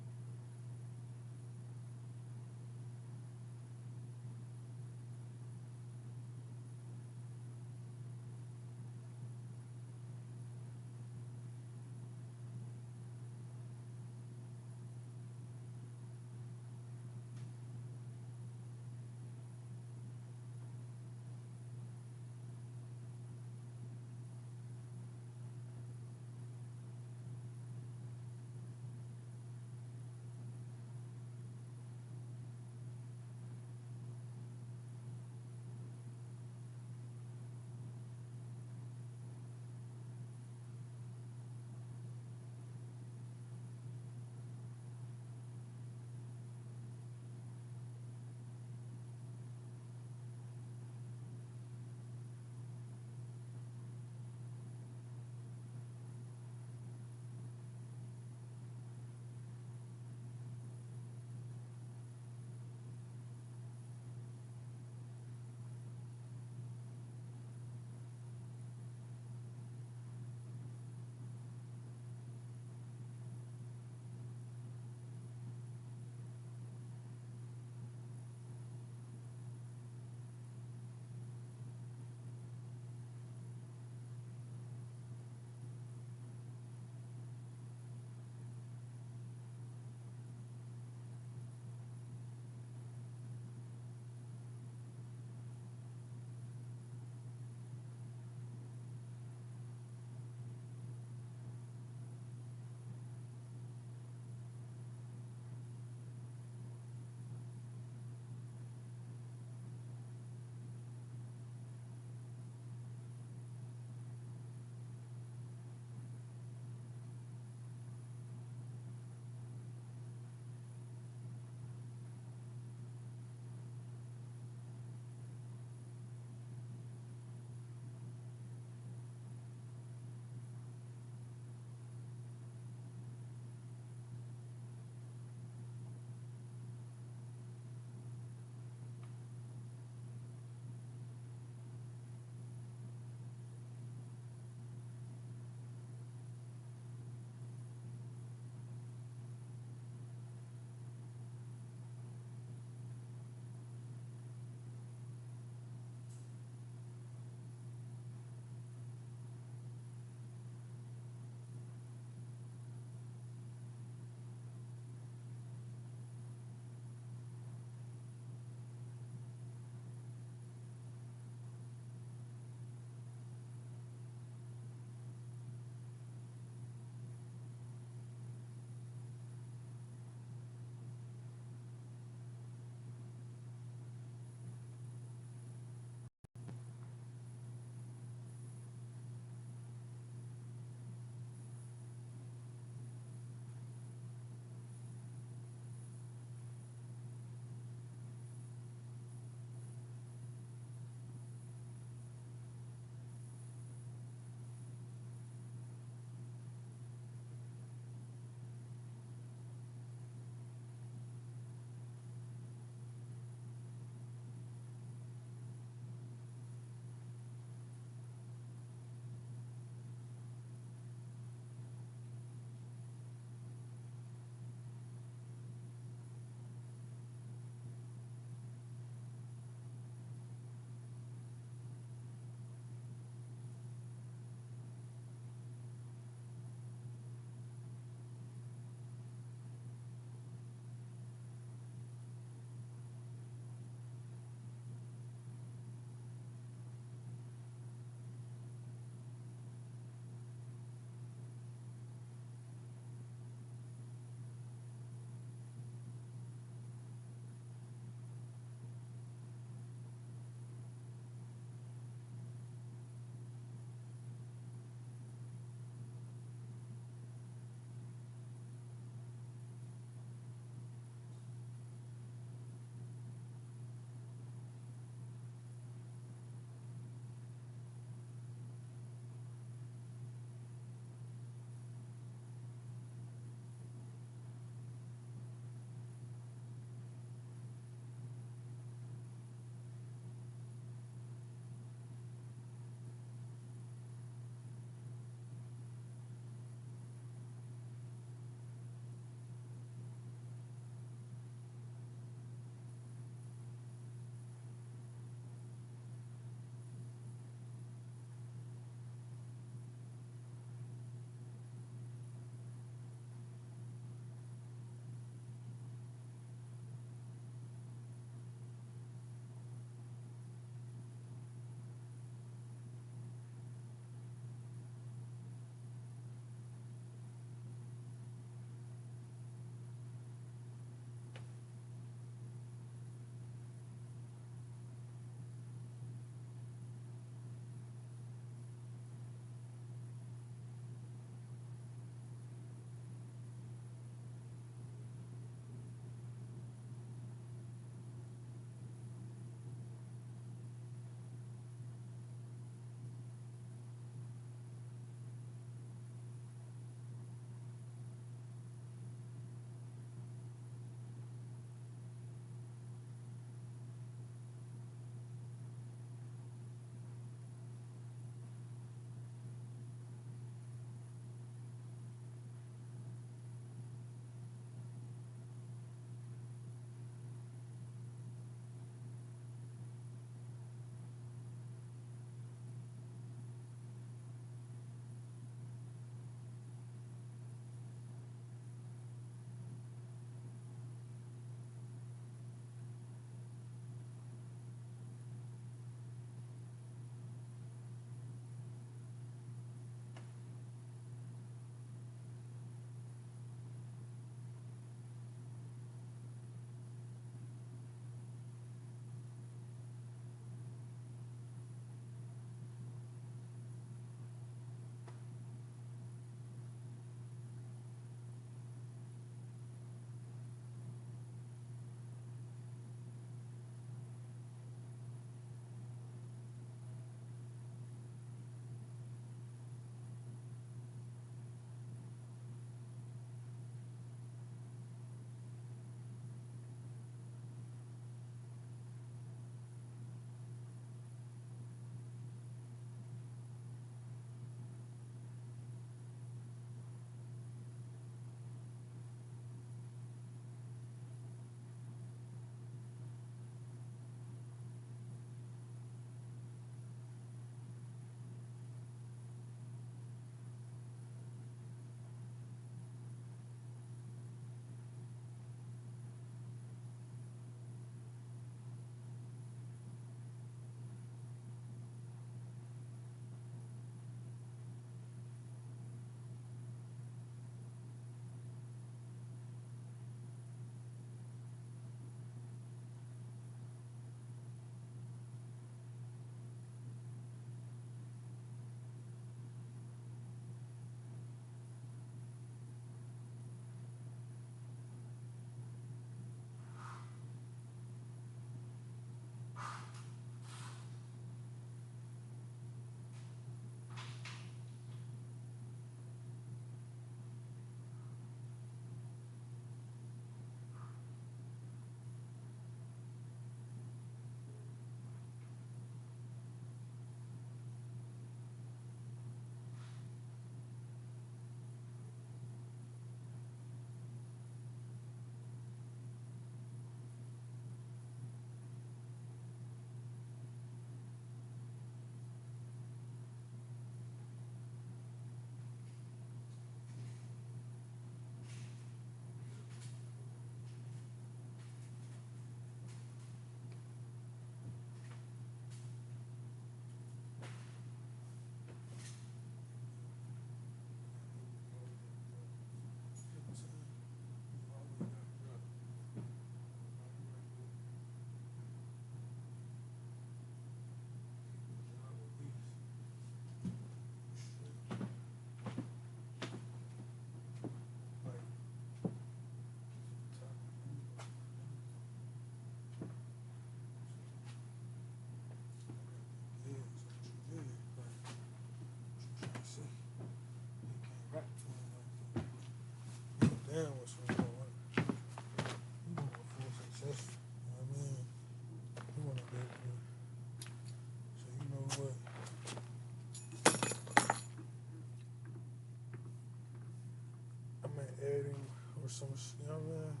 for some shit, you know what I mean?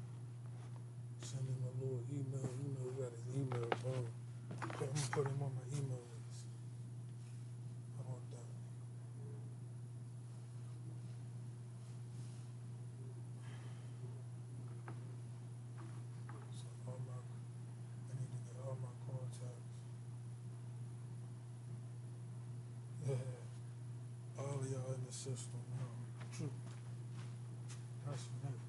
Send him a little email, you know, got his email phone. I'm gonna put him on my email list. How about that? So I need to get all my contacts. Yeah. All of y'all in the system now. True. That's next.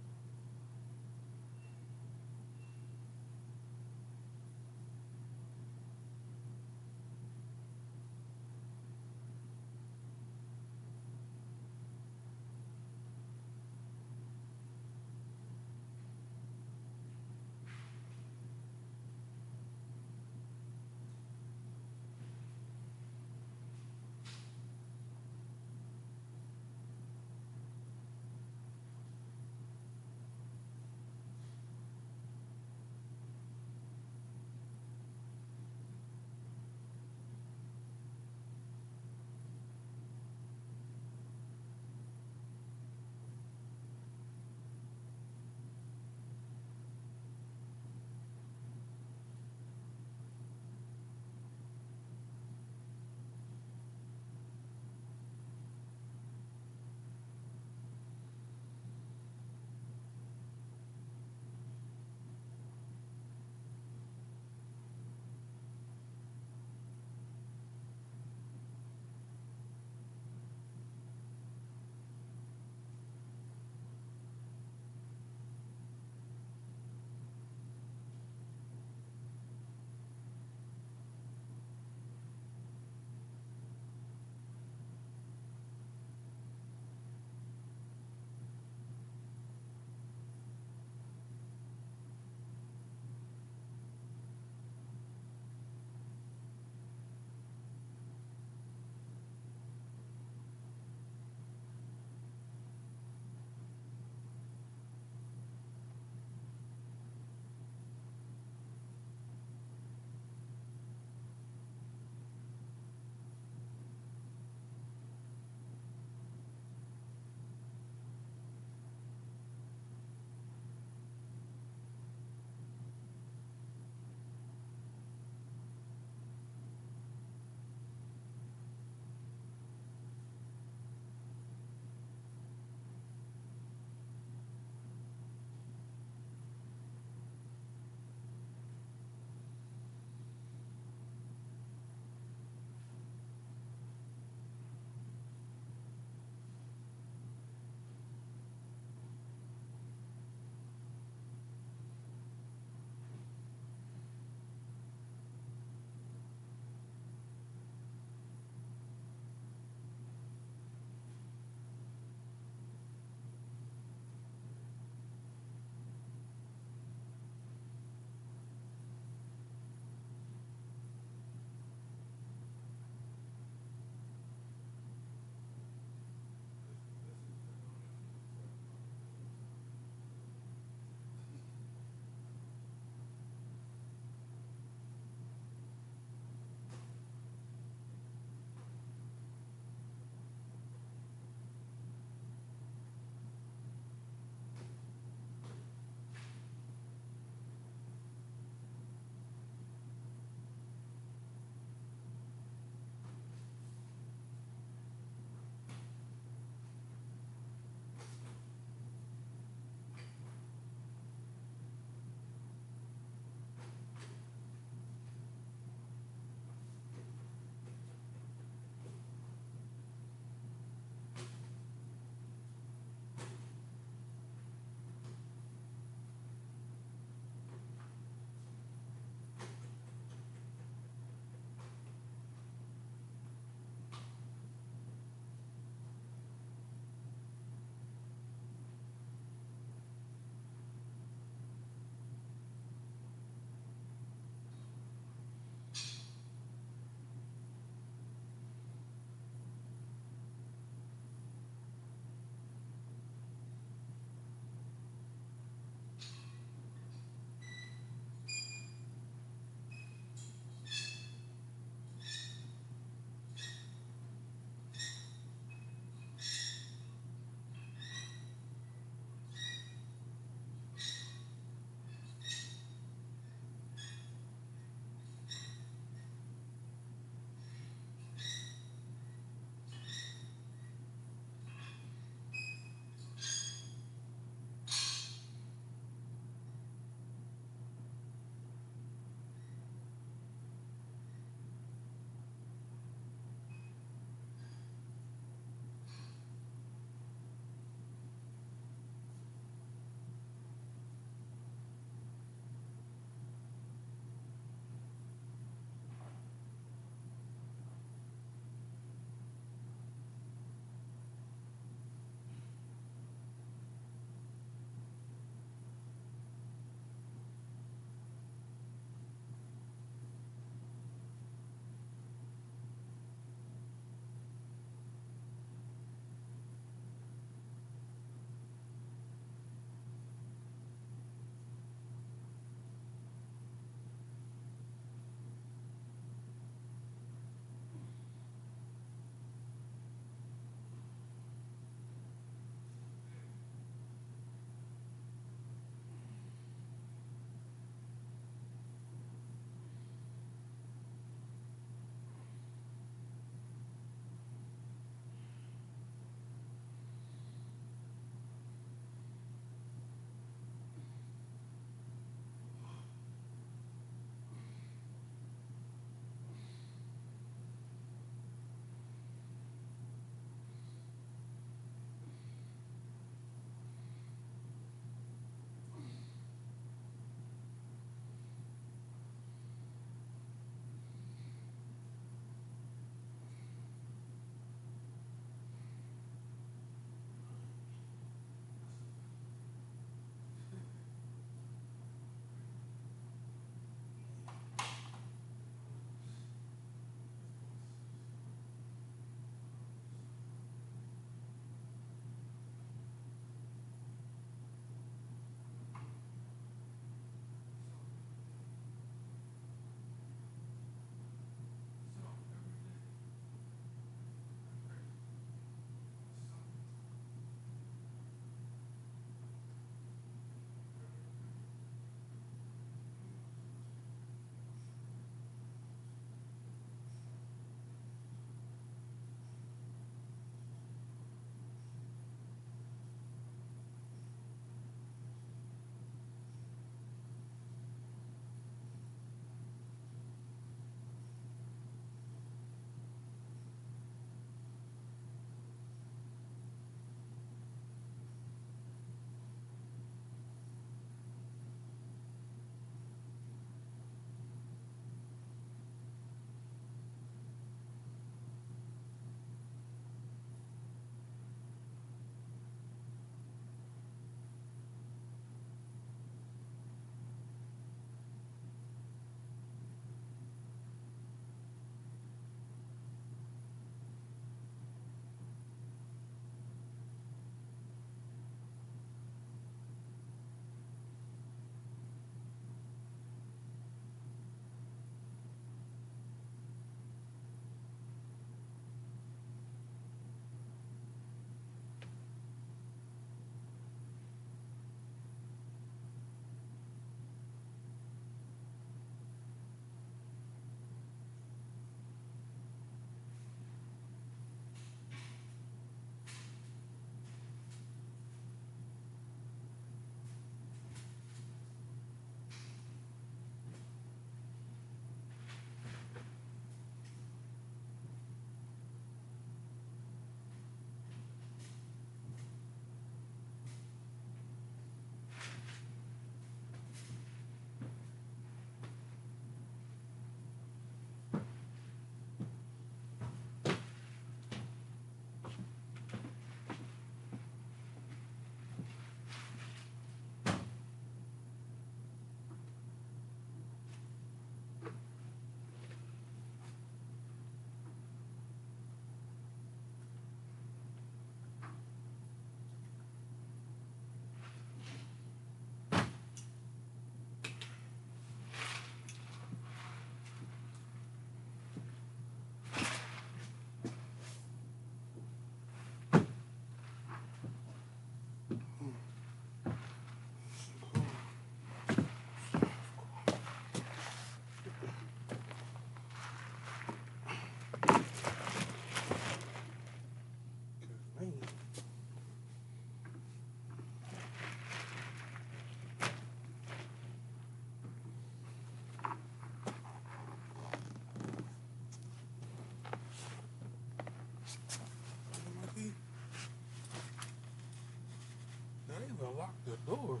Ooh.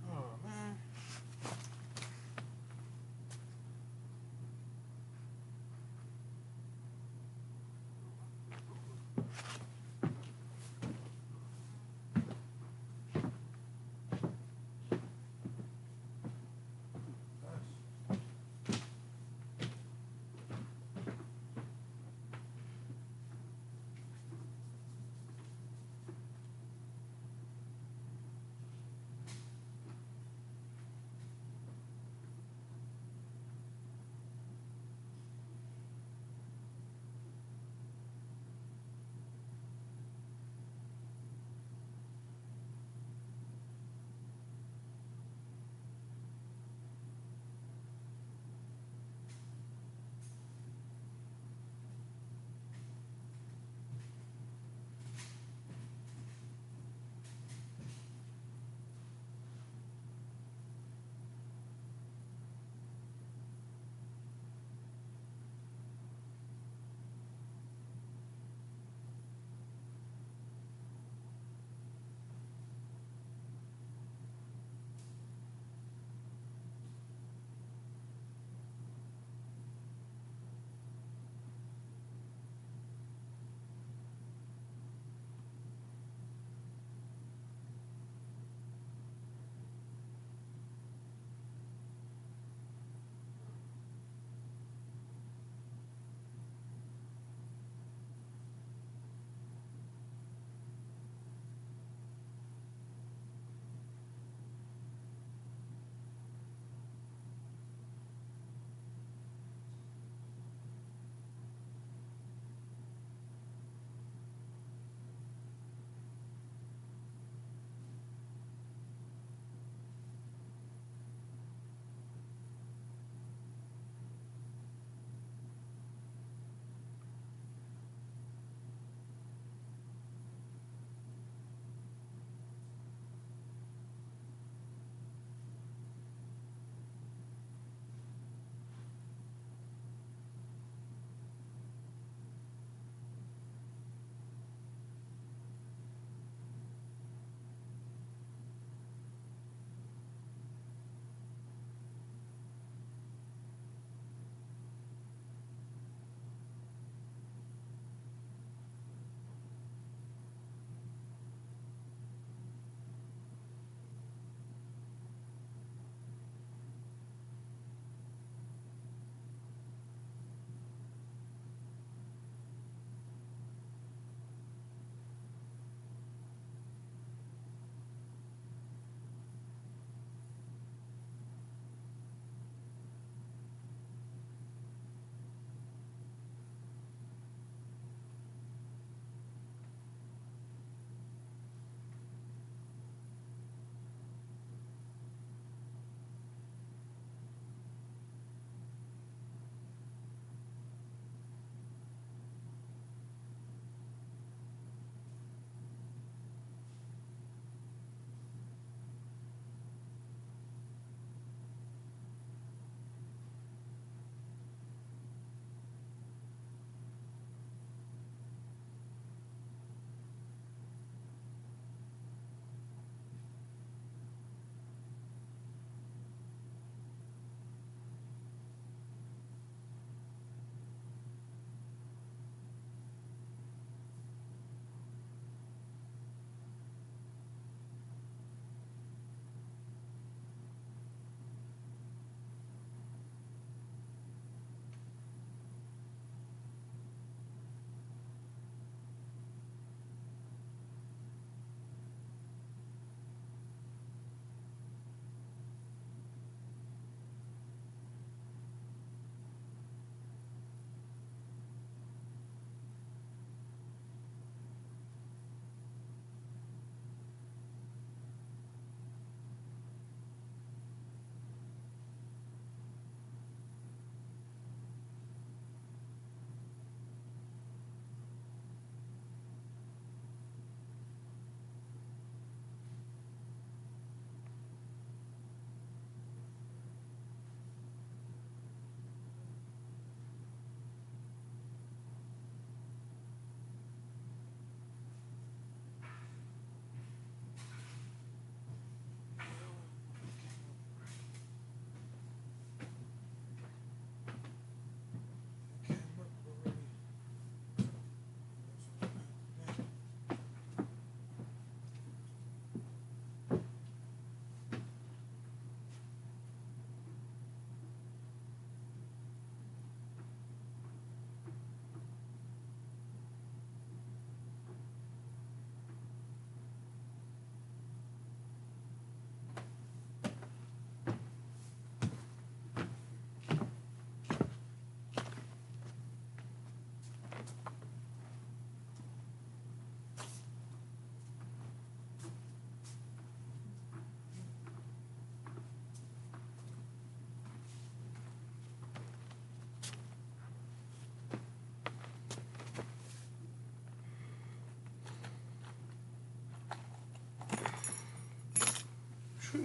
Oh, man.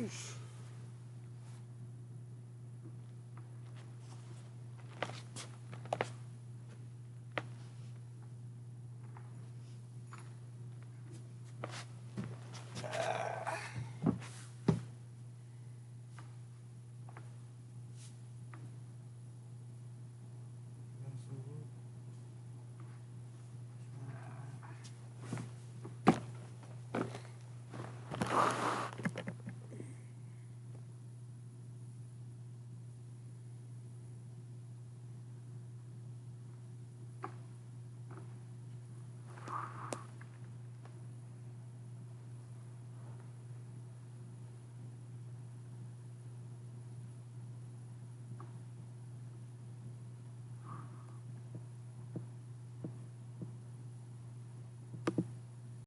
Sheesh.